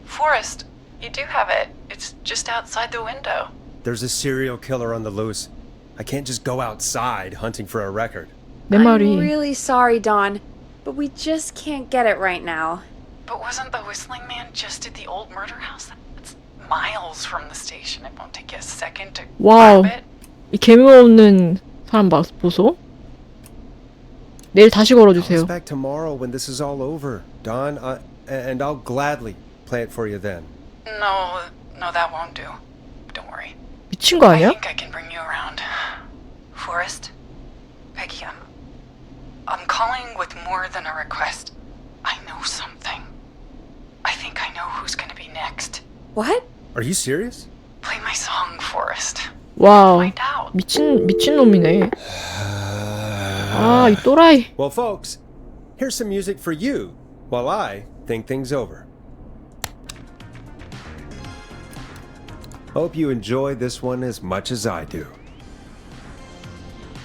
Forrest, you do have it. It's just outside the window. There's a serial killer on the loose. I can't just go outside hunting for a record. 내 말이. I'm really sorry, Dawn, but we just can't get it right now. But wasn't the whistling man just at the old murder house? That's miles from the station. It won't take you a second to 와우. grab it. 이 개미 없는 사람 보소. 내일 다시 Call 걸어주세요. us back tomorrow when this is all over, Don, and I'll gladly play it for you then. No, that won't do. Don't worry. 미친 거 I 아니야? think I can bring you around. Forrest? Peggy, I'm calling with more than a request. I know something. I think I know who's gonna be next. What? Are you serious? Play my song, Forrest. 와우. Find out. 미친 놈이네. 아, 이 또라이. Well, folks, here's some music for you while I think things over. Hope you enjoy this one as much as I do.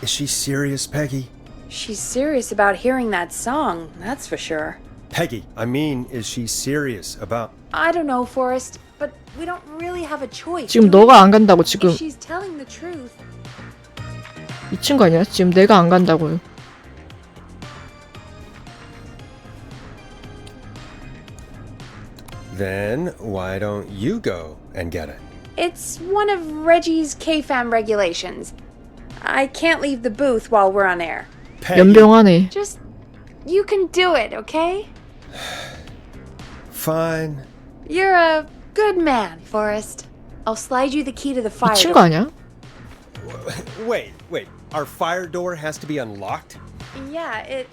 Is she serious, Peggy? She's serious about hearing that song, that's for sure. Peggy, I mean, is she serious about... I don't know, Forrest, but we don't really have a choice. 지금 do we? 너가 안 간다고 지금. If she's telling the truth. 미친 거 아니야? 지금 내가 안 간다고요. Then why don't you go and get it? It's one of Reggie's KFAM regulations. I can't leave the booth while we're on air. Peggy. 연병하네. Just, you can do it, okay? Fine. You're a good man, Forrest. I'll slide you the key to the fire 미친 거 door. 아니야? Wait. Our fire door has to be unlocked? Yeah, it,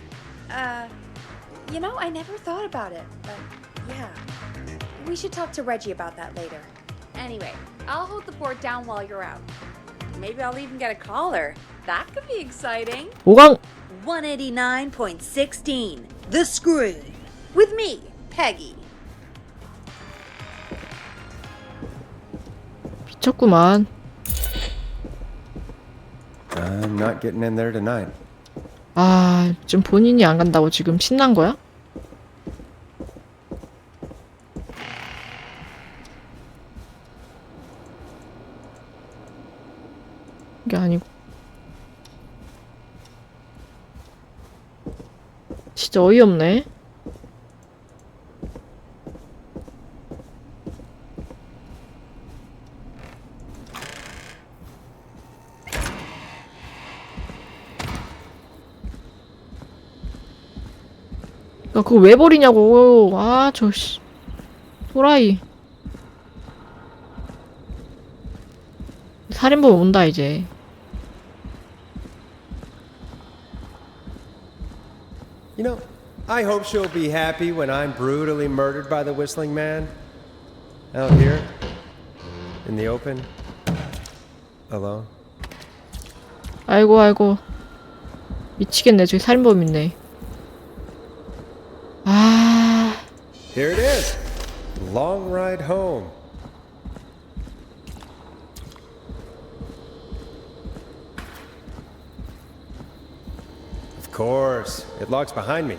you know, I never thought about it, but yeah. We should talk to Reggie about that later. Anyway, I'll hold the fort down while you're out. Maybe I'll even get a caller. That could be exciting. 5강 189.16, The Screw. With me, Peggy. 미쳤구만. I'm not getting in there tonight. 아, 지금 본인이 안 간다고 지금 신난 거야? 이게 아니고. 진짜 어이없네. 야, 그거 왜 버리냐고. 아, 저 씨. 또라이. 살인범 온다 이제. You know, I hope she'll be happy when I'm brutally murdered by the whistling man. Out here, in the open, alone. 아이고. 미치겠네. 저기 살인범 있네. 아. Here it is. Long ride home. Of course, it locks behind me.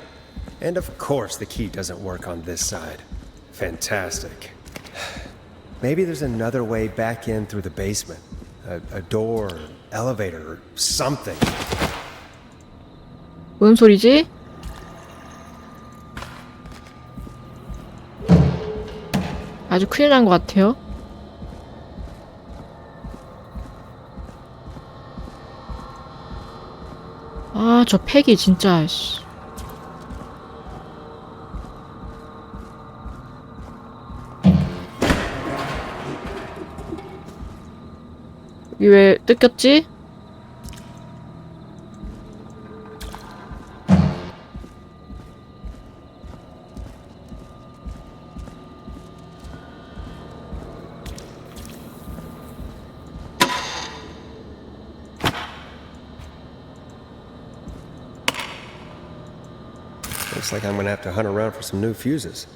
And of course the key doesn't work on this side. Fantastic. Maybe there's another way back in through the basement. A door, or elevator, or something. 뭔 소리지? 아주 큰일 난 것 같아요. 아, 저 팩이 진짜, 씨. 여기 왜 뜯겼지? Looks like I'm gonna have to hunt around for some new fuses.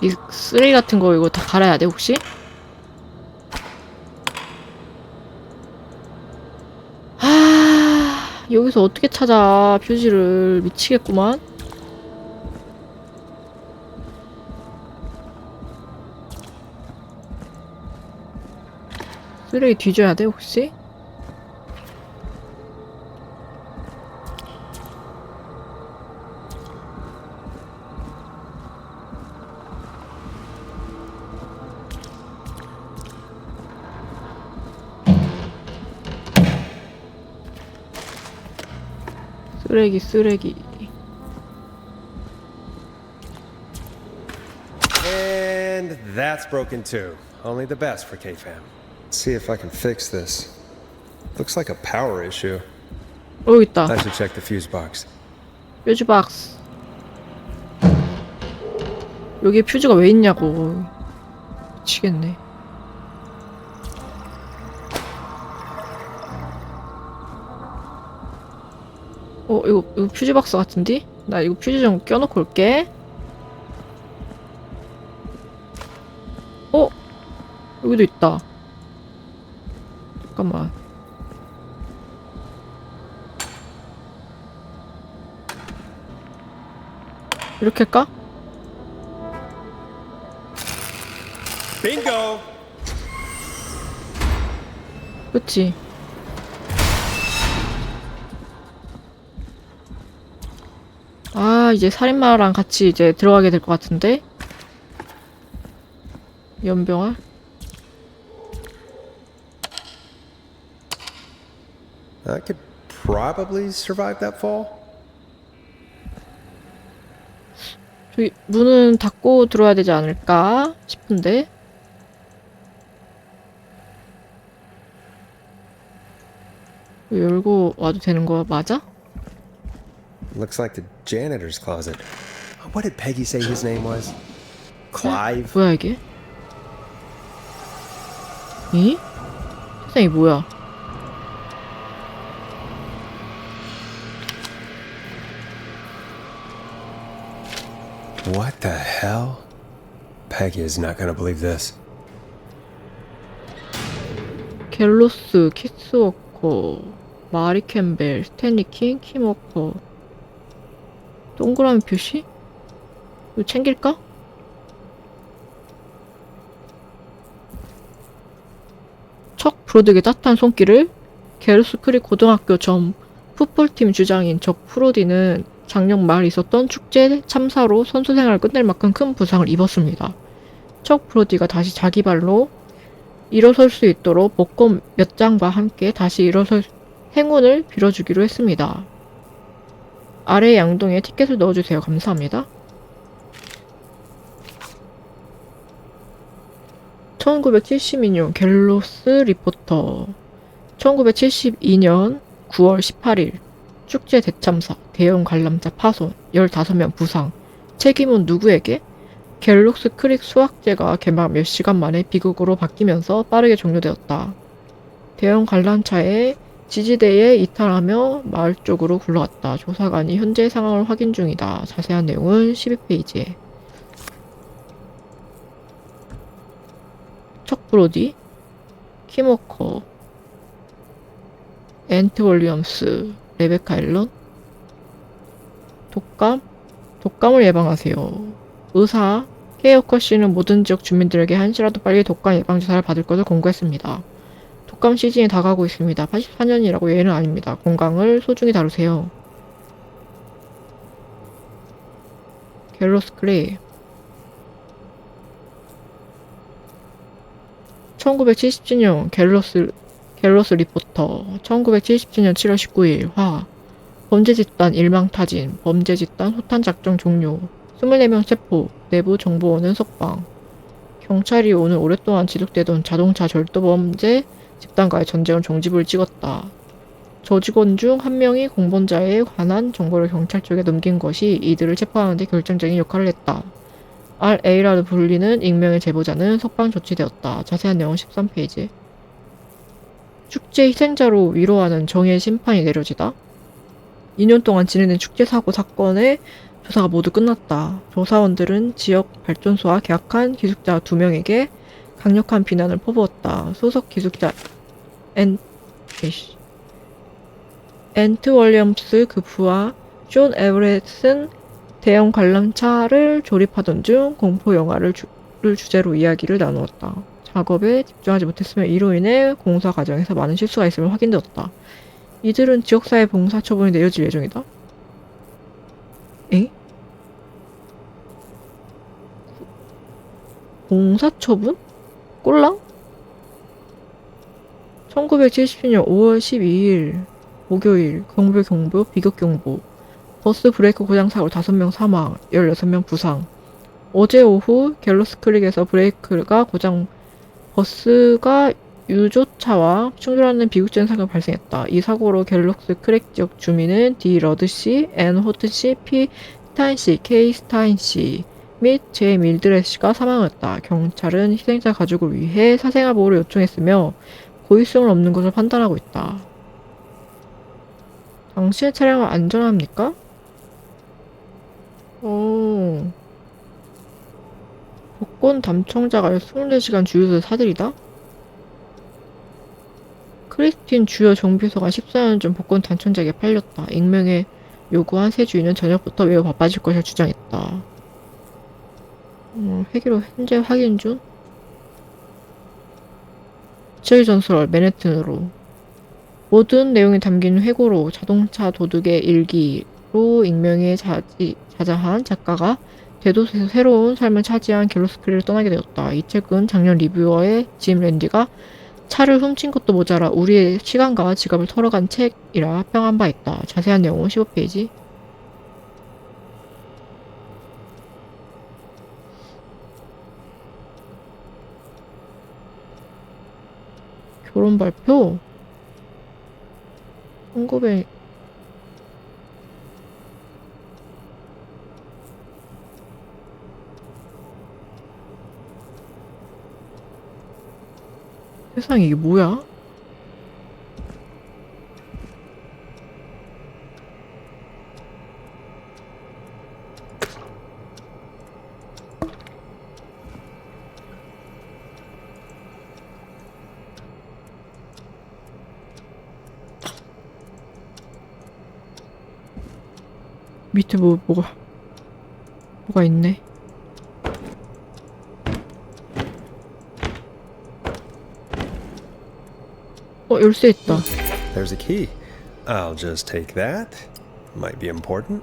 이 쓰레기 같은 거 이거 다 갈아야 돼 혹시? 여기서 어떻게 찾아 퓨즈를. 미치겠구만. 쓰레기 뒤져야 돼 혹시? 쓰레기. And that's broken too. Only the best for K-Fam. See if I can fix this. Looks like a power issue. 있다. I should check the fuse box. 퓨즈 박스. 여기에 퓨즈가 왜 있냐고. 미치겠네. 이거 퓨즈 박스 같은데? 나 이거 퓨즈 좀 껴놓고 올게. 여기도 있다. 잠깐만. 이렇게 할까? Bingo! 그치? 이제 살인마랑 같이 이제 들어가게 될 것 같은데? 연병아? I could probably survive that fall. 저기 문은 닫고 들어야 되지 않을까 싶은데? 열고 와도 되는 거 맞아? Looks like the janitor's closet. What did Peggy say his name was? Clive? 뭐야 이게? 이? 세상에 뭐야? What the hell? Peggy is not gonna believe this. 갤로스, 키스워커, 마리 캠벨, 스탠리 킹, 킴워커. 동그라미 표시? 이거 챙길까? 척 브로드의 따뜻한 손길을. 게르스 크릭 고등학교 점 풋볼팀 주장인 적 프로디는 작년 말 있었던 축제 참사로 선수 생활을 끝낼 만큼 큰 부상을 입었습니다. 척 브로디가 다시 자기 발로 일어설 수 있도록 복권 몇 장과 함께 다시 일어설 행운을 빌어주기로 했습니다. 아래 양동에 티켓을 넣어주세요. 감사합니다. 1972년 갤로스 리포터. 1972년 9월 18일 축제 대참사, 대형 관람차 파손, 15명 부상. 책임은 누구에게? 갤록스 크릭 수학제가 개막 몇 시간 만에 비극으로 바뀌면서 빠르게 종료되었다. 대형 관람차에 지지대에 이탈하며 마을 쪽으로 굴러갔다. 조사관이 현재 상황을 확인 중이다. 자세한 내용은 12페이지에. 척 브로디, 킴워커, 앤트 윌리엄스, 레베카 앨런. 독감을 예방하세요. 의사, 케이오커 씨는 모든 지역 주민들에게 한시라도 빨리 독감 예방 주사를 받을 것을 권고했습니다. 독감 시즌이 다가오고 있습니다. 84년이라고 예외는 아닙니다. 건강을 소중히 다루세요. 갤로스 클레이. 1977년 갤로스 리포터. 1977년 7월 19일 화. 범죄 집단 일망타진. 범죄 집단 소탄 작전 종료. 24명 체포. 내부 정보원은 석방. 경찰이 오늘 오랫동안 지속되던 자동차 절도 범죄 집단과의 전쟁을 종지부를 찍었다. 조직원 중 한 명이 공범자에 관한 정보를 경찰 쪽에 넘긴 것이 이들을 체포하는 데 결정적인 역할을 했다. RA라도 불리는 익명의 제보자는 석방 조치되었다. 자세한 내용은 13페이지. 축제 희생자로 위로하는 정의의 심판이 내려지다. 2년 동안 진행된 축제 사고 사건의 조사가 모두 끝났다. 조사원들은 지역 발전소와 계약한 기숙자 2명에게 강력한 비난을 퍼부었다. 소속 기숙자 앤트 월리엄스 그 부하 존 에브렛은 대형 관람차를 조립하던 중 공포 영화를 주제로 이야기를 나누었다. 작업에 집중하지 못했으며 이로 인해 공사 과정에서 많은 실수가 있음을 확인되었다. 이들은 지역사회 봉사 처분이 내려질 예정이다. 에? 봉사 처분? 꼴랑? 1970년 5월 12일 목요일 경보 비극경보 버스 브레이크 고장 사고로 5명 사망 16명 부상. 어제 오후 갤로스 크릭에서 브레이크가 고장 버스가 유조차와 충돌하는 비극적인 사고가 발생했다. 이 사고로 갤로스 크릭 지역 주민은 디 러드씨, 앤 호튼씨, 피 스타인씨, 케이 스타인씨 및 제 밀드렛씨가 사망했다. 경찰은 희생자 가족을 위해 사생활 보호를 요청했으며 고의성을 없는 것을 판단하고 있다. 당신의 차량은 안전합니까? 복권 담청자가 24시간 주유소에 사들이다? 크리스틴 주요 정비소가 14년 전 복권 당첨자에게 팔렸다. 익명에 요구한 새 주인은 저녁부터 매우 바빠질 것을 주장했다. 회기로 현재 확인 중. 지역의 전설 맨해튼으로 모든 내용이 담긴 회고로 자동차 도둑의 일기로 익명에 자자한 작가가 대도시에서 새로운 삶을 차지한 갤로스크리를 떠나게 되었다. 이 책은 작년 리뷰어의 짐 랜디가 차를 훔친 것도 모자라 우리의 시간과 지갑을 털어간 책이라 평한 바 있다. 자세한 내용은 15페이지. 결혼 발표? 1900 세상에 이게 뭐야? 밑에 뭐가 있네. 열쇠 있다. There's a key. I'll just take that. Might be important.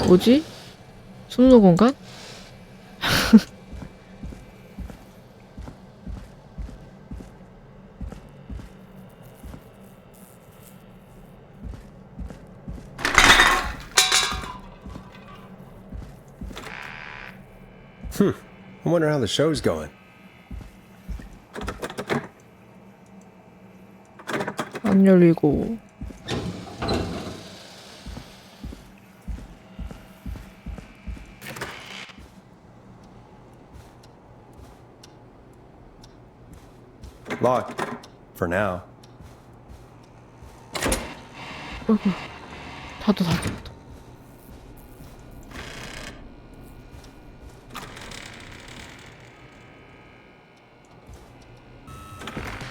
뭐지? 숨는 공간? I wonder how the show's going. 안 열리고. Locked. For now. 어이구. 닫아.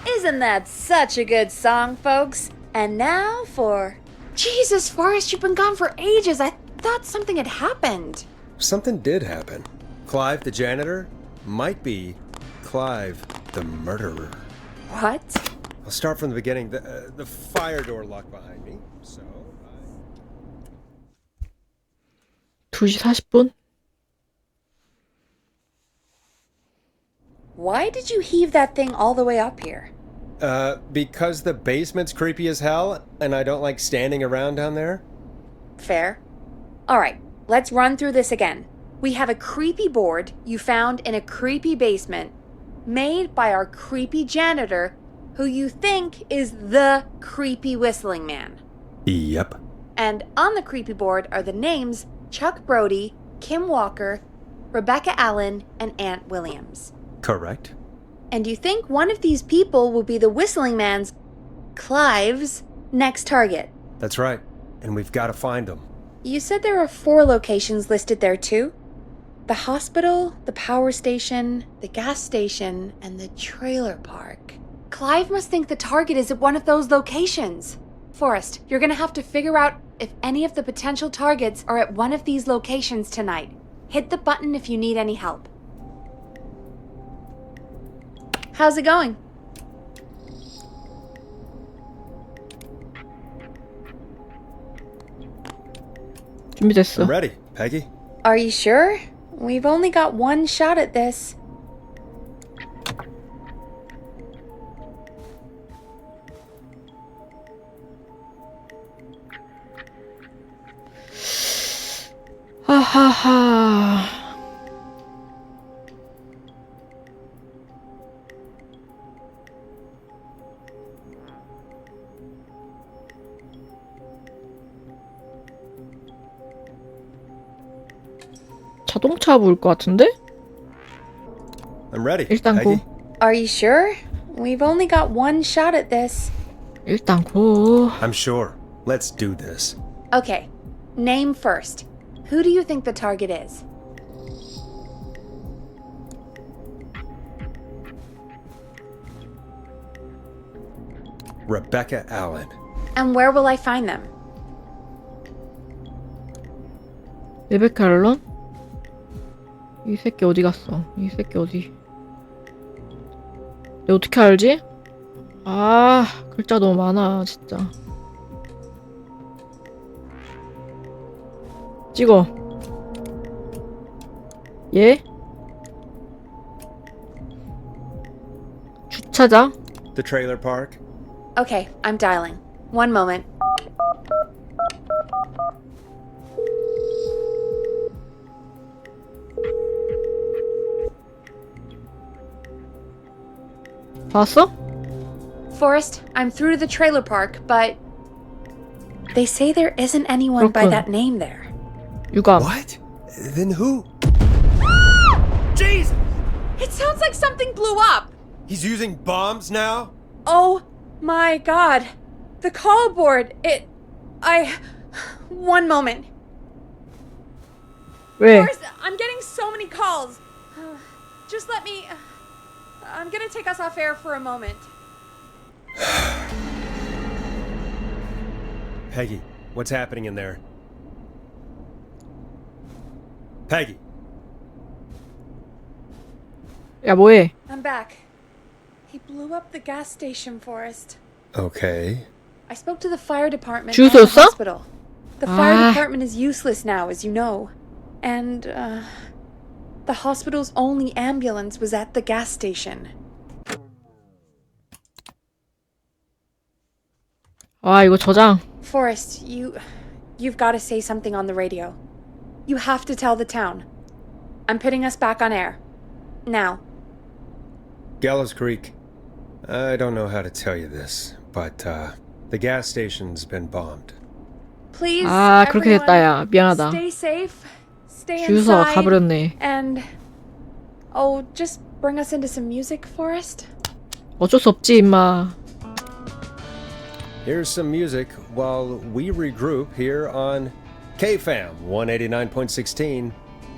Isn't that such a good song, folks? And now for... Jesus, Forrest, you've been gone for ages. I thought something had happened. Something did happen. Clive the janitor might be Clive the murderer. What? I'll start from the beginning. The fire door locked behind me, so... 2시 40분? Why did you heave that thing all the way up here? Because the basement's creepy as hell, and I don't like standing around down there. Fair. Alright, let's run through this again. We have a creepy board you found in a creepy basement made by our creepy janitor, who you think is the creepy whistling man. Yep. And on the creepy board are the names Chuck Brody, Kim Walker, Rebecca Allen, and Aunt Williams. Correct. And you think one of these people will be the whistling man's, Clive's, next target. That's right. And we've got to find him. You said there are 4 locations listed there too? The hospital, the power station, the gas station, and the trailer park. Clive must think the target is at one of those locations. Forrest, you're gonna have to figure out if any of the potential targets are at one of these locations tonight. Hit the button if you need any help. How's it going? 준비됐어. I'm ready, Peggy. Are you sure? We've only got one shot at this. 하하하. 자동차 부을 것 같은데? I'm ready, 일단 Peggy. 고. Are you sure? We've only got one shot at this. 일단 고. I'm sure. Let's do this. Okay, name first. Who do you think the target is? Rebecca Allen. And where will I find them? 레베카 알런? 이 새끼 어디 갔어? 이 새끼 어디? 내가 어떻게 알지? 아, 글자 너무 많아, 진짜. 찍어. 예? 주차장? The trailer park. Okay, I'm dialing. One moment. 봤어? Forrest, I'm through to the trailer park, but they say there isn't anyone by 그렇군. that name there. 유감. What? Then who? Jesus! It sounds like something blew up. He's using bombs now? Oh my god. The call board, one moment. 왜? Forrest, I'm getting so many calls. Just let me... I'm gonna take us off air for a moment. Peggy, what's happening in there? Peggy. 야, 뭐해? I'm back. He blew up the gas station, Forrest. Okay. I spoke to the fire department and the 주소였어? hospital. The fire 아. department is useless now, as you know. And, the hospital's only ambulance was at the gas station. 아, 이거 저장. Forrest, you've got to say something on the radio. You have to tell the town. I'm putting us back on air. Now. Gallows Creek. I don't know how to tell you this, but the gas station's been bombed. Please, 아, 그렇게 everyone, 됐다, 야. 미안하다. stay safe, stay 주소가 inside, 가버렸네. and just bring us into some music, Forrest. 어쩔 수 없지, 임마. Here's some music while we regroup here on KFAM 189.16,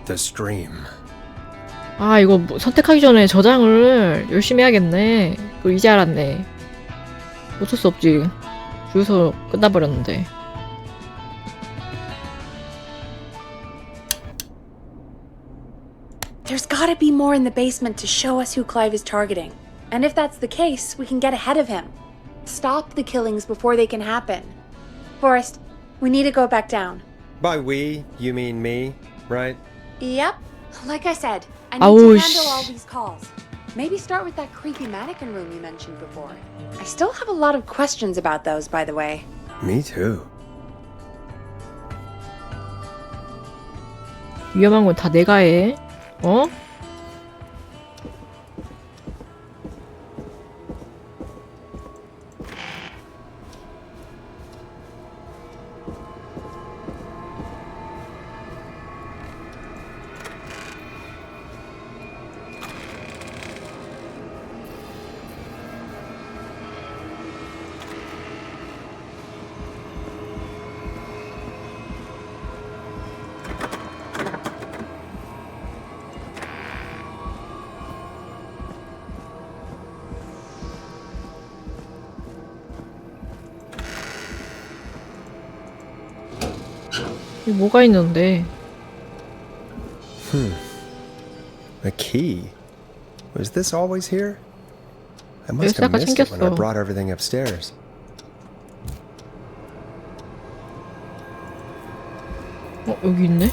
The Stream. 아, 이거 선택하기 전에 저장을 열심히 해야겠네. 그거 이제 알았네. 어쩔 수 없지. 주소 끝나버렸는데. There's gotta be more in the basement to show us who Clive is targeting. And if that's the case, we can get ahead of him. Stop the killings before they can happen. Forrest, we need to go back down. By we, you mean me, right? Yep. Like I said, I need Oh, to handle all these calls. Maybe start with that creepy mannequin room you mentioned before. I still have a lot of questions about those, by the way. Me too. 위험한 건 다 내가 해. 어? 여기 뭐가 있는데? A key. Was this always here? I must have 열쇠가 missed it when I 생겼어. brought everything upstairs. 여기 있네?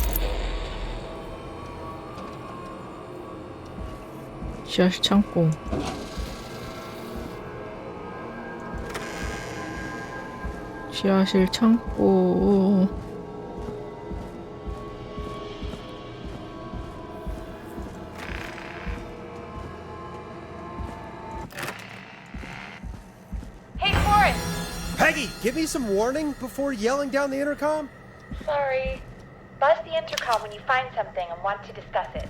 지하실 창고. 지하실 창고. Hey, Forrest! Peggy, give me some warning before yelling down the intercom? Sorry. Buzz the intercom when you find something and want to discuss it.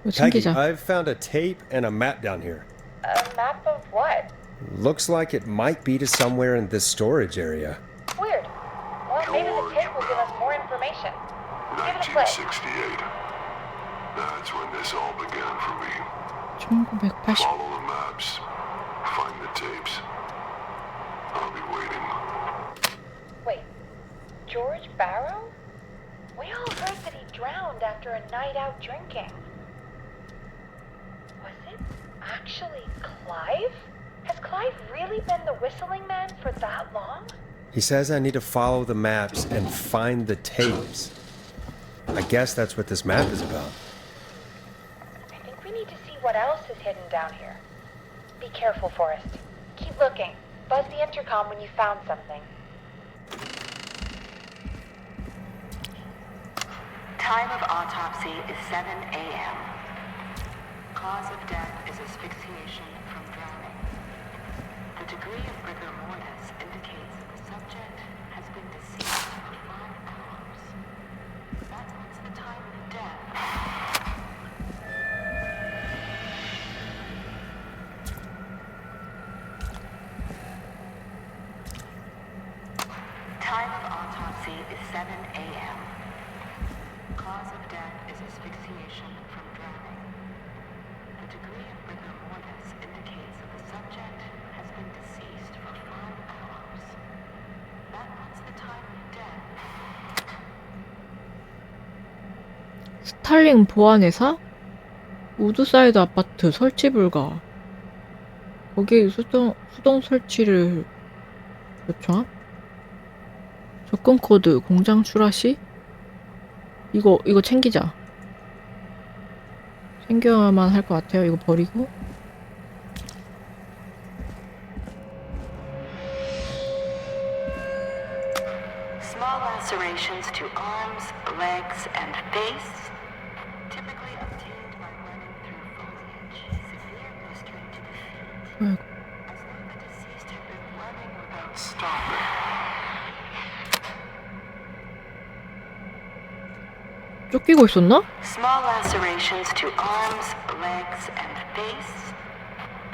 Peggy, 챙기자. I've found a tape and a map down here. A map of what? Looks like it might be to somewhere in this storage area. Weird. Well, maybe the tape will give us more information. Give it a play. 1968. That's when this all began for me. 1980. Follow the maps. Find the tapes. I'll be waiting. Wait. George Barrow? We all heard that he drowned after a night out drinking. Was it actually Clive? Has Clive really been the whistling man for that long? He says I need to follow the maps and find the tapes. I guess that's what this map is about. I think we need to see what else is hidden down here. Be careful, Forrest. Keep looking. Buzz the intercom when you found something. Time of autopsy is 7 a.m. Cause of death is asphyxiation from drowning. The degree of rigor mortis indicates that the subject has been deceased for 5 hours. That puts the time of death. Time of autopsy is 7 a.m. Cause of death is asphyxiation from drowning. The degree of rigor mortis indicates that the subject has been deceased for 5 hours. That puts the time of death. 스탈링 보안회사? 우드사이드 아파트 설치 불가. 거기에 수동 설치를 요청? 접근 코드 공장 출하 시? 이거 챙기자. 챙겨야만 할 것 같아요. 이거 버리고. Small lacerations to arms, legs, and face, typically obtained by running through foliage. Severe blistering to the feet, as though the deceased had been running without stopping. 쫓기고 있었나? Small lacerations to arms, legs, and face,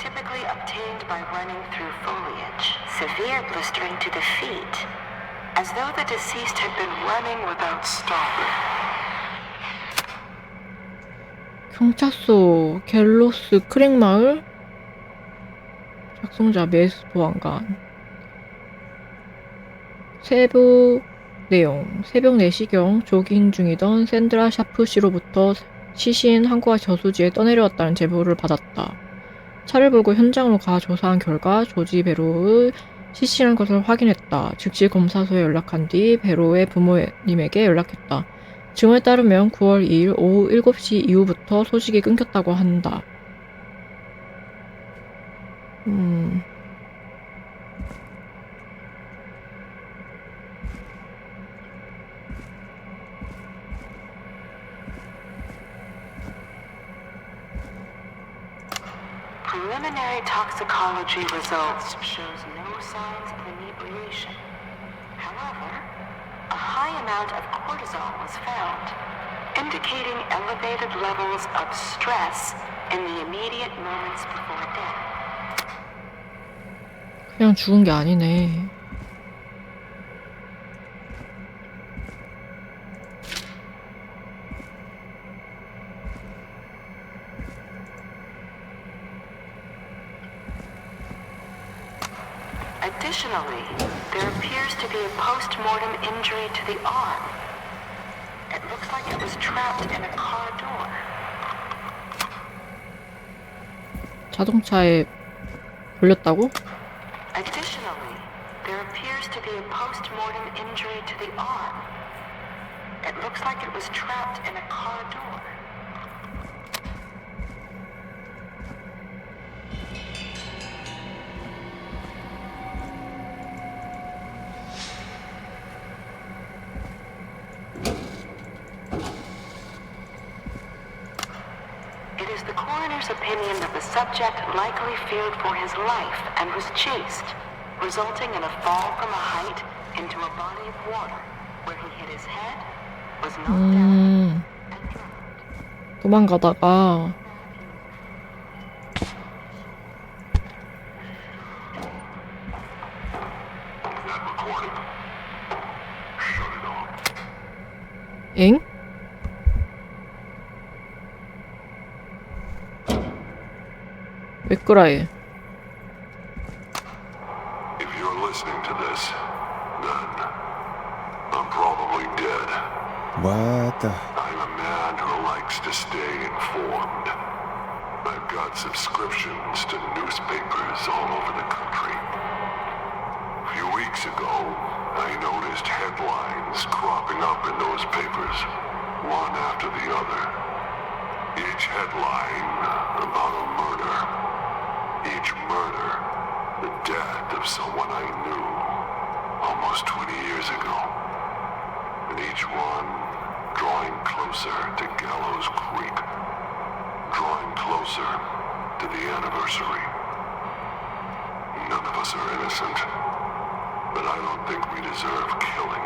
typically obtained by running through foliage. Severe blistering to the feet, as though the deceased had been running without stopping. 경찰서 갤로스 크랙마을 작성자 메스 보안관 세부 내용 새벽 4시경 조깅 중이던 샌드라 샤프 씨로부터 시신 항구와 저수지에 떠내려왔다는 제보를 받았다. 차를 몰고 현장으로 가 조사한 결과 조지 베로의 시신한 것을 확인했다. 즉시 검사소에 연락한 뒤 베로의 부모님에게 연락했다. 증언에 따르면 9월 2일 오후 7시 이후부터 소식이 끊겼다고 한다. Preliminary toxicology results shows no signs of inebriation. However, a high amount of cortisol was found, indicating elevated levels of stress in the immediate moments before death. 그냥 죽은 게 아니네. Additionally, there appears to be a post-mortem injury to the arm. It looks like it was trapped in a car door. 자동차에 걸렸다고? Additionally, there appears to be a post-mortem injury to the arm. It looks like it was trapped in a car door. It is the coroner's opinion that the subject likely feared for his life and was chased, resulting in a fall from a height into a body of water, where he hit his head, was knocked down. 도망가다가 엥? 왜 그래? If you're listening to this, then I'm probably dead. What the? I'm a man who likes to stay informed. I've got subscriptions to newspapers all over the country. A few weeks ago, I noticed headlines cropping up in those papers, one after the other. Each headline about a murder. Each murder, the death of someone I knew almost 20 years ago. And each one drawing closer to Gallows Creek. Drawing closer to the anniversary. None of us are innocent, but I don't think we deserve killing.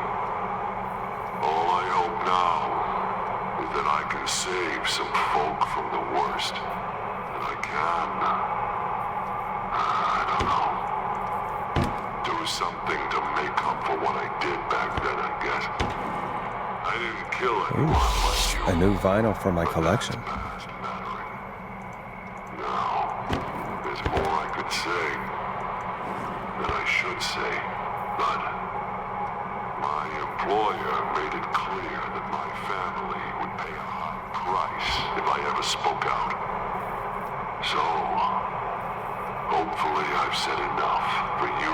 All I hope now is that I can save some folk from the worst. That I can. I don't know. Do something to make up for what I did back then, I guess. I didn't kill anyone like you. A new vinyl for my collection. Now, there's more I could say. That I should say. But my employer made it clear that my family would pay a high price if I ever spoke out. So, hopefully I've said enough for you,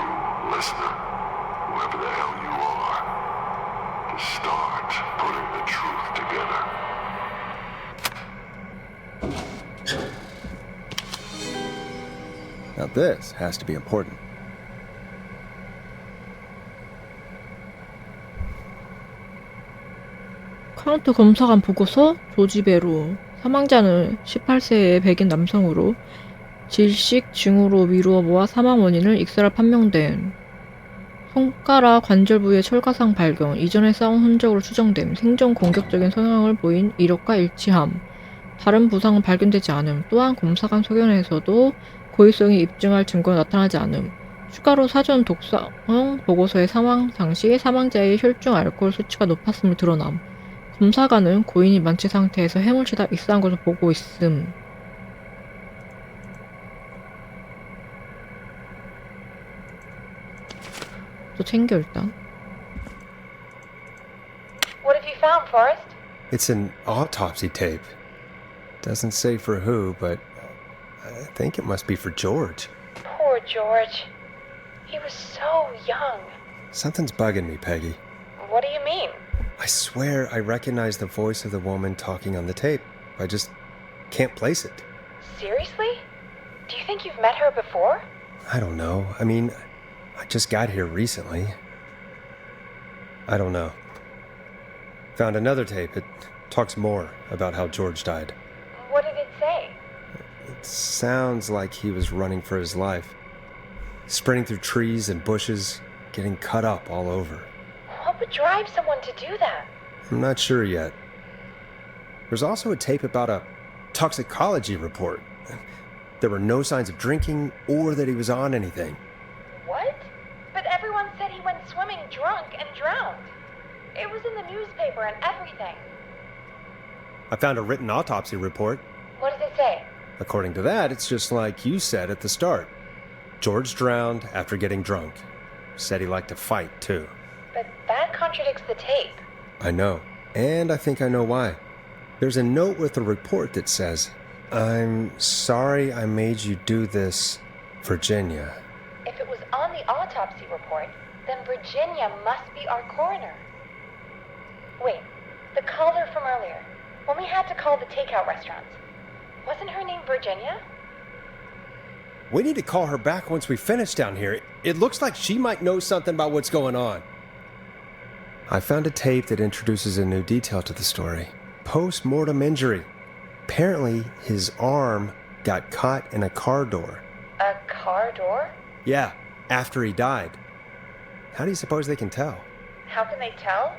listener, whoever the hell you are, to start putting the truth together. Now this has to be important. 카운트 검사관 보고서 조지배로 사망자는 18세의 백인 남성으로 질식 징후로 미루어 모아 사망 원인을 익사라 판명됨. 손가락 관절 부위의 철가상 발견, 이전에 싸운 흔적으로 추정됨. 생존 공격적인 성향을 보인 이력과 일치함. 다른 부상은 발견되지 않음. 또한 검사관 소견에서도 고의성이 입증할 증거가 나타나지 않음. 추가로 사전 독성 보고서의 사망 당시 사망자의 혈중 알코올 수치가 높았음을 드러남. 검사관은 고인이 만취 상태에서 해물치다 익사한 것으로 보고 있음. 또 챙겨 일단. What have you found, Forrest? It's an autopsy tape. Doesn't say for who, but I think it must be for George. Poor George. He was so young. Something's bugging me, Peggy. What do you mean? I swear I recognize the voice of the woman talking on the tape. I just can't place it. Seriously? Do you think you've met her before? I don't know. I mean, I just got here recently. I don't know. Found another tape. It talks more about how George died. What did it say? It sounds like he was running for his life. Sprinting through trees and bushes, getting cut up all over. What would drive someone to do that? I'm not sure yet. There's also a tape about a toxicology report. There were no signs of drinking or that he was on anything. What? But everyone said he went swimming drunk and drowned. It was in the newspaper and everything. I found a written autopsy report. What does it say? According to that, it's just like you said at the start. George drowned after getting drunk. said he liked to fight, too. But that contradicts the tape. I know, and I think I know why. There's a note with a report that says, "I'm sorry I made you do this, Virginia." If it was on the autopsy report, then Virginia must be our coroner. Wait, the caller from earlier, when we had to call the takeout restaurants, wasn't her name Virginia? We need to call her back once we finish down here. It looks like she might know something about what's going on. I found a tape that introduces a new detail to the story. Post-mortem injury. Apparently, his arm got caught in a car door. A car door? Yeah, after he died. How do you suppose they can tell? How can they tell?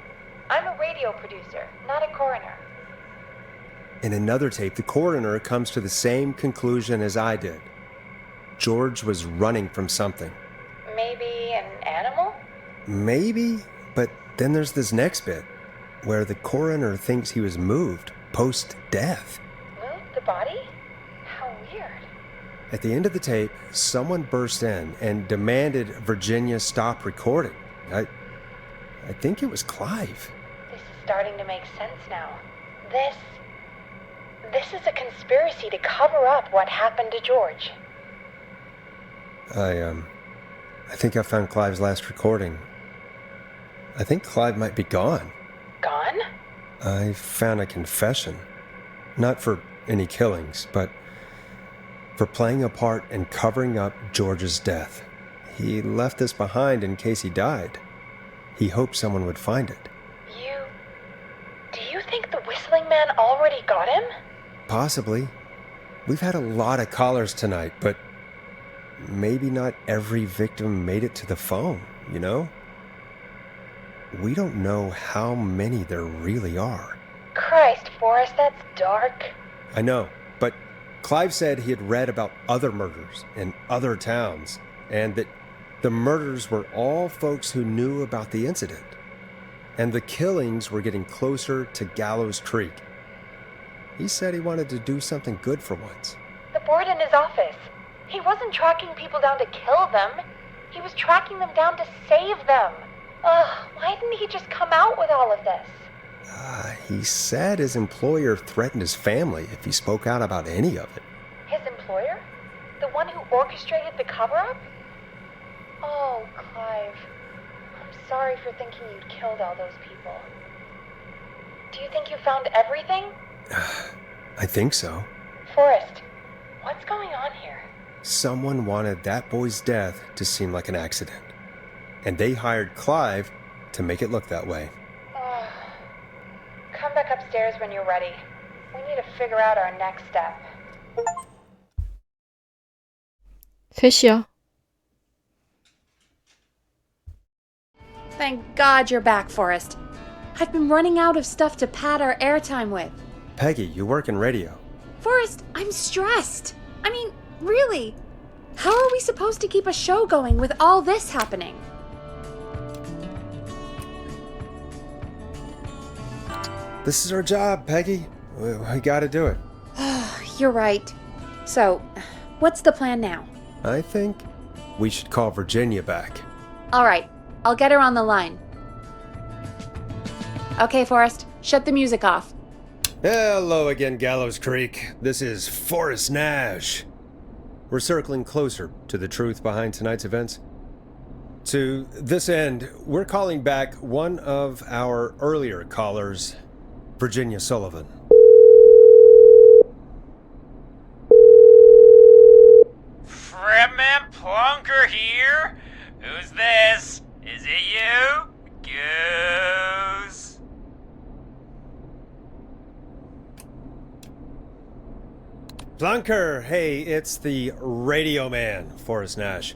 I'm a radio producer, not a coroner. In another tape, the coroner comes to the same conclusion as I did. George was running from something. Maybe an animal? Maybe, but then there's this next bit, where the coroner thinks he was moved post-death. Moved the body? How weird. At the end of the tape, someone burst in and demanded Virginia stop recording. I think it was Clive. This is starting to make sense now. This is a conspiracy to cover up what happened to George. I think I found Clive's last recording. I think Clive might be gone. Gone? I found a confession. Not for any killings, but for playing a part in covering up George's death. He left this behind in case he died. He hoped someone would find it. Do you think the whistling man already got him? Possibly. We've had a lot of callers tonight, but maybe not every victim made it to the phone, you know? We don't know how many there really are. Christ, Forrest, that's dark. I know, but Clive said he had read about other murders in other towns, and that the murders were all folks who knew about the incident. And the killings were getting closer to Gallows Creek. He said he wanted to do something good for once. The board in his office. He wasn't tracking people down to kill them. He was tracking them down to save them. Ugh, why didn't he just come out with all of this? He said his employer threatened his family if he spoke out about any of it. His employer? The one who orchestrated the cover-up? Oh, Clive. I'm sorry for thinking you'd killed all those people. Do you think you found everything? I think so. Forrest, what's going on here? Someone wanted that boy's death to seem like an accident. And they hired Clive to make it look that way. Oh. Come back upstairs when you're ready. We need to figure out our next step. 3시야. Thank God you're back, Forrest. I've been running out of stuff to pad our airtime with. Peggy, you work in radio. Forrest, I'm stressed. I mean, really. How are we supposed to keep a show going with all this happening? This is our job, Peggy. We gotta do it. You're right. So, what's the plan now? I think we should call Virginia back. All right, I'll get her on the line. Okay, Forrest, shut the music off. Hello again, Gallows Creek. This is Forrest Nash. We're circling closer to the truth behind tonight's events. To this end, we're calling back one of our earlier callers, Virginia Sullivan. Fredman Plunker here? Who's this? Is it you? Goose. Plunker, hey, it's the radio man, Forrest Nash.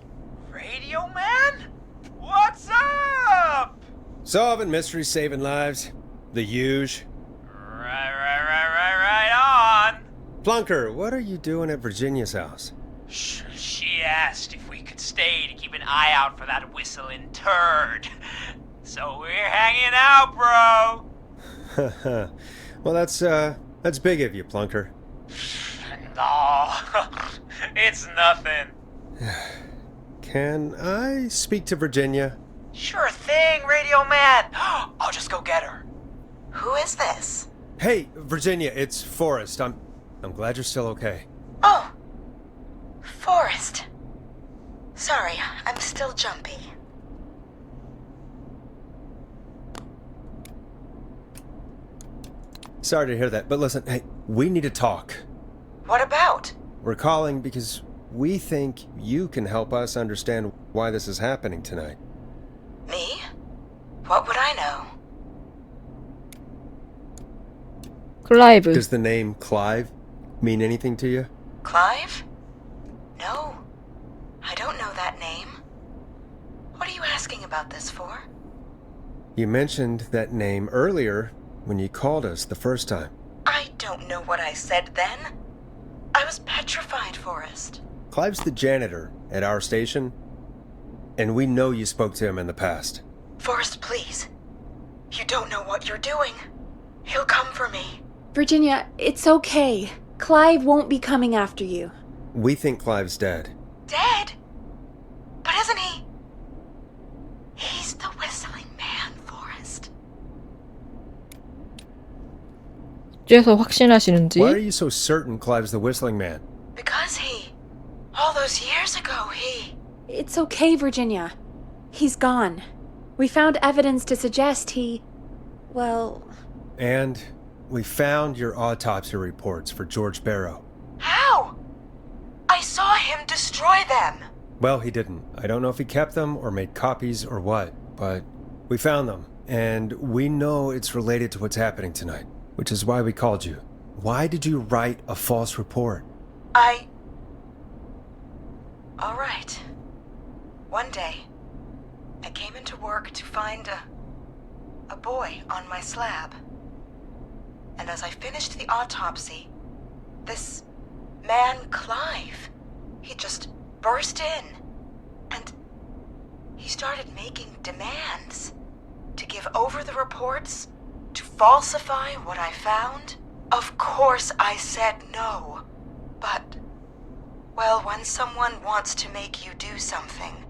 Radio man? What's up? Solving mysteries, saving lives. The huge. Right on. Plunker, what are you doing at Virginia's house? She asked if we could stay to keep an eye out for that whistling turd. So we're hanging out, bro. Well, that's big of you, Plunker. No, it's nothing. Can I speak to Virginia? Sure thing, Radio Man. I'll just go get her. Who is this? Hey, Virginia, it's Forrest. I'm glad you're still okay. Oh, Forrest. Sorry, I'm still jumpy. Sorry to hear that, but listen, hey, we need to talk. What about? We're calling because we think you can help us understand why this is happening tonight. Me? What would I know? 클라이브. Does the name Clive mean anything to you? Clive? No. I don't know that name. What are you asking about this for? You mentioned that name earlier when you called us the first time. I don't know what I said then. I was petrified, Forrest. Clive's the janitor at our station, and we know you spoke to him in the past. Forrest, please. You don't know what you're doing. He'll come for me. Virginia, it's okay. Clive won't be coming after you. We think Clive's dead. Dead? But isn't he? He's the whistling man, Forrest. 어째서 확신하시는지? Why are you so certain Clive's the whistling man? Because all those years ago, It's okay, Virginia. He's gone. We found evidence to suggest well... And we found your autopsy reports for George Barrow. How? I saw him destroy them. Well, he didn't. I don't know if he kept them or made copies or what, but we found them, and we know it's related to what's happening tonight, which is why we called you. Why did you write a false report? All right. One day, I came into work to find a boy on my slab. And as I finished the autopsy, this man, Clive, he just burst in. And he started making demands to give over the reports, to falsify what I found. Of course I said no, but, well, when someone wants to make you do something,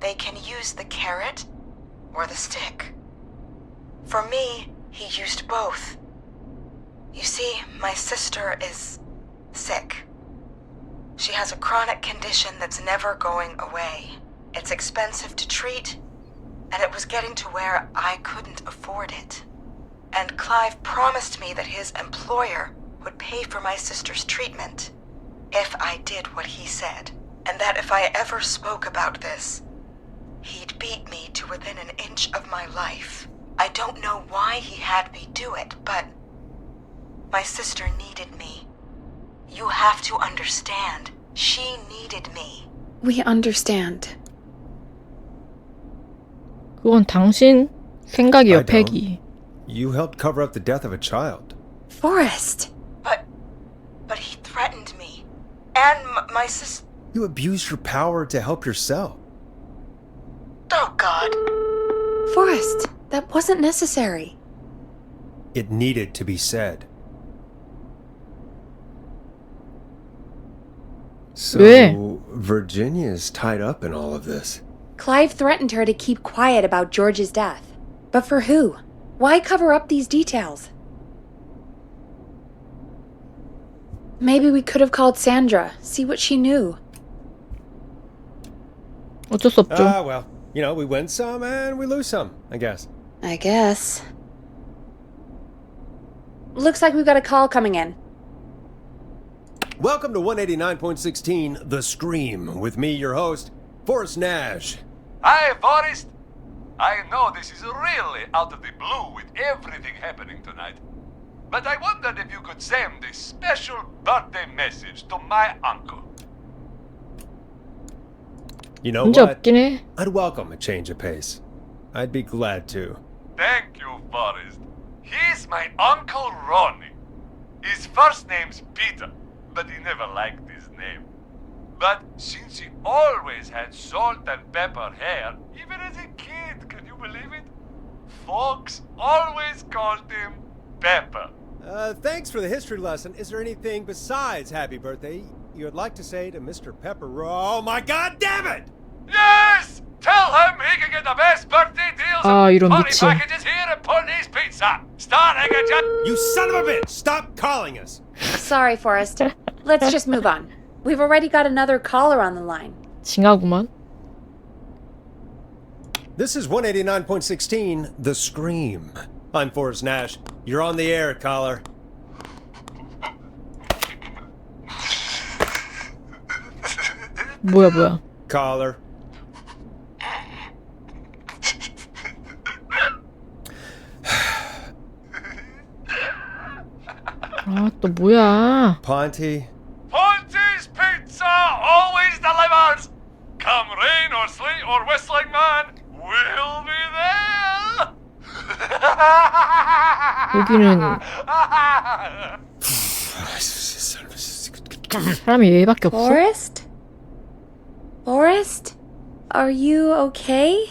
they can use the carrot or the stick. For me, he used both. You see, my sister is sick. She has a chronic condition that's never going away. It's expensive to treat, and it was getting to where I couldn't afford it. And Clive promised me that his employer would pay for my sister's treatment if I did what he said, and that if I ever spoke about this, he'd beat me to within an inch of my life. I don't know why he had me do it, but my sister needed me. You have to understand, she needed me. We understand. 그건 당신 생각이요, I don't. 패기. You helped cover up the death of a child. Forrest! But he threatened me. And my sister... You abused your power to help yourself. Oh, God. Forrest, that wasn't necessary. It needed to be said. So, 왜? Virginia is tied up in all of this. Clive threatened her to keep quiet about George's death. But for who? Why cover up these details? Maybe we could have called Sandra, see what she knew. 어쩔 수 없죠. Well, we win some and we lose some, I guess. I guess. Looks like we've got a call coming in. Welcome to 189.16 The Scream, with me, your host, Forrest Nash. Hi, Forrest. I know this is really out of the blue with everything happening tonight, but I wondered if you could send a special birthday message to my uncle. You know 문제 what? 없긴 해. I'd welcome a change of pace. I'd be glad to. Thank you, Forrest. He's my Uncle Ronnie. His first name's Peter, but he never liked his name. But since he always had salt and pepper hair, even as a kid, can you believe it? Folks always called him Pepper. Thanks for the history lesson. Is there anything besides happy birthday you would like to say to Mr. Pepper? Oh my God, damn it! Yes! Tell him he can get the best birthday deals 아, and 이런 party 미친. packages here at Ponty's Pizza. Starting at You son of a bitch! Stop calling us! Sorry, Forrest. Let's just move on. We've already got another caller on the line. 징하구만. This is 189.16, The Scream. I'm Forrest Nash. You're on the air, caller. 뭐야. Caller. 아, 또 뭐야. Ponty. Ponty's Pizza always delivers. Come rain or sleet or whistling man, we'll be there. 여기는 사람이 얘밖에 없어. Forrest? Forrest? Are you okay?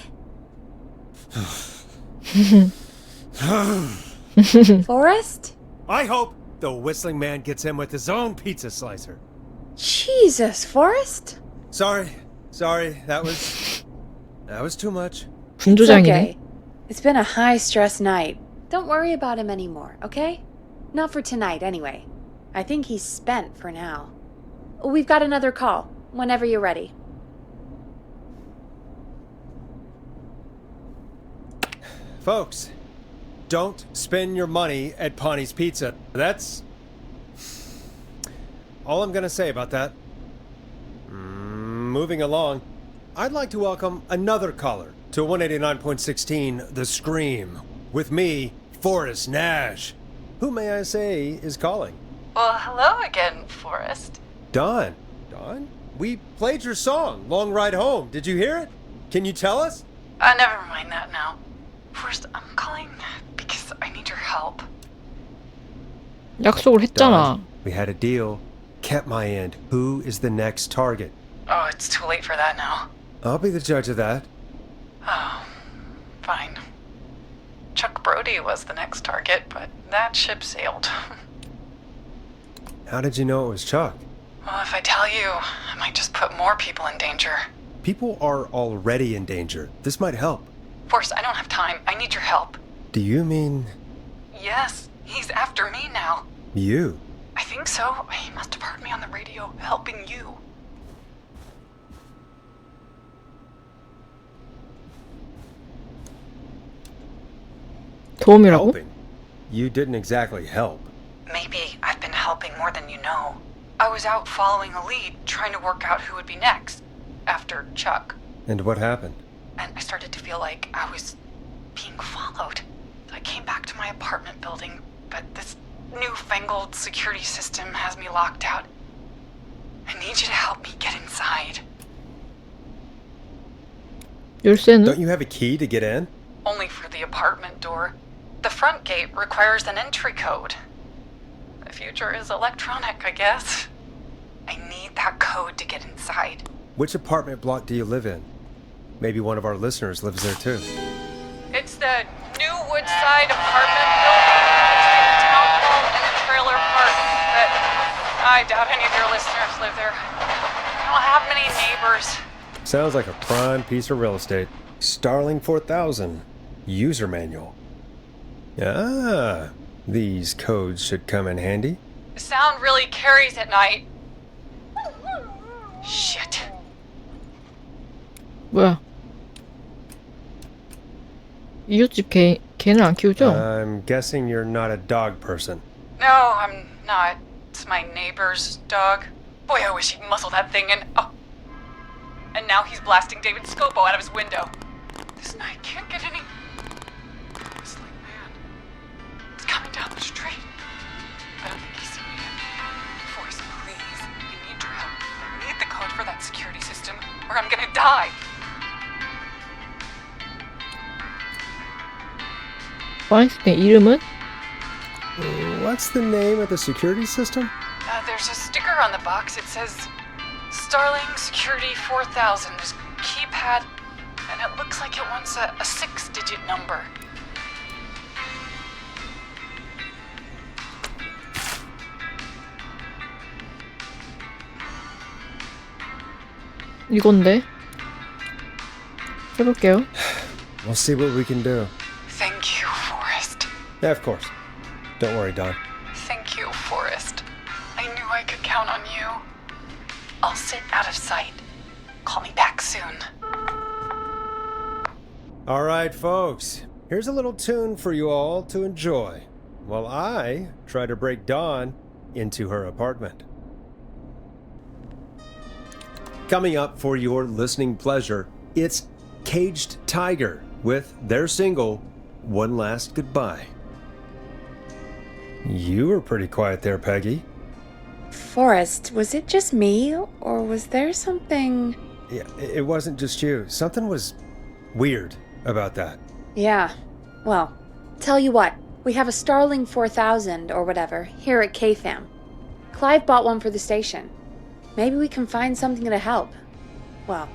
Forrest? I hope the whistling man gets in with his own pizza slicer. Jesus, Forrest? Sorry. That was too much. It's 분조장이네. okay. It's been a high-stress night. Don't worry about him anymore, okay? Not for tonight, anyway. I think he's spent for now. We've got another call, whenever you're ready. Folks, don't spend your money at Ponty's Pizza. That's all I'm gonna say about that. Moving along, I'd like to welcome another caller to 189.16 The Scream. With me, Forrest Nash. Who may I say is calling? Well, hello again, Forrest. Don. Don? We played your song, Long Ride Home. Did you hear it? Can you tell us? Never mind that now. Forrest, I'm calling because I need your help. 약속을 했잖아. Don, we had a deal. Kept my end. Who is the next target? Oh, it's too late for that now. I'll be the judge of that. Oh, fine. Chuck Brody was the next target, but that ship sailed. How did you know it was Chuck? Well, if I tell you, I might just put more people in danger. People are already in danger. This might help. Forrest, I don't have time. I need your help. Do you mean Yes, he's after me now. you? I think so. He must have heard me on the radio helping you. 도움이라고? Helping? You didn't exactly help. Maybe I've been helping more than you know. I was out following a lead, trying to work out who would be next, after Chuck. And what happened? And I started to feel like I was being followed. I came back to my apartment building, but this newfangled security system has me locked out. I need you to help me get inside. 열쇠는? Don't you have a key to get in? Only for the apartment door. The front gate requires an entry code. The future is electronic, I guess. I need that code to get inside. Which apartment block do you live in? Maybe one of our listeners lives there too. It's the new Woodside apartment building between the town hall and the trailer park. But I doubt any of your listeners live there. I don't have many neighbors. Sounds like a prime piece of real estate. Starling 4000. User manual. Ah, these codes should come in handy. The sound really carries at night. Shit. 뭐야? 이웃집 개는 안 키우죠? I'm guessing you're not a dog person. No, I'm not. It's my neighbor's dog. Boy, I wish he'd muzzle that thing and... Oh. And now he's blasting David Scopo out of his window. This night can't get any... Whistling man. It's coming down the street. I don't think he's seen me yet. Forrest, please. I need your help. I need the code for that security system, or I'm gonna die. 파인스타인 이름은? What's the name of the security system? There's a sticker on the box. It says Starling Security 4000. There's a keypad, and it looks like it wants a 6-digit number. 이건데? 해볼게요. We'll see what we can do. Thank you, Forrest. Yeah, of course. Don't worry, Don. Thank you, Forrest. I knew I could count on you. I'll sit out of sight. Call me back soon. All right, folks. Here's a little tune for you all to enjoy while I try to break Dawn into her apartment. Coming up for your listening pleasure, it's Caged Tiger with their single, One Last Goodbye. You were pretty quiet there, Peggy. Forrest, was it just me, or was there something... Yeah, it wasn't just you. Something was weird about that. Yeah, well, tell you what, we have a Starling 4000 or whatever here at KFAM. Clive bought one for the station. Maybe we can find something to help. Well,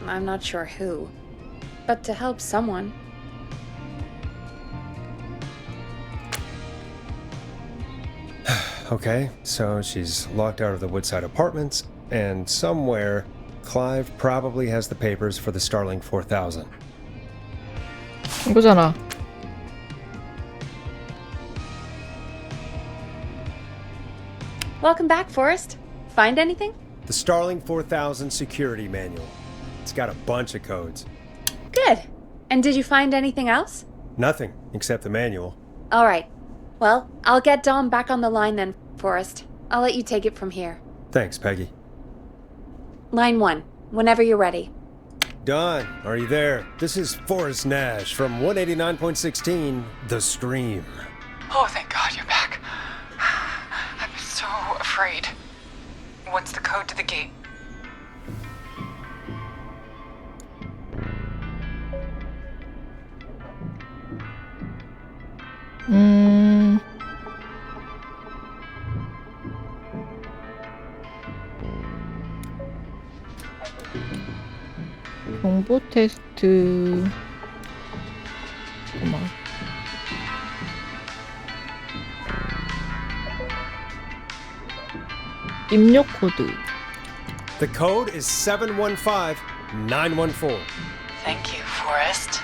I'm not sure who, but to help someone. Okay, so she's locked out of the Woodside Apartments, and somewhere, Clive probably has the papers for the Starling 4000. 이거잖아. Welcome back, Forrest. Find anything? The Starling 4000 security manual. It's got a bunch of codes. Good. And did you find anything else? Nothing, except the manual. All right. Well, I'll get Dom back on the line then, Forrest. I'll let you take it from here. Thanks, Peggy. Line 1, whenever you're ready. Don, are you there? This is Forrest Nash from 189.16, The Scream. Oh, thank God you're back. I'm so afraid. What's the code to the gate? 정보 테스트. 잠깐만. 입력 코드. The code is 715914. Thank you, Forrest.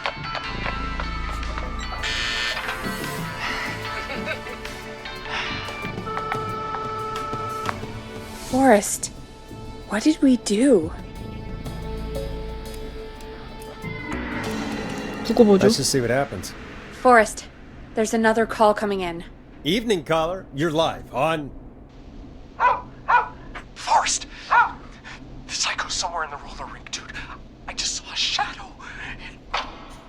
Forrest, what did we do? 두고 보죠. Let's just see what happens. Forrest, there's another call coming in. Evening caller, you're live on... Forrest! The psycho's somewhere in the roller rink, dude. I just saw a shadow.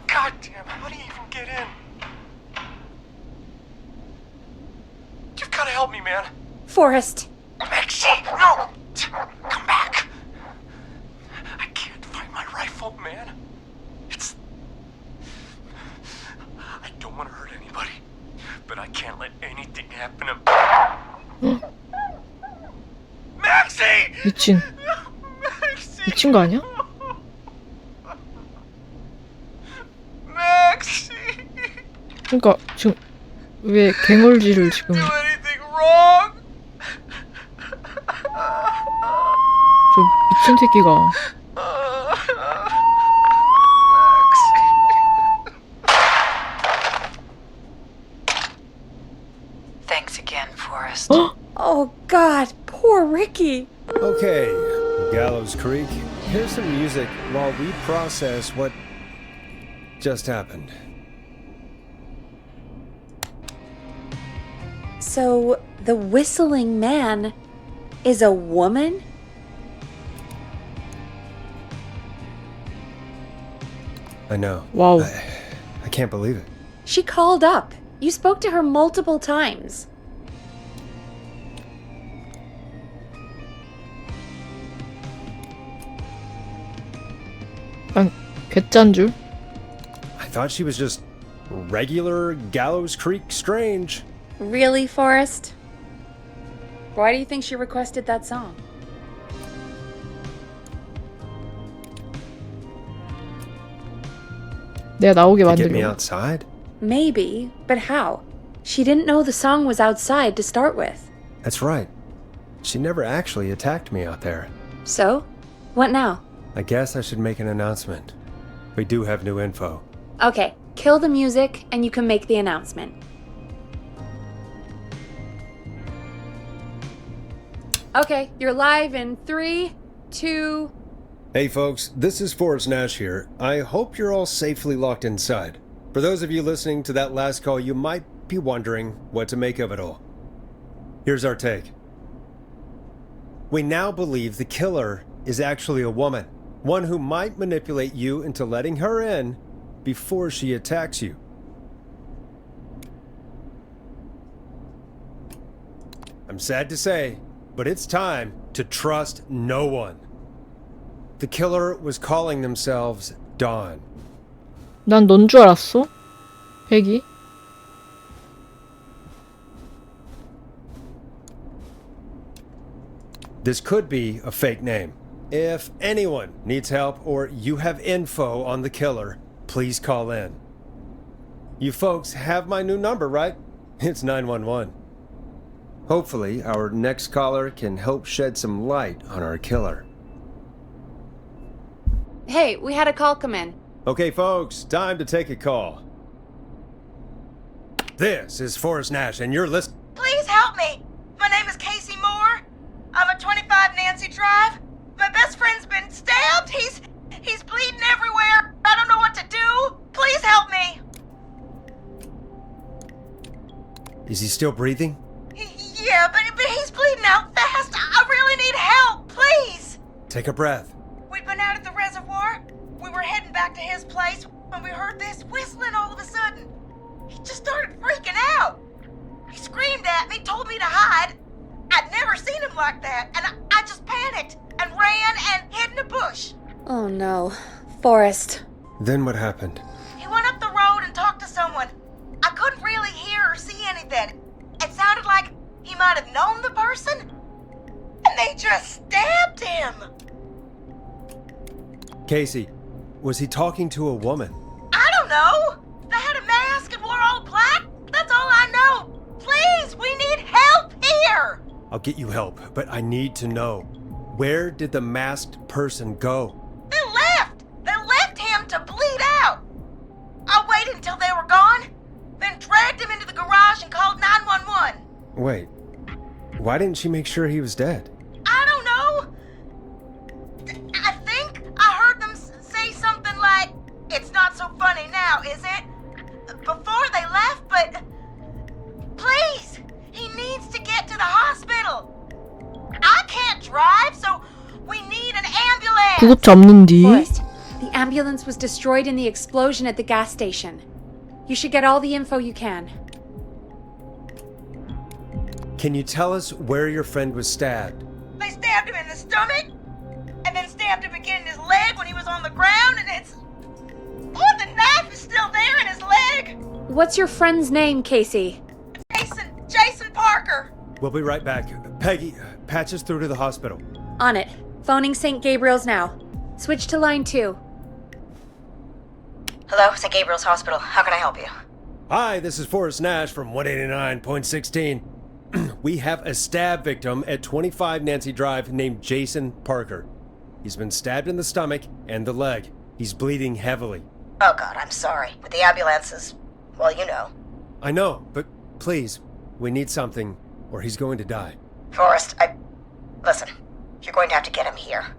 God damn, how do you even get in? You've gotta help me, man. Forrest! Maxie, no! Come back! I can't find my rifle, man. I don't want to hurt anybody, but I can't let anything happen to... Maxie! 미친. 미친 거 아니야? Maxie! 그러니까 지금 왜 갱얼지를 지금 Do anything wrong? 저 미친 새끼가. Thanks again, Forrest. Oh, God, poor Ricky. Okay, Gallows Creek, here's some music while we process what just happened. So, the whistling man is a woman? I know. Wow. I can't believe it. She called up. You spoke to her multiple times. 난 괴짠 줄. I thought she was just regular Gallows Creek Strange. Really, Forrest? Why do you think she requested that song? 내가 나오게 To get me 만들려고. outside? Maybe, but how? She didn't know the song was outside to start with. That's right. She never actually attacked me out there. So? What now? I guess I should make an announcement. We do have new info. Okay, kill the music and you can make the announcement. Okay, you're live in 3, 2... Hey folks, this is Forrest Nash here. I hope you're all safely locked inside. For those of you listening to that last call, you might be wondering what to make of it all. Here's our take. We now believe the killer is actually a woman. One who might manipulate you into letting her in before she attacks you. I'm sad to say, but it's time to trust no one. The killer was calling themselves Dawn. 난 넌 줄 알았어? 백이? This could be a fake name. If anyone needs help or you have info on the killer, please call in. You folks have my new number, right? It's 911. Hopefully, our next caller can help shed some light on our killer. Hey, we had a call come in. Okay, folks, time to take a call. This is Forrest Nash, and you're listening. Please help me. My name is Casey Moore. I'm at 25 Nancy Drive. My best friend's been stabbed. He's bleeding everywhere. I don't know what to do. Please help me. Is he still breathing? Yeah, but he's bleeding out fast. I really need help. Please. Take a breath. We'd been out at the reservoir. We were heading back to his place when we heard this whistling all of a sudden. He just started freaking out. He screamed at me, told me to hide. I'd never seen him like that, and I just panicked and ran and hid in a bush. Oh no. Forrest. Then what happened? He went up the road and talked to someone. I couldn't really hear or see anything. It sounded like he might have known the person, and they just stabbed him. Casey, was he talking to a woman? I don't know. They had a mask and wore all black. That's all I know. Please, we need help here. I'll get you help, but I need to know. Where did the masked person go? They left. They left him to bleed out. I waited until they were gone, then dragged him into the garage and called 911. Wait, why didn't she make sure he was dead? I don't know. I think I heard them say something like, "It's not so funny now, is it?" Before they left, but please, he needs to get to the hospital. I can't drive, so we need an ambulance. 구급차 없는디? Forrest, the ambulance was destroyed in the explosion at the gas station. You should get all the info you can. Can you tell us where your friend was stabbed? They stabbed him in the stomach, and then stabbed him again in his leg when he was on the ground, and it's... Oh, the knife is still there in his leg! What's your friend's name, Casey? Jason Parker! We'll be right back. Peggy, patch us through to the hospital. On it. Phoning St. Gabriel's now. Switch to line 2. Hello, St. Gabriel's Hospital. How can I help you? Hi, this is Forrest Nash from 189.16. We have a stab victim at 25 Nancy Drive named Jason Parker. He's been stabbed in the stomach and the leg. He's bleeding heavily. Oh God, I'm sorry. With the ambulances, well, you know. I know, but please, we need something, or he's going to die. Forrest, Listen, you're going to have to get him here.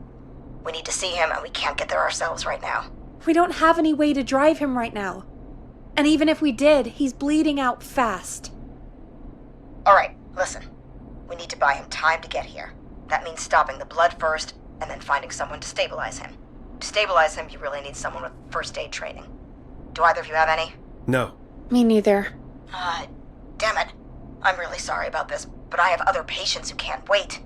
We need to see him, and we can't get there ourselves right now. We don't have any way to drive him right now. And even if we did, he's bleeding out fast. All right, listen. We need to buy him time to get here. That means stopping the blood first, and then finding someone to stabilize him. To stabilize him, you really need someone with first aid training. Do either of you have any? No. Me neither. Damn it. I'm really sorry about this, but I have other patients who can't wait.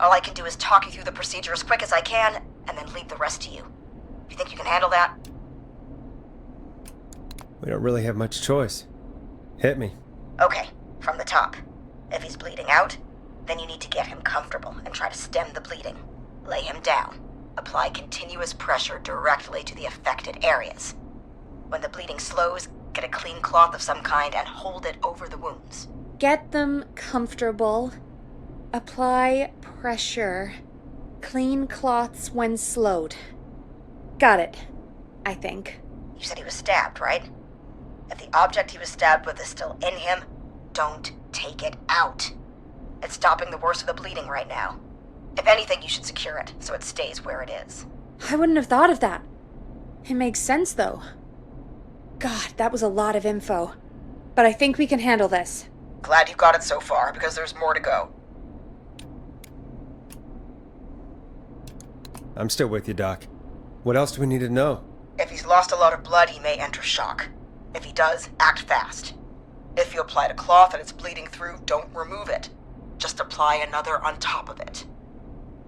All I can do is talk you through the procedure as quick as I can, and then leave the rest to you. You think you can handle that? We don't really have much choice. Hit me. Okay, from the top. If he's bleeding out, then you need to get him comfortable and try to stem the bleeding. Lay him down. Apply continuous pressure directly to the affected areas. When the bleeding slows, get a clean cloth of some kind and hold it over the wounds. Get them comfortable. Apply pressure. Clean cloths when slowed. Got it. I think. You said he was stabbed, right? If the object he was stabbed with is still in him, don't take it out. It's stopping the worst of the bleeding right now. If anything, you should secure it so it stays where it is. I wouldn't have thought of that. It makes sense, though. God, that was a lot of info. But I think we can handle this. Glad you've got it so far, because there's more to go. I'm still with you, Doc. What else do we need to know? If he's lost a lot of blood, he may enter shock. If he does, act fast. If you applied a cloth and it's bleeding through, don't remove it. Just apply another on top of it.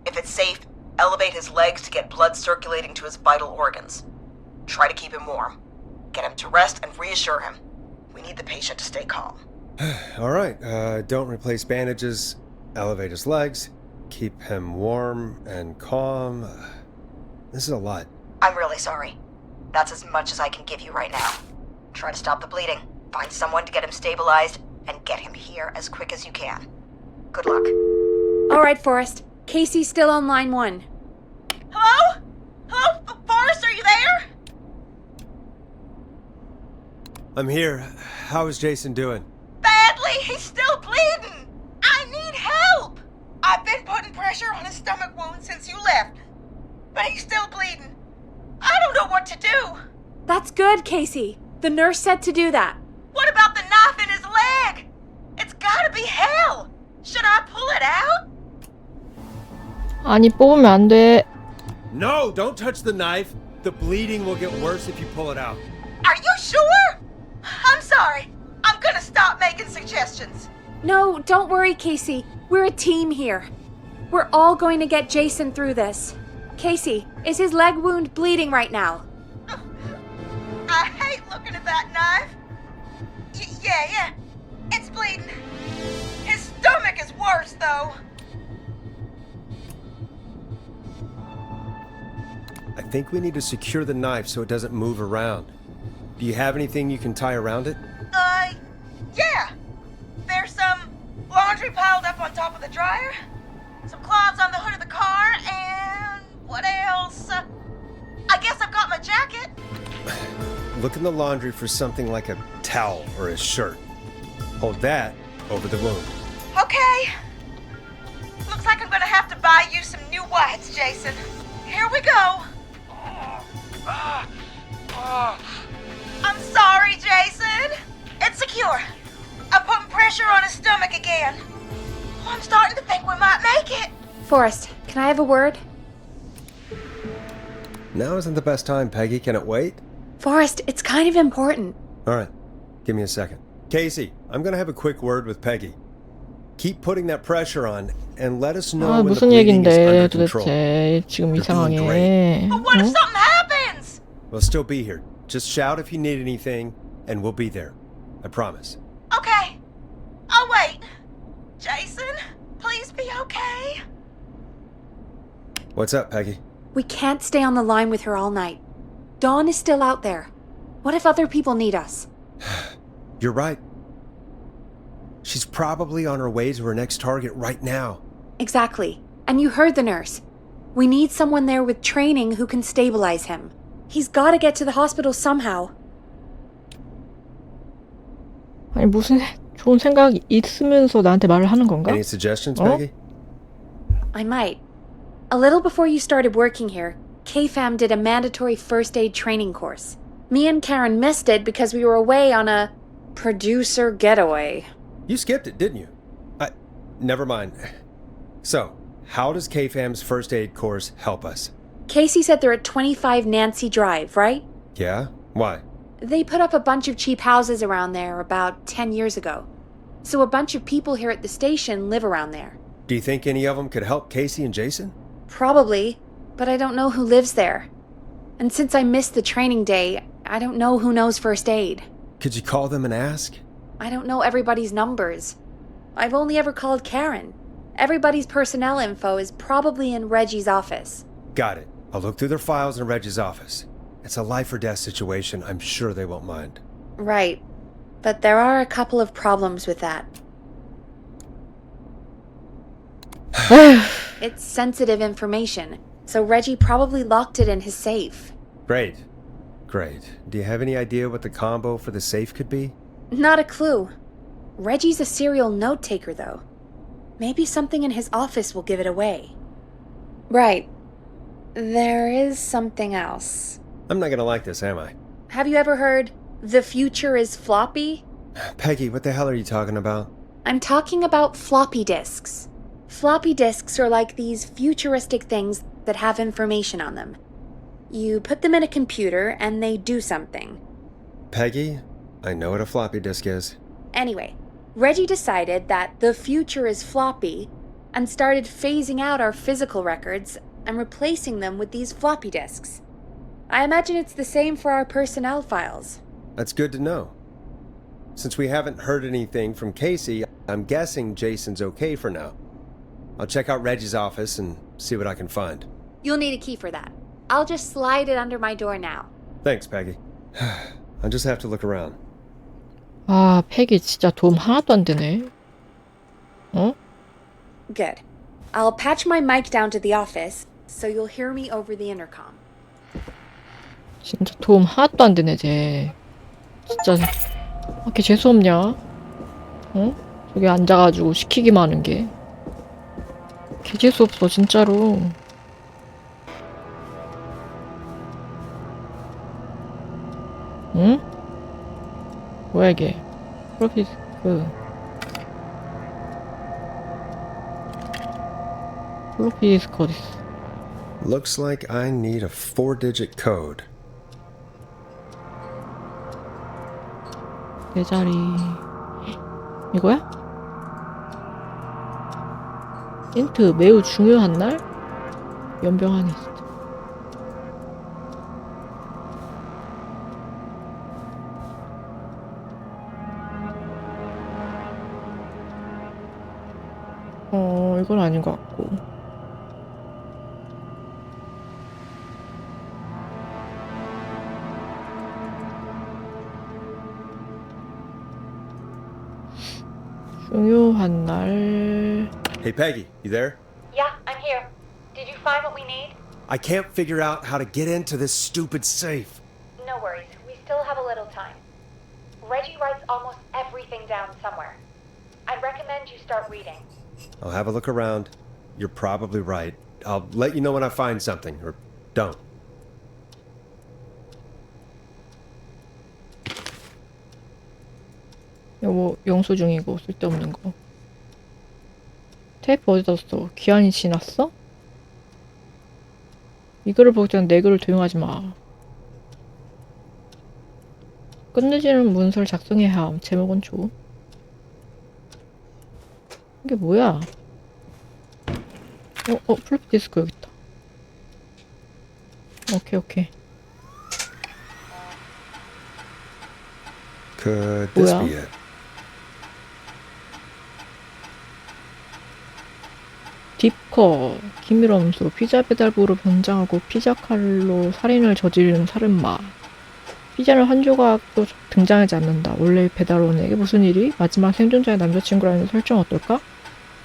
If it's safe, elevate his legs to get blood circulating to his vital organs. Try to keep him warm. Get him to rest and reassure him. We need the patient to stay calm. All right, don't replace bandages, elevate his legs, keep him warm and calm. This is a lot. I'm really sorry. That's as much as I can give you right now. Try to stop the bleeding, find someone to get him stabilized, and get him here as quick as you can. Good luck. All right, Forrest. Casey's still on line 1. Hello? Hello? Forrest, are you there? I'm here. How is Jason doing? Badly. He's still bleeding. I need help. I've been putting pressure on his stomach wound since you left, but he's still bleeding. I don't know what to do. That's good, Casey. The nurse said to do that. What about the knife in his leg? It's gotta be hell. Should I pull it out? 아니, 뽑으면 안 돼. No, don't touch the knife. The bleeding will get worse if you pull it out. Are you sure? I'm sorry. I'm gonna stop making suggestions. No, don't worry, Casey. We're a team here. We're all going to get Jason through this. Casey, is his leg wound bleeding right now? I hate looking at that knife. Yeah. It's bleeding. His stomach is worse, though. I think we need to secure the knife so it doesn't move around. Do you have anything you can tie around it? Yeah. There's some laundry piled up on top of the dryer, some cloths on the hood of the car, and what else? I guess I've got my jacket. Look in the laundry for something like a towel or a shirt. Hold that over the wound. Okay. Looks like I'm gonna have to buy you some new whites, Jason. Here we go. I'm sorry, Jason. It's secure. I'm putting pressure on his stomach again. Oh, I'm starting to think we might make it. Forrest, can I have a word? Now isn't the best time, Peggy. Can it wait? Forrest, it's kind of important. All right. Give me a second. Casey, I'm going to have a quick word with Peggy. Keep putting that pressure on and let us know 아, when the 무슨 bleeding is under 얘긴데 control. 도대체 지금 이 You're doing 상황에. great. But what if something happens? We'll still be here. Just shout if you need anything, and we'll be there. I promise. Okay. I'll wait. Jason, please be okay. What's up, Peggy? We can't stay on the line with her all night. Dawn is still out there. What if other people need us? You're right. She's probably on her way to her next target right now. Exactly. And you heard the nurse. We need someone there with training who can stabilize him. He's got to get to the hospital somehow. 아니 무슨 좋은 생각이 있으면서 나한테 말을 하는 건가? Any suggestions, Peggy? I might. A little before you started working here, KFAM did a mandatory first aid training course. Me and Karen missed it because we were away on a producer getaway. You skipped it, didn't you? Never mind. So, how does KFAM's first aid course help us? Casey said they're at 25 Nancy Drive, right? Yeah? Why? They put up a bunch of cheap houses around there about 10 years ago. So a bunch of people here at the station live around there. Do you think any of them could help Casey and Jason? Probably, but I don't know who lives there. And since I missed the training day, I don't know who knows first aid. Could you call them and ask? I don't know everybody's numbers. I've only ever called Karen. Everybody's personnel info is probably in Reggie's office. Got it. I'll look through their files in Reggie's office. It's a life or death situation. I'm sure they won't mind. Right. But there are a couple of problems with that. It's sensitive information, so Reggie probably locked it in his safe. Great. Great. Do you have any idea what the combo for the safe could be? Not a clue. Reggie's a serial note taker, though. Maybe something in his office will give it away. Right. There is something else. I'm not gonna like this, am I? Have you ever heard, the future is floppy? Peggy, what the hell are you talking about? I'm talking about floppy disks. Floppy disks are like these futuristic things that have information on them. You put them in a computer and they do something. Peggy, I know what a floppy disk is. Anyway, Reggie decided that the future is floppy and started phasing out our physical records and replacing them with these floppy disks. I imagine it's the same for our personnel files. That's good to know. Since we haven't heard anything from Casey, I'm guessing Jason's okay for now. I'll check out Reggie's office and see what I can find. You'll need a key for that. I'll just slide it under my door now. Thanks, Peggy. I'll just have to look around. 아, 팩이 진짜 도움 하나도 안 되네. 어? Good. I'll patch my mic down to the office, so you'll hear me over the intercom. 진짜 도움 하나도 안 되네, 쟤. 진짜 왜 이렇게 재수없냐? 어? 저기 앉아가지고 시키기만 하는 게. 개 재수없어, 진짜로. 응? 뭐야 이게? 프로필 디스크 어딨어? Looks like I need a 4-digit code. 내 자리 이거야? 힌트 매우 중요한 날? 연병하네 진짜. 이건 아닌 것 같고. 중요한 날. Hey, Peggy, you there? Yeah, I'm here. Did you find what we need? I can't figure out how to get into this stupid safe. No worries. We still have a little time. Reggie writes almost everything down somewhere. I'd recommend you start reading. I'll have a look around. You're probably right. I'll let you know when I find something, or don't. 요거 영수증이고 쓸데없는 거. 테이프 어디다 뒀어? 기한이 지났어? 이거를 보기 전에 내 글을 도용하지 마. 끝내지는 문서를 작성해야 함. 제목은 줘. 이게 뭐야? 플로피 디스크 여기 있다. 오케이. Could this 뭐야? be it? 딥커, 기밀엄수, 피자 배달부로 변장하고 피자 칼로 살인을 저지르는 살인마. 피자는 한 조각도 등장하지 않는다. 원래 배달원에게 무슨 일이? 마지막 생존자의 남자친구라는 설정 어떨까?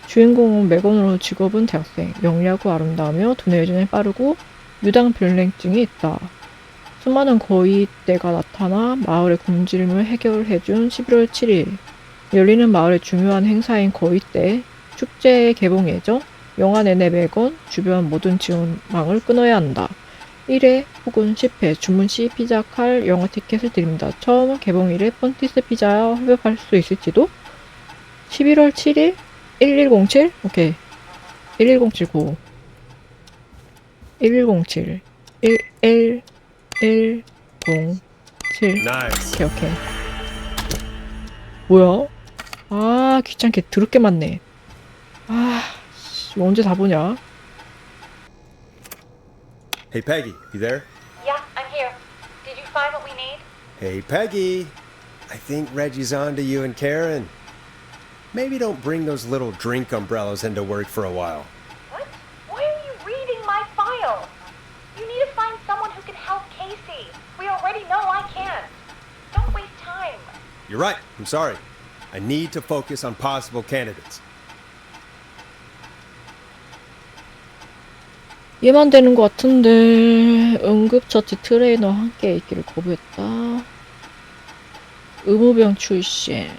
주인공은 맥건으로 직업은 대학생, 영리하고 아름다우며 두뇌 여전히 빠르고 유당 불내증이 있다. 수많은 거위떼가 나타나 마을의 굶주림을 해결해준 11월 7일 열리는 마을의 중요한 행사인 거위떼 축제 개봉 예정. 영화 내내 매건 주변 모든 지원망을 끊어야 한다. 1회 혹은 10회 주문 시 피자 칼 영화 티켓을 드립니다. 처음 개봉일에 펀티스 피자와 협업할 수 있을지도. 11월 7일 1107? 오케이. 1107 고. 1107 1107 Nice. 오케이. 뭐야? 아, 귀찮게 더럽게 많네. 아, 씨, 언제 다 보냐? Hey, Peggy, you there? Yeah, I'm here. Did you find what we need? Hey, Peggy. I think Reggie's on to you and Karen. Maybe don't bring those little drink umbrellas into work for a while. What? Why are you reading my file? You need to find someone who can help Casey. We already know I can't. Don't waste time. You're right. I'm sorry. I need to focus on possible candidates. 얘만 되는 것 같은데. 응급처치 트레이너와 함께 있기를 거부했다. 의무병 출신.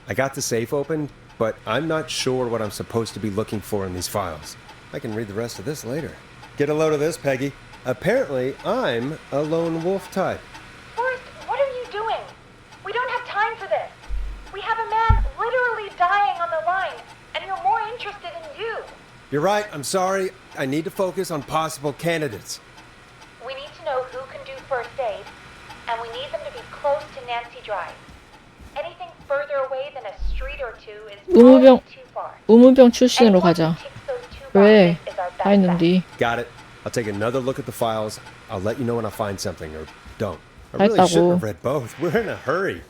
I got the safe open, but I'm not sure what I'm supposed to be looking for in these files. I can read the rest of this later. Get a load of this, Peggy. Apparently, I'm a lone wolf type. Forrest, what are you doing? We don't have time for this. We have a man literally dying on the line, and you're more interested in you. You're right, I'm sorry. I need to focus on possible candidates. We need to know who can do first aid, and we need them to be close to Nancy Drive. Anything further away than a street or two is probably too far. 의무병 출신으로 가자. 왜? 다 했는데. Got it. I'll take another look at the files. I'll let you know when I find something, or don't. I really shouldn't have read both. We're in a hurry.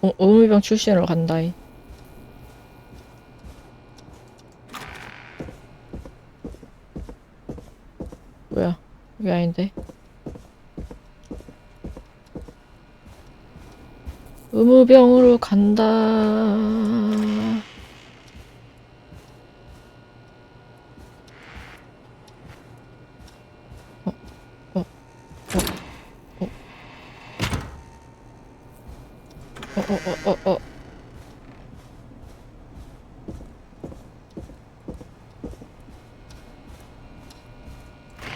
의무병 출신으로 간다. 뭐야? 이게 아닌데. 의무병으로 간다.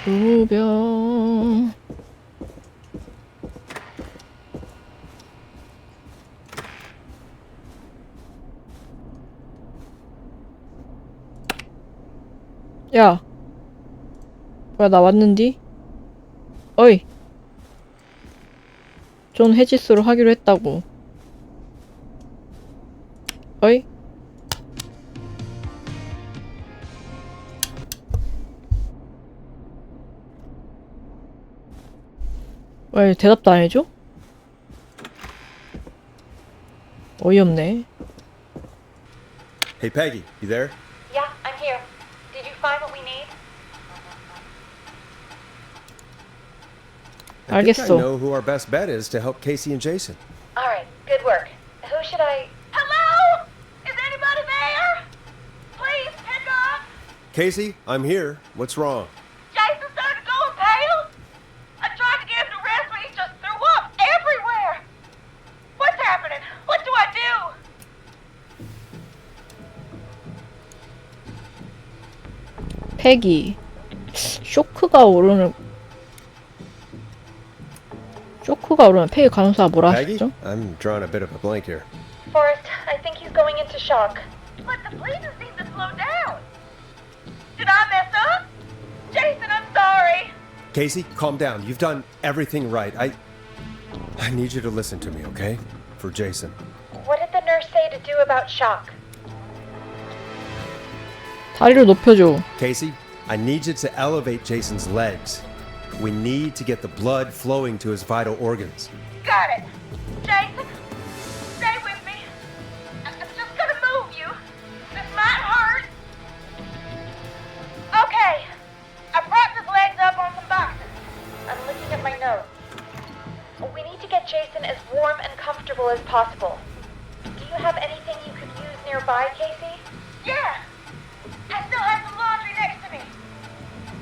의무병. 야, 뭐야, 나 왔는디? 어이, 존 해지수로 하기로 했다고. 어이? 왜 대답도 안 해줘? 어이없네. Hey, Peggy, you there? Yeah, I'm here. Did you find what we need? I think I know who our best bet is to help Casey and Jason. All right, good work. Who should I... Hello? Is anybody there? Please pick up. Casey, I'm here. What's wrong? Jason started going pale. I tried to get him to rest, but he just threw up everywhere. What's happening? What do I do? 패기. 쇼크가 오르면 패기 간호사가 뭐라 하셨죠? I'm drawing a bit of a blank here. Forrest, I think he's going into shock. But the bleeding seems to slow down. Did I mess up? Jason, I'm sorry. Casey, calm down. You've done everything right. I need you to listen to me, okay? For Jason. What did the nurse say to do about shock? 다리를 높여줘. Casey, I need you to elevate Jason's legs. We need to get the blood flowing to his vital organs. Got it. Jason, stay with me. I'm just gonna move you. This might hurt. Okay. I propped his legs up on some boxes. I'm looking at my notes. We need to get Jason as warm and comfortable as possible. Do you have anything you could use nearby, Casey? Yeah. I still have some laundry next to me.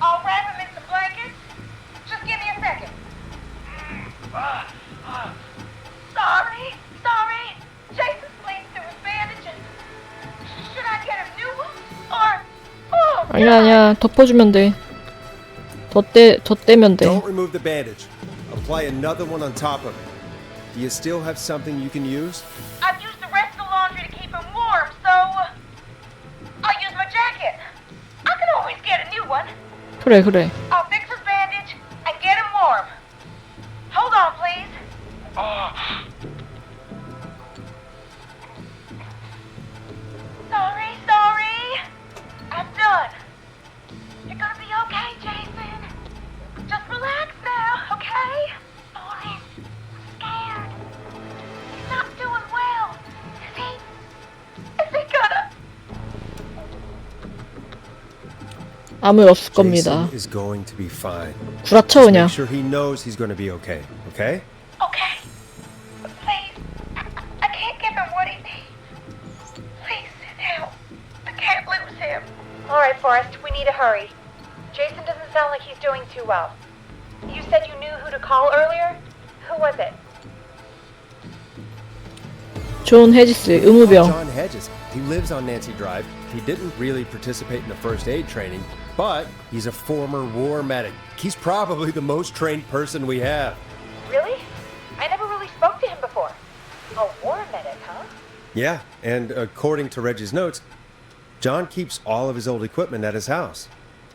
I'll wrap him in some blankets. Just give me a second. Sorry. Jason's bleeding through his bandages. Should I get him new ones? Or... Oh, 아니야. 덮어주면 돼. 더 떼면 돼. Don't remove the bandage. Apply another one on top of it. Do you still have something you can use? I've used the rest of the laundry to keep him warm, so... I'll use my jacket. I can always get a new one. 그래. I'll fix his bandage and get him warm. Hold on, please. Sorry. I'm done. You're gonna be okay, Jason. Just relax now, okay? Oh, he's scared. He's not doing well. Is he gonna... 아무 일 없을 겁니다. Jason is going to be fine. 구라쳐 Just 그냥. make sure he knows he's going to be okay. Okay? Okay. Please, Alright, Forrest, we need to hurry. Jason doesn't sound like he's doing too well. You said you knew who to call earlier? Who was it? 존 헤지스, 의무병. John Hedges. He lives on Nancy Drive. He didn't really participate in the first aid training, but he's a former war medic. He's probably the most trained person we have. Really? I never really spoke to him before. A war medic, huh? Yeah, and according to Reggie's notes, John keeps all of his old equipment at his house.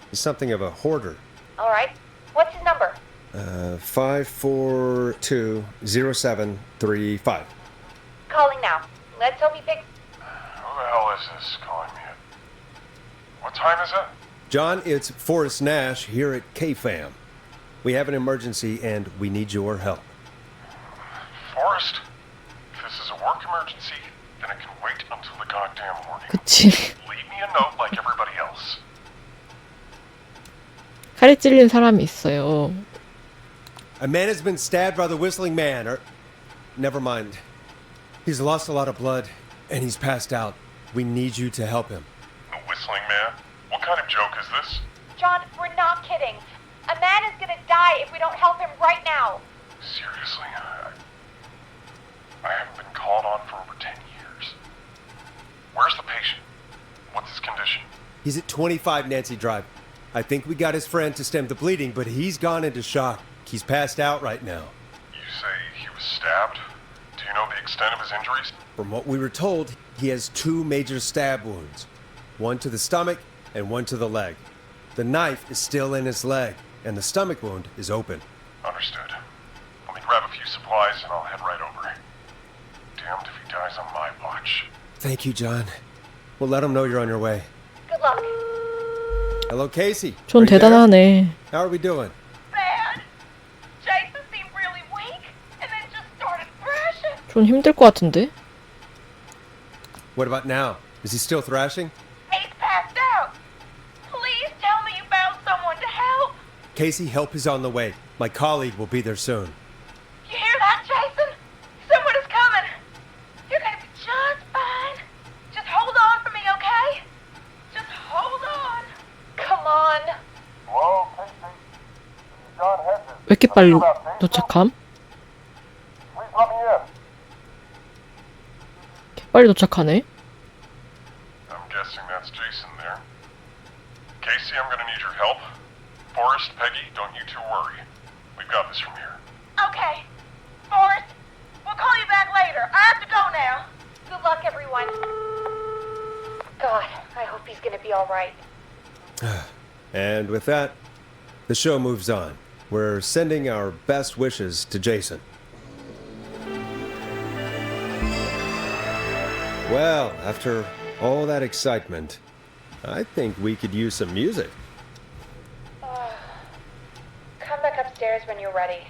He's something of a hoarder. Alright. What's his number? 5420735. Calling now. Let's hope he picks. Who the hell is this calling me? What time is it? John, it's Forrest Nash here at KFAM. We have an emergency and we need your help. Forrest? If this is a work emergency, then it can wait until the goddamn morning. 그치. Leave me a note like everybody else. 칼에 찔린 사람이 있어요. A man has been stabbed by the Whistling Man, or... Never mind. He's lost a lot of blood, and he's passed out. We need you to help him. The Whistling Man? What kind of joke is this? John, we're not kidding. A man is gonna die if we don't help him right now. Seriously? I haven't been called on for over 10 years. Where's the patient? What's his condition? He's at 25 Nancy Drive. I think we got his friend to stem the bleeding, but he's gone into shock. He's passed out right now. You say he was stabbed? Do you know the extent of his injuries? From what we were told, he has 2 major stab wounds. One to the stomach and one to the leg. The knife is still in his leg, and the stomach wound is open. Understood. Let me grab a few supplies and I'll head right over. Damned if he dies on my watch. Thank you, John. We'll let him know you're on your way. Good luck. Hello, Casey. 존 Are you there? 대단하네. How are we doing? Bad. Jason seemed really weak and then just started thrashing. 존 힘들 것 같은데? What about now? Is he still thrashing? He's passed out. Please tell me you found someone to help. Casey, help is on the way. My colleague will be there soon. You hear that, Jason? Someone is coming. You're gonna be just fine. Just hold on for me, okay? Just hold on. Come on. Hello, Casey. John Hedges. 왜 이렇게 빨리 도착함? Please let me in. 빨리 도착하네. I'm guessing that's Jason there. Casey, I'm gonna need your help. Forrest, Peggy, don't you two worry. We've got this from here. Okay. Forrest, we'll call you back later. I have to go now. Good luck, everyone. God, I hope he's gonna be alright. And with that, the show moves on. We're sending our best wishes to Jason. Well, after all that excitement, I think we could use some music. Come back upstairs when you're ready.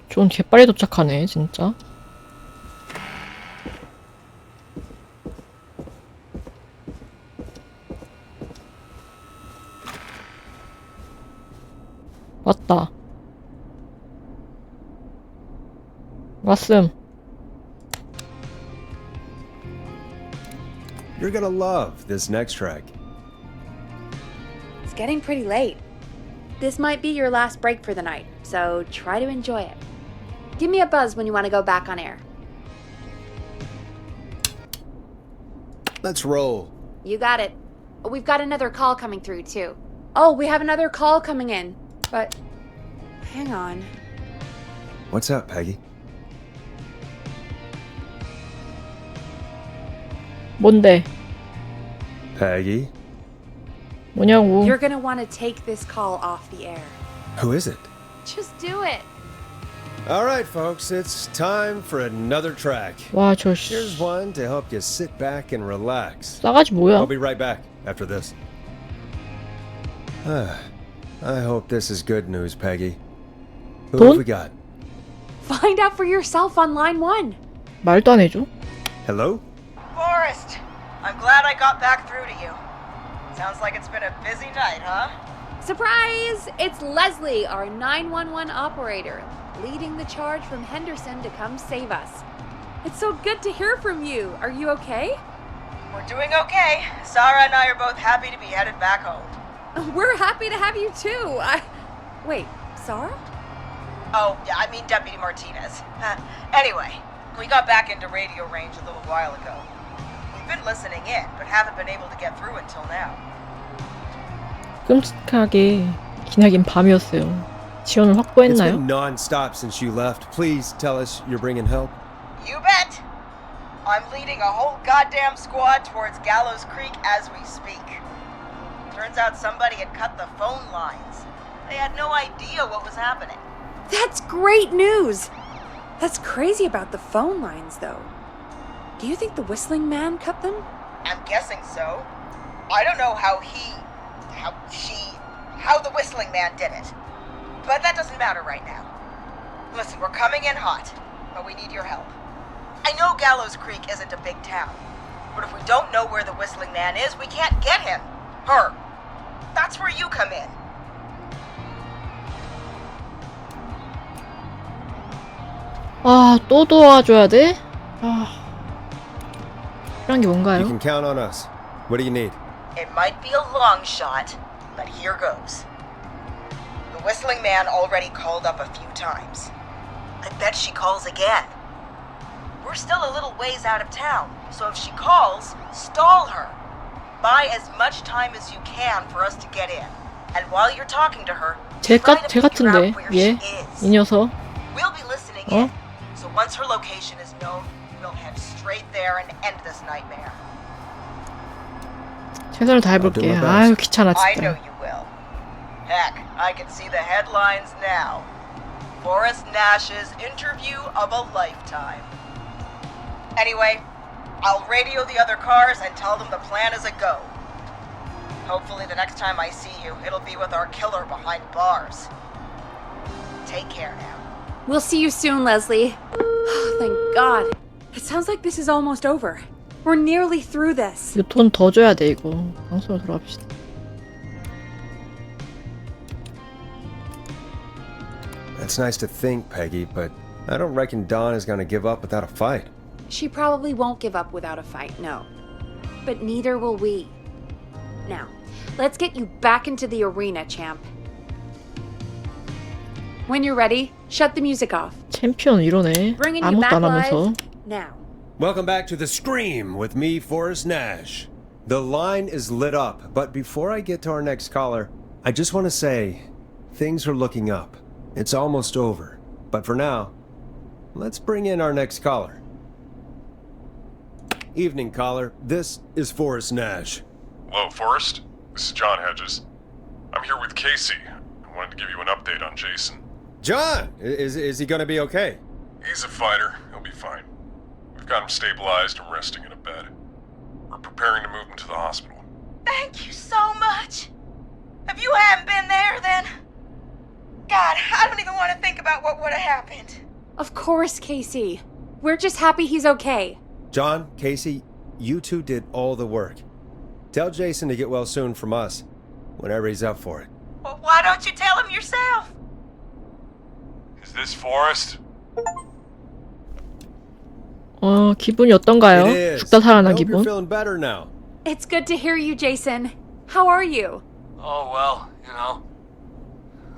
존 개빨리 도착하네, 진짜. 왔다. 왔음. You're gonna love this next track. It's getting pretty late. This might be your last break for the night, so try to enjoy it. Give me a buzz when you want to go back on air. Let's roll. You got it. We've got another call coming through, too. Oh, we have another call coming in. But, hang on. What's up, Peggy? 뭔데? Peggy? 뭐냐고. You're gonna want to take this call off the air. Who is it? Just do it. All right, folks, it's time for another track. 와, 저 씨. Here's one to help you sit back and relax. 싸가지 뭐야? I'll be right back after this. I hope this is good news, Peggy. Who have we got? Find out for yourself on line 1. 말도 안 해줘? Hello? Forrest! I'm glad I got back through to you. Sounds like it's been a busy night, huh? Surprise! It's Leslie, our 911 operator, leading the charge from Henderson to come save us. It's so good to hear from you. Are you okay? We're doing okay. Sarah and I are both happy to be headed back home. We're happy to have you too. Wait, Sarah? Oh, yeah, I mean Deputy Martinez. Anyway, we got back into radio range a little while ago. We've been listening in, but haven't been able to get through until now. 끔찍하게 기나긴 밤이었어요. 지원을 It's 확보했나요? been non-stop since you left. Please tell us you're bringing help. You bet! I'm leading a whole goddamn squad towards Gallows Creek as we speak. Turns out somebody had cut the phone lines. They had no idea what was happening. That's great news! That's crazy about the phone lines, though. Do you think the Whistling Man cut them? I'm guessing so. I don't know how the Whistling Man did it. But that doesn't matter right now. Listen, we're coming in hot, but we need your help. I know Gallows Creek isn't a big town, but if we don't know where the Whistling Man is, we can't get him. Her. That's where you come in. 아, 또 도와줘야 돼? 아, 필요한 게 You 뭔가요? can count on us. What do you need? It might be a long shot, but here goes. The Whistling Man already called up a few times. I bet she calls again. We're still a little ways out of town, so if she calls, stall her. Buy as much time as you can for us to get in. And while you're talking to her, 쟤 try to figure 같은데, out where 얘? she is. 이 녀석? We'll be listening 어? in, so once her location is known, we'll head straight there and end this nightmare. 최선을 다해볼게. 아유, 귀찮아, I know 진짜. you will. Heck, I can see the headlines now. Forrest Nash's interview of a lifetime. Anyway, I'll radio the other cars and tell them the plan is a go. Hopefully the next time I see you, it'll be with our killer behind bars. Take care now. We'll see you soon, Leslie. Thank God. It sounds like this is almost over. We're nearly through this. 이거 돈 더 줘야 돼, 이거. 방송으로 돌아갑시다. That's nice to think, Peggy, but I don't reckon Dawn is gonna give up without a fight. She probably won't give up without a fight, no. But neither will we. Now, let's get you back into the arena, champ. When you're ready, shut the music off. 챔피언 이러네. Bringing you 아무것도 back 안 하면서. live now. Welcome back to the Scream with me, Forrest Nash. The line is lit up, but before I get to our next caller, I just want to say things are looking up. It's almost over. But for now, let's bring in our next caller. Evening, caller. This is Forrest Nash. Hello, Forrest. This is John Hedges. I'm here with Casey. I wanted to give you an update on Jason. John! Is he gonna be okay? He's a fighter. He'll be fine. We've got him stabilized and resting in a bed. We're preparing to move him to the hospital. Thank you so much. If you hadn't been there, then... God, I don't even want to think about what would have happened. Of course, Casey. We're just happy he's okay. John, Casey, you two did all the work. Tell Jason to get well soon from us, whenever he's up for it. Well, why don't you tell him yourself? Is this Forrest? 기분이 어떤가요? It is. 죽다 살아난 I hope you're 기분? feeling better now. It's good to hear you, Jason. How are you? Oh, well, you know.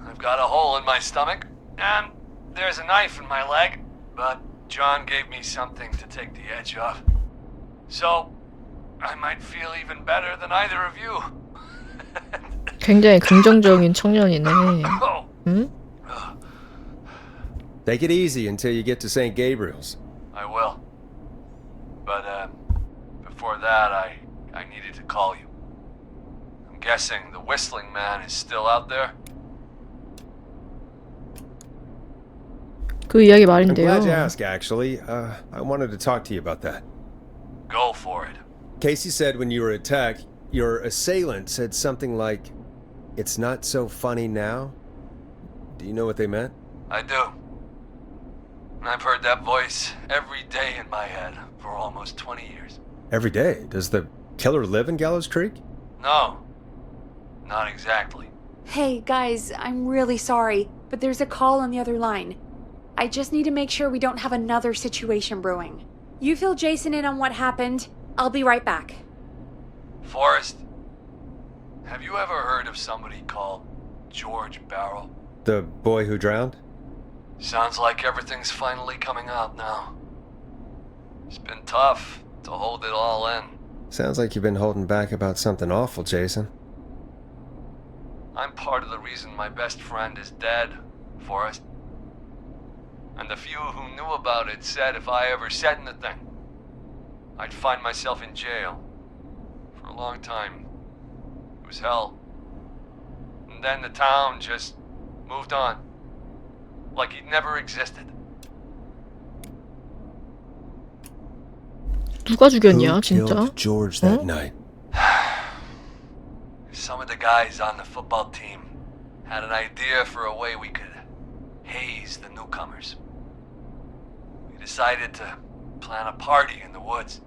I've got a hole in my stomach, and there's a knife in my leg, but John gave me something to take the edge off. So, I might feel even better than either of you. 굉장히 긍정적인 청년이네. 응? Take it easy until you get to St. Gabriel's. I will. But, before that, I needed to call you. I'm guessing the Whistling Man is still out there? 그 이야기 I'm 말인데요. glad you asked, actually. I wanted to talk to you about that. Go for it. Casey said when you were attacked, your assailant said something like, "It's not so funny now." Do you know what they meant? I do. I've heard that voice every day in my head for almost 20 years. Every day? Does the killer live in Gallows Creek? No, not exactly. Hey, guys, I'm really sorry, but there's a call on the other line. I just need to make sure we don't have another situation brewing. You fill Jason in on what happened. I'll be right back. Forrest, have you ever heard of somebody called George Barrow? The boy who drowned? Sounds like everything's finally coming out now. It's been tough to hold it all in. Sounds like you've been holding back about something awful, Jason. I'm part of the reason my best friend is dead, Forrest. And the few who knew about it said if I ever said anything, I'd find myself in jail. For a long time, it was hell. And then the town just moved on. Like he'd never existed. 누가 죽였냐, Who 진짜? killed George that night? Some of the guys on the football team had an idea for a way we could haze the newcomers. We decided to plan a party in the woods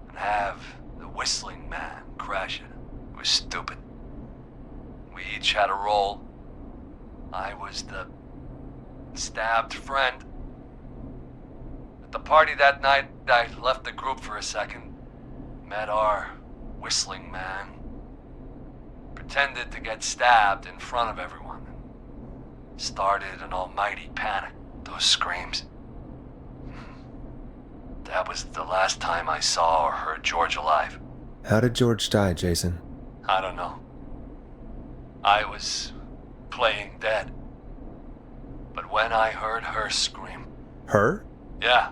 and have the Whistling Man crash it. It was stupid. We each had a role. I was the stabbed friend. At the party that night, I left the group for a second, met our Whistling Man, pretended to get stabbed in front of everyone, started an almighty panic. Those screams. That was the last time I saw or heard George alive. How did George die, Jason? I don't know. I was playing dead. But when I heard her scream... Her? Yeah.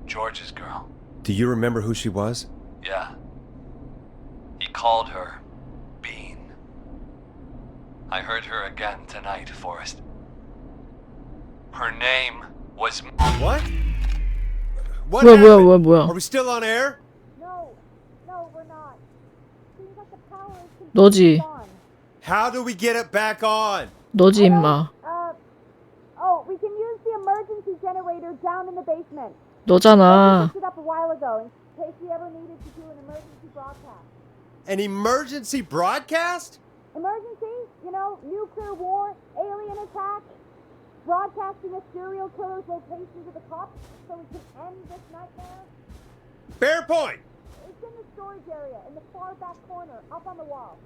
George's girl. Do you remember who she was? Yeah. He called her Bean. I heard her again tonight, Forrest. Her name was... What? What 뭐야? Are we still on air? No, we're not. Seems like the power is 너지. How do we get it back on? 너지, 임마. We can use the emergency generator down in the basement. 너잖아. I picked it up a while ago in case we ever needed to do an emergency broadcast. An emergency broadcast? Emergency? You know, nuclear war, alien attack, broadcasting a serial killer's location to the cops so we can end this nightmare. Fair point. It's in the storage area in the far back corner, up on the wall.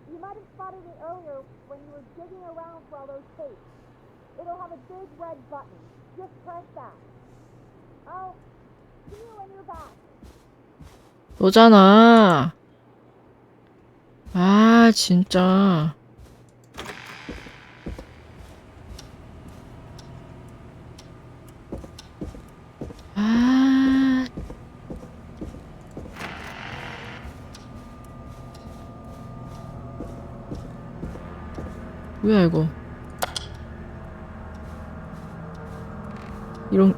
You might have spotted it earlier when you were digging around for all those tapes. It'll have a big red button. Just press that. I'll see you when you're back. 너잖아. 아, 진짜. 아. 뭐야, 이거. 이런.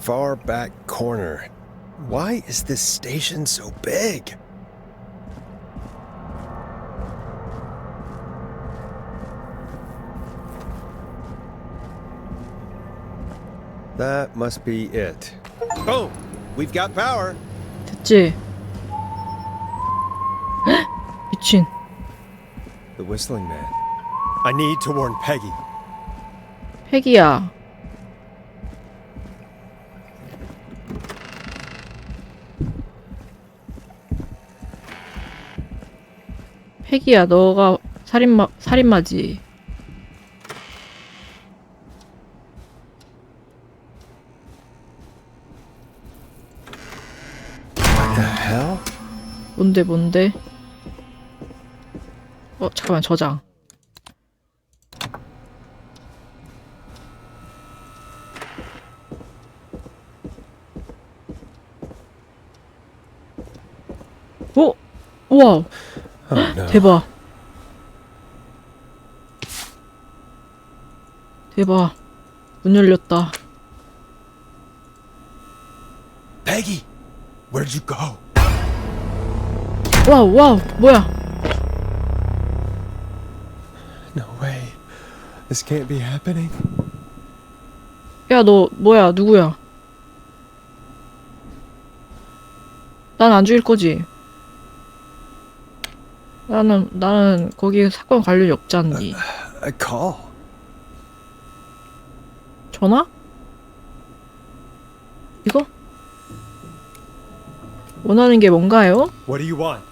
Far back corner. Why is this station so big? That must be it. Boom! We've got power. 됐지? 헉! 미친. The Whistling Man. I need to warn Peggy. 패기야. 패기야, 너가 살인마지. What the hell? 뭔데? 잠깐만, 저장. 우와. Oh no. 대박. 대박. 문 열렸다. Peggy, where'd you go? 와우, 와우. 뭐야? No way. This can't be happening. 야, 너 뭐야? 누구야? 난 안 죽일 거지. 나는 거기 사건 관련이 없지 않니? A call. 전화? 이거? 원하는 게 뭔가요? What do you want?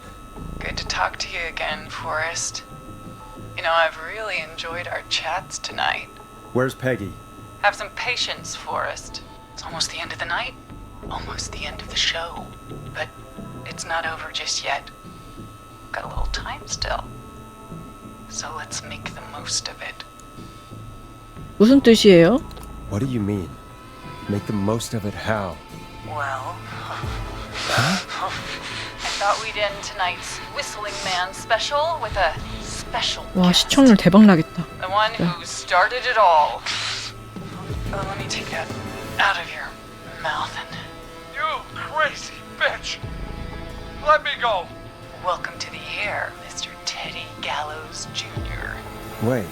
Good to talk to you again, Forrest. You know, I've really enjoyed our chats tonight. Where's Peggy? Have some patience, Forrest. It's almost the end of the night, almost the end of the show. But it's not over just yet. Got a little time still. So let's make the most of it. 무슨 뜻이에요? What do you mean? Make the most of it how? Well, I thought we'd end tonight's Whistling Man special with a special 와, guest. 시청률 대박 나겠다. The one who started it all. Let me take that out of your mouth and... You crazy bitch! Let me go! Welcome to the air, Mr. Teddy Gallows Jr. Wait.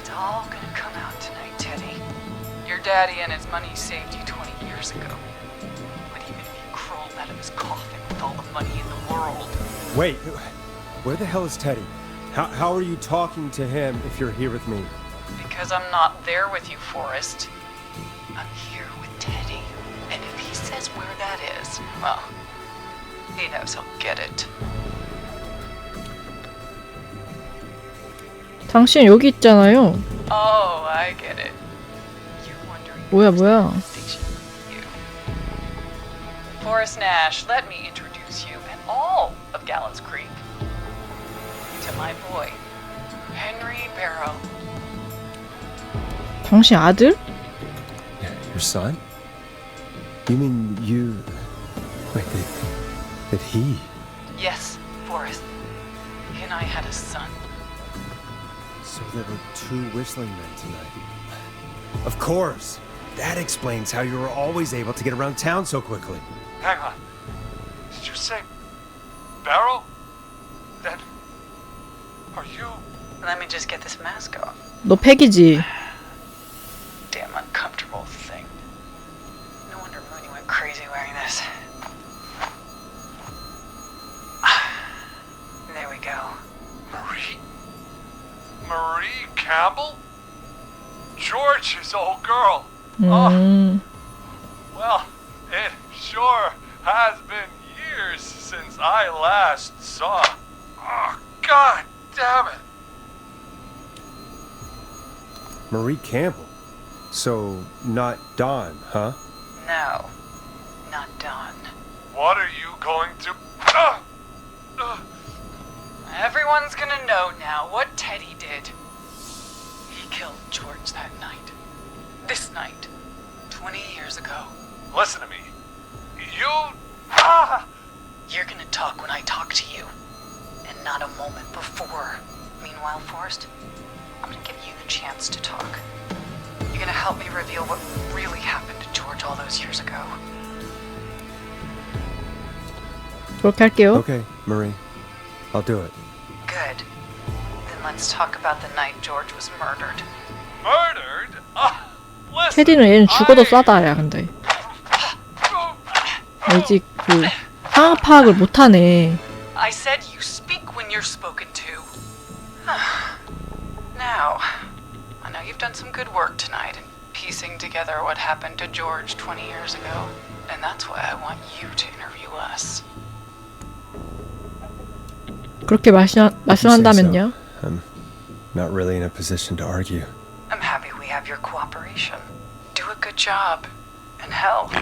It's all gonna come out tonight, Teddy. Your daddy and his money saved you 20 years ago. But even if you crawled out of his coffin with all the money in the world... Wait. Where the hell is Teddy? How are you talking to him if you're here with me? Because I'm not there with you, Forrest. I'm here with Teddy. And if he says where that is, well, he knows he'll get it. 당신 여기 있잖아요. Oh, I get it. 뭐야? Forrest Nash, let me introduce you and all of Gallows Creek to my boy, Henry Barrow. 당신 아들? Your son? You mean you... Wait, that he... Yes, Forrest. He and I had a son. So there were two whistling men tonight. Of course! That explains how you were always able to get around town so quickly. Hang on. Did you say Barrow? Then are you? Let me just get this mask off. 너 패기지? Damn uncomfortable thing. No wonder Mooney went crazy wearing this. There we go. Marie Campbell? George's old girl. 음. Well, it sure has been years since I last saw. Oh, God damn it. Marie Campbell? So, not Dawn, huh? No, not Dawn. What are you going to... Everyone's gonna know now what Teddy did. He killed George that night. This night. 20 years ago. Listen to me. You... You're gonna talk when I talk to you. And not a moment before. Meanwhile, Forrest, I'm gonna give you the chance to talk. You're gonna help me reveal what really happened to George all those years ago. 그렇게 할게요. Okay, Marie. I'll do it. Good. Then let's talk about the night George was murdered. Murdered? 테디는 얘는 죽어도 싸다야 근데. 아직 그 상황 파악을 못하네. I said you speak when you're spoken to. Now, I know you've done some good work tonight in piecing together what happened to George 20 years ago, and that's why I want you to interview us. 그렇게 말씀한다면요? I'm not really in a position to argue. I'm happy we have your cooperation. Do a good job. And hell,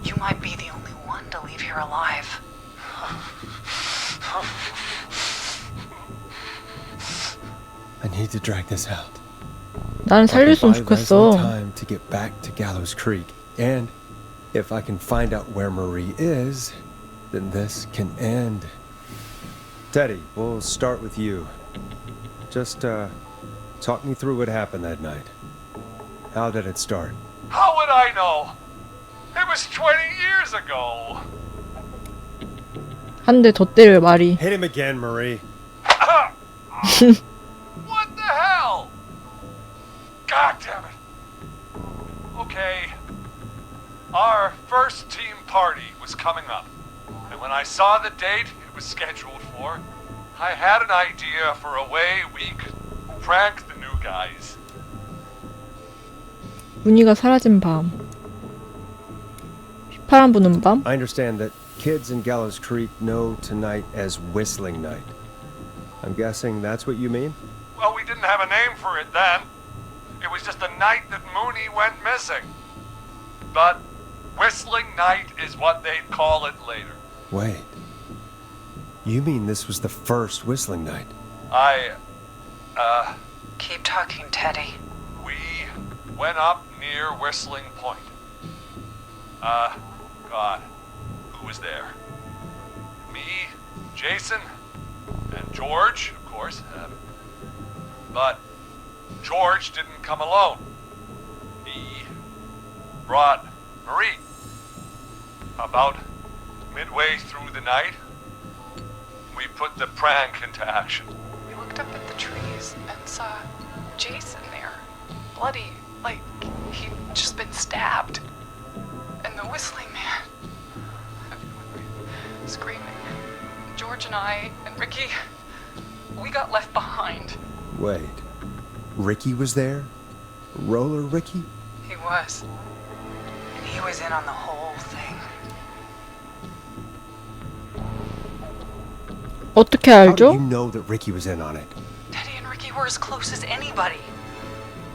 you might be the only one to leave here alive. I need to drag this out. 나는 살렸으면 I can buy 좋겠어. Leslie time to get back to Gallows Creek, and if I can find out where Marie is, then this can end. Teddy, we'll start with you. Just, talk me through what happened that night. How did it start? How would I know? It was 20 years ago. 한 대 더 때려 말이. Hit him again, Marie. What the hell? God damn it. Okay. Our first team party was coming up. And when I saw the date it was scheduled for, I had an idea for a way we could prank the new guys. 무늬가 사라진 밤. 휘파람 부는 밤. I understand that kids in Gallows Creek know tonight as Whistling Night. I'm guessing that's what you mean? Well, we didn't have a name for it then. It was just the night that Mooney went missing. But Whistling Night is what they'd call it later. Wait. You mean this was the first Whistling Night? Keep talking, Teddy. We went up near Whistling Point. God, who was there? Me, Jason, and George, of course. But George didn't come alone. He brought Marie. About midway through the night, we put the prank into action. We looked up at the trees and saw Jason there, bloody, like he'd just been stabbed. And the Whistling Man, screaming. George and I and Ricky, we got left behind. Wait. Ricky was there? Roller Ricky? He was. And he was in on the whole thing. 어떻게 How 알죠? did you know that Ricky was in on it? Teddy and Ricky were as close as anybody.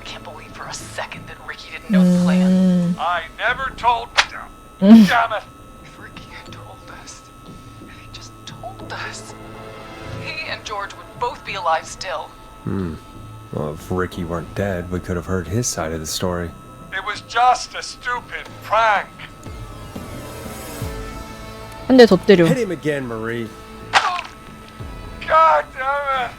I can't believe for a second that Ricky didn't know the plan. I never told. Damn it! If Ricky had told us, if he just told us, he and George would both be alive still. Well, if Ricky weren't dead, we could have heard his side of the story. It was just a stupid prank. 한 대 더 때려. Hit him again, Marie. God damn it!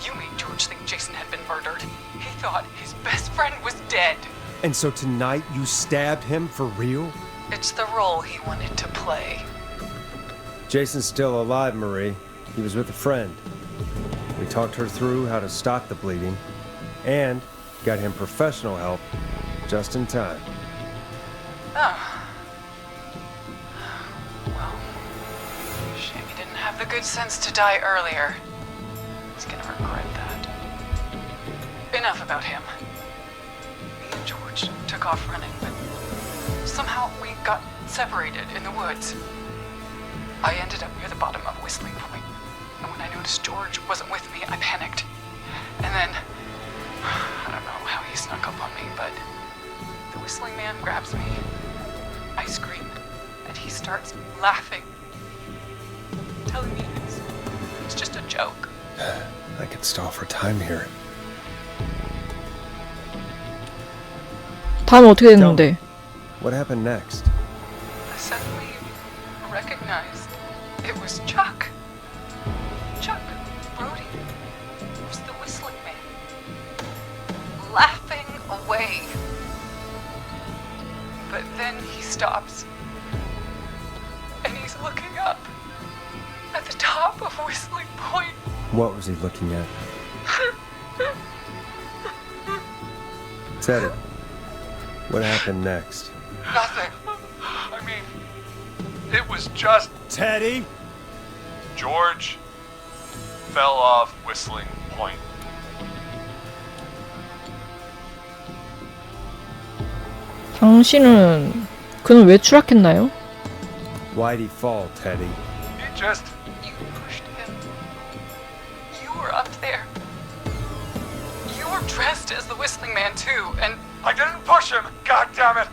You made George think Jason had been murdered. He thought his best friend was dead. And so tonight you stabbed him for real? It's the role he wanted to play. Jason's still alive, Marie. He was with a friend. We talked her through how to stop the bleeding and got him professional help just in time. Oh. Well, shame he didn't have the good sense to die earlier. He's gonna regret that. Enough about him. Me and George took off running, but somehow we got separated in the woods. I ended up near the bottom of Whistling Point, and when I noticed George wasn't with me, I panicked. And then, I don't know how he snuck up on me, but the Whistling Man grabs me. I scream, and he starts laughing, telling me it's just a joke. I could stall for time here. 다음은 어떻게 됐는데? What happened next? I suddenly recognized it was Chuck. Chuck Brody was the Whistling Man, laughing away. But then he stops, and he's looking up at the top of Whistling Point. What was he looking at? Teddy, what happened next? Nothing. I mean, it was just Teddy? George fell off Whistling Point. 당신은 그는 왜 추락했나요? Why'd he fall, Teddy? He just... You pushed him. You were up there. You were dressed as the Whistling Man too, and I didn't push him, god damn it!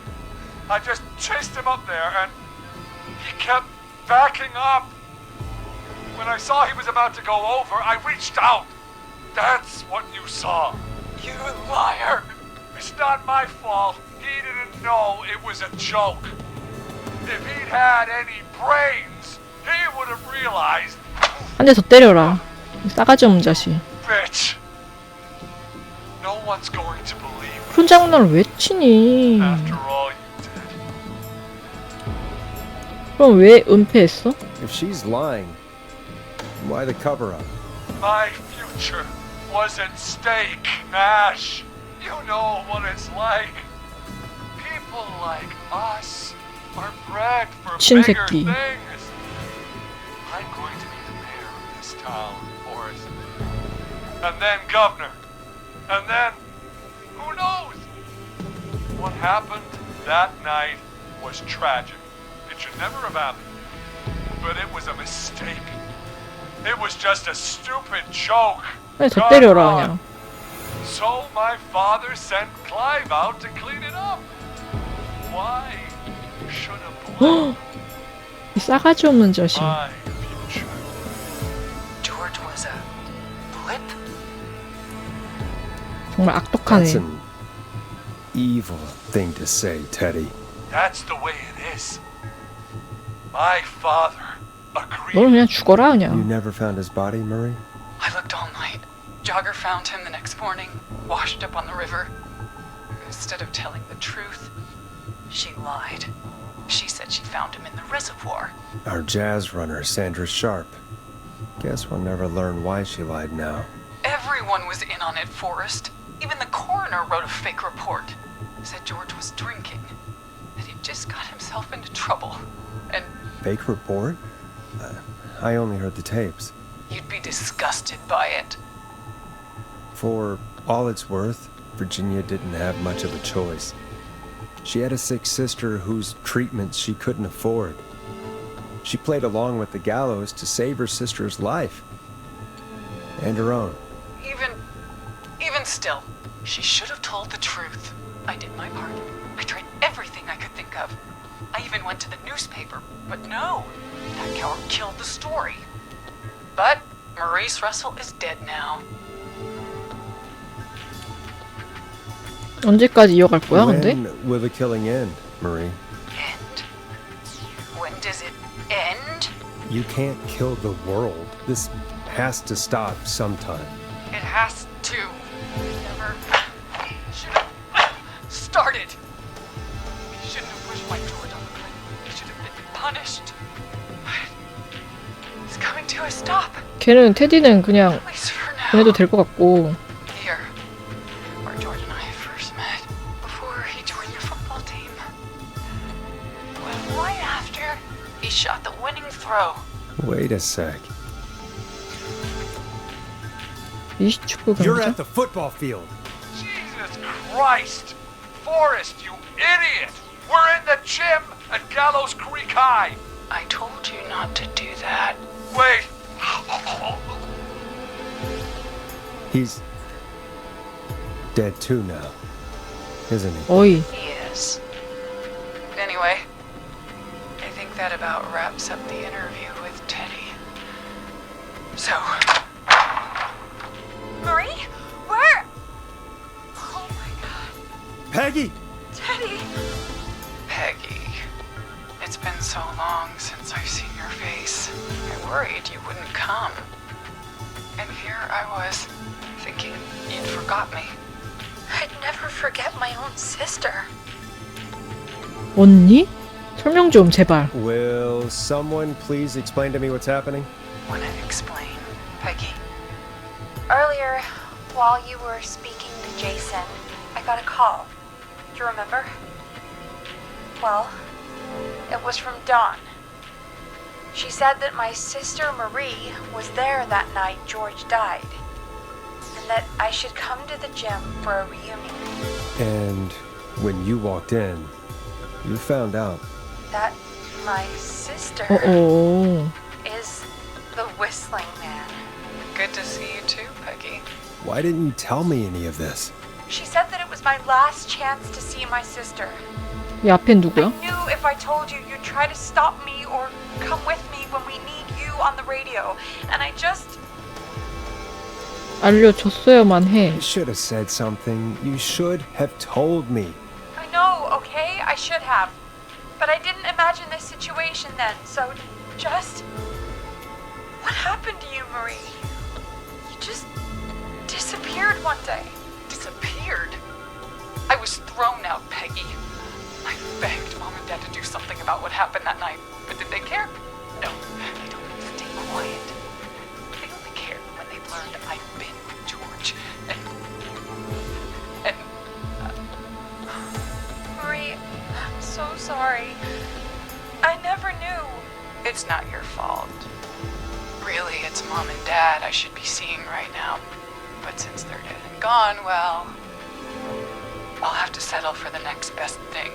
I just chased him up there and he kept backing up. When I saw he was about to go over, I reached out. That's what you saw. you liar! It's not my fault. He didn't know it was a joke. If he'd had any brains, he would have realized 한 대 더 때려라. 이 싸가지 없는 자식. Bitch. No one's going to believe 그런 장난을 왜 치니? after all you did. 그럼 왜 은폐했어? If she's lying, why the cover up? My future was at stake, Nash. You know what it's like. People like us are bred for bigger 친새끼. things. I'm going to be the mayor of this town, Forrest. And then governor. And then, who knows? What happened that night was tragic. It should never have happened. But it was a mistake. It was just a stupid joke. 왜 더 때려라 그냥. So my father sent Clive out to clean it up. Why should a boy 이 싸가지 없는 자식. my future? George was a blip? 정말 That's 악독하네. an evil thing to say, Teddy. That's the way it is. My father agreed. 넌 그냥 죽어라 You 그냥. never found his body, Murray? I looked all night. Jogger found him the next morning, washed up on the river. Instead of telling the truth, she lied. She said she found him in the reservoir. Our jazz runner, Sandra Sharp. Guess we'll never learn why she lied now. Everyone was in on it, Forrest. Even the coroner wrote a fake report. Said George was drinking. That he'd just got himself into trouble. And Fake report? I only heard the tapes. you'd be disgusted by it. For all it's worth, Virginia didn't have much of a choice. She had a sick sister whose treatment she couldn't afford. She played along with the gallows to save her sister's life. And her own. Even still, she should have told the truth. I did my part. I tried everything I could think of. I even went to the newspaper, but no, that coward killed the story. But Maurice Russell is dead now. 언제까지 이어갈 거야 근데? When will the killing end, Marie? End? When does it end? You can't kill the world. This has to stop sometime. It has to. Never should have started. He shouldn't have pushed my George on the cliff. He should have been punished. It's coming to a stop. 걔는 테디는 그냥 At least for now. 보내도 될 것 같고. Here, where George and I first met, before he joined the football team. When right after he shot the winning throw. Wait a sec. 미식축구 You're 경기장? at the football field. Jesus Christ! Forrest, you idiot! We're in the gym at Gallows Creek High! I told you not to do that. Wait! He's dead too now, isn't he? 어이. He is. Anyway, I think that about wraps up the interview with Teddy. So, Marie? Where? Oh my god. Peggy! Teddy! Peggy, it's been so long since I've seen your face. I worried you wouldn't come. And here I was, thinking you'd forgot me. I'd never forget my own sister. 언니? 설명 좀 제발. Will someone please explain to me what's happening? Wanna explain, Peggy? Earlier, while you were speaking to Jason, I got a call. Do you remember? Well, it was from Dawn. She said that my sister Marie was there that night George died, and that I should come to the gym for a reunion. And when you walked in, you found out. That my sister 어어. is the Whistling Man. Good to see you too, Peggy. Why didn't you tell me any of this? She said that it was my last chance to see my sister. 이 앞엔 누구야? I knew if I told you, you'd try to stop me or come with me when we need you on the radio. And I just... 알려줬어야만 해. You should have said something. You should have told me. I know, okay? I should have. But I didn't imagine this situation then, so just... What happened to you, Marie? You just disappeared one day. Disappeared? I was thrown out, Peggy. I begged Mom and Dad to do something about what happened that night, but did they care? No, they told me to stay quiet. They only cared when they learned I'd been with George. And Marie, I'm so sorry. I never knew. it's not your fault. Really, it's Mom and Dad I should be seeing right now. But since they're dead and gone, well, I'll have to settle for the next best thing.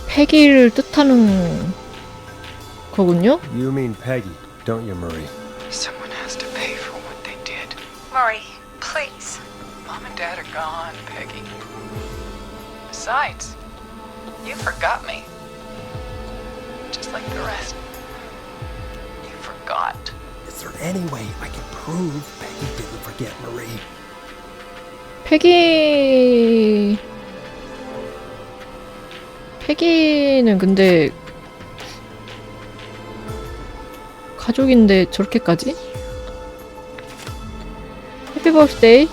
패기를 뜻하는 거군요? You mean Peggy, don't you, Marie? Someone has to pay for what they did. Marie, please. Mom and Dad are gone, Peggy. Besides, you forgot me. Just like the rest. You forgot. Is there any way I can prove Peggy didn't forget Marie? 패기는 근데 가족인데 저렇게까지? 해피 버스데이?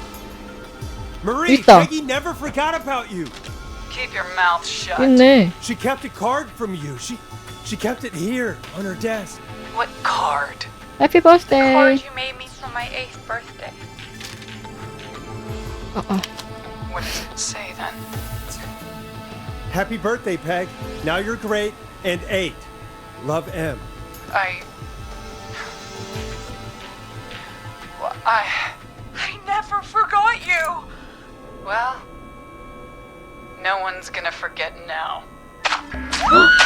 Marie, 있다. Peggy never forgot about you. Keep your mouth shut. 있네. She kept a card from you. She kept it here on her desk. What card? 해피 The 버스데이. card you made me for my 8th birthday. What does it say then? Happy birthday, Peg. Now you're great and 8. Love, M. I never forgot you. Well, no one's gonna forget now.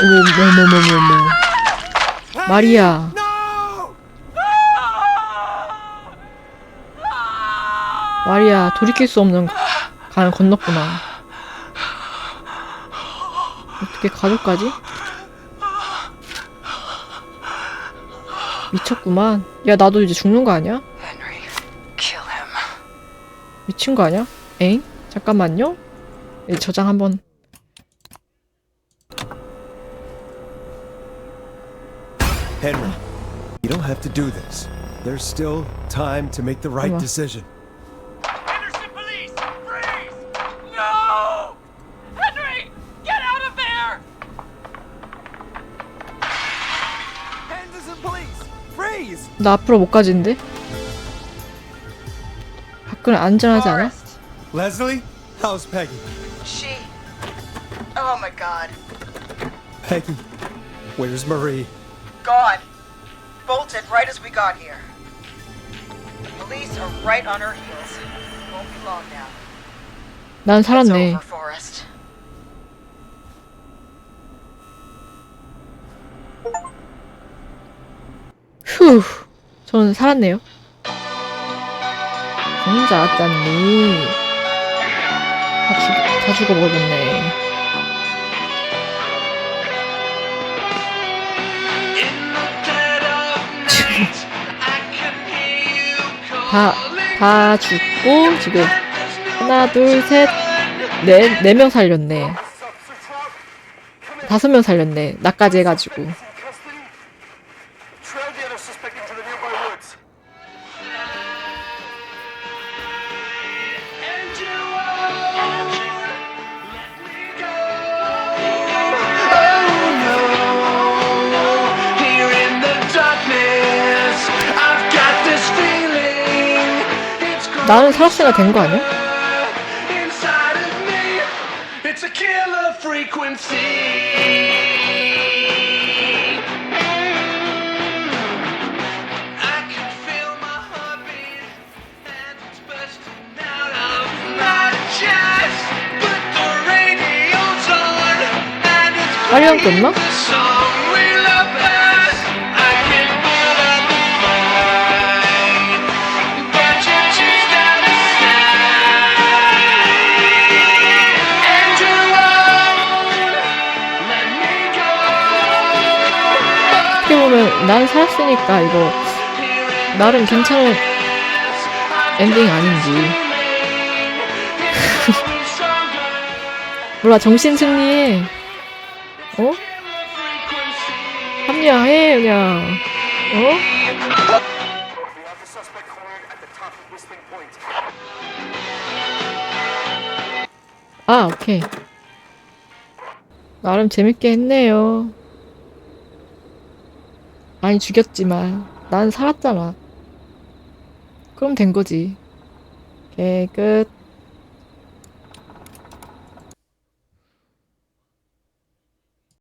어머머머머머머. 마리아. 마리아 돌이킬 수 없는 강을 건넜구나. 어떻게 가족까지? 미쳤구만. 야 나도 이제 죽는 거 아니야? 미친 거 아니야? 엥? 잠깐만요. 저장 한번. Henry, you don't have to do this. There's still time to make the right decision. No! Henry! Get out of there! Henderson police! Freeze! 나 앞으로 못 가지는데? 밖은 안전하지 않아? Leslie, how's Peggy? Oh my god. Peggy, where's Marie? Gone. Bolted right as we got here. The police are right on her heels. Won't be long now. 난 It's 살았네. over, Forrest. 휴, 저는 살았네요. 진짜 짠니. 다 죽어버렸네. 다 죽고 지금 하나 둘 셋 네 명 살렸네. 5명 살렸네. 나까지 해가지고. 나는 살았으니까 된 거 아니야? It's a killer frequency. I can feel my heartbeat and it's bursting out of my chest. But the radio's on and it's 빨리 끝나? the song we love best. I can feel up the fight, but you choose not to stay. And you won't let me go. 어떻게 보면 난 살았으니까 이거 나름 괜찮은 엔딩 아닌지. 몰라, 정신 승리해. 어? 합리화해, 그냥. 어? 아, 오케이. 나름 재밌게 했네요. 많이 죽였지만 난 살았잖아. 그럼 된 거지. 오케이, 끝.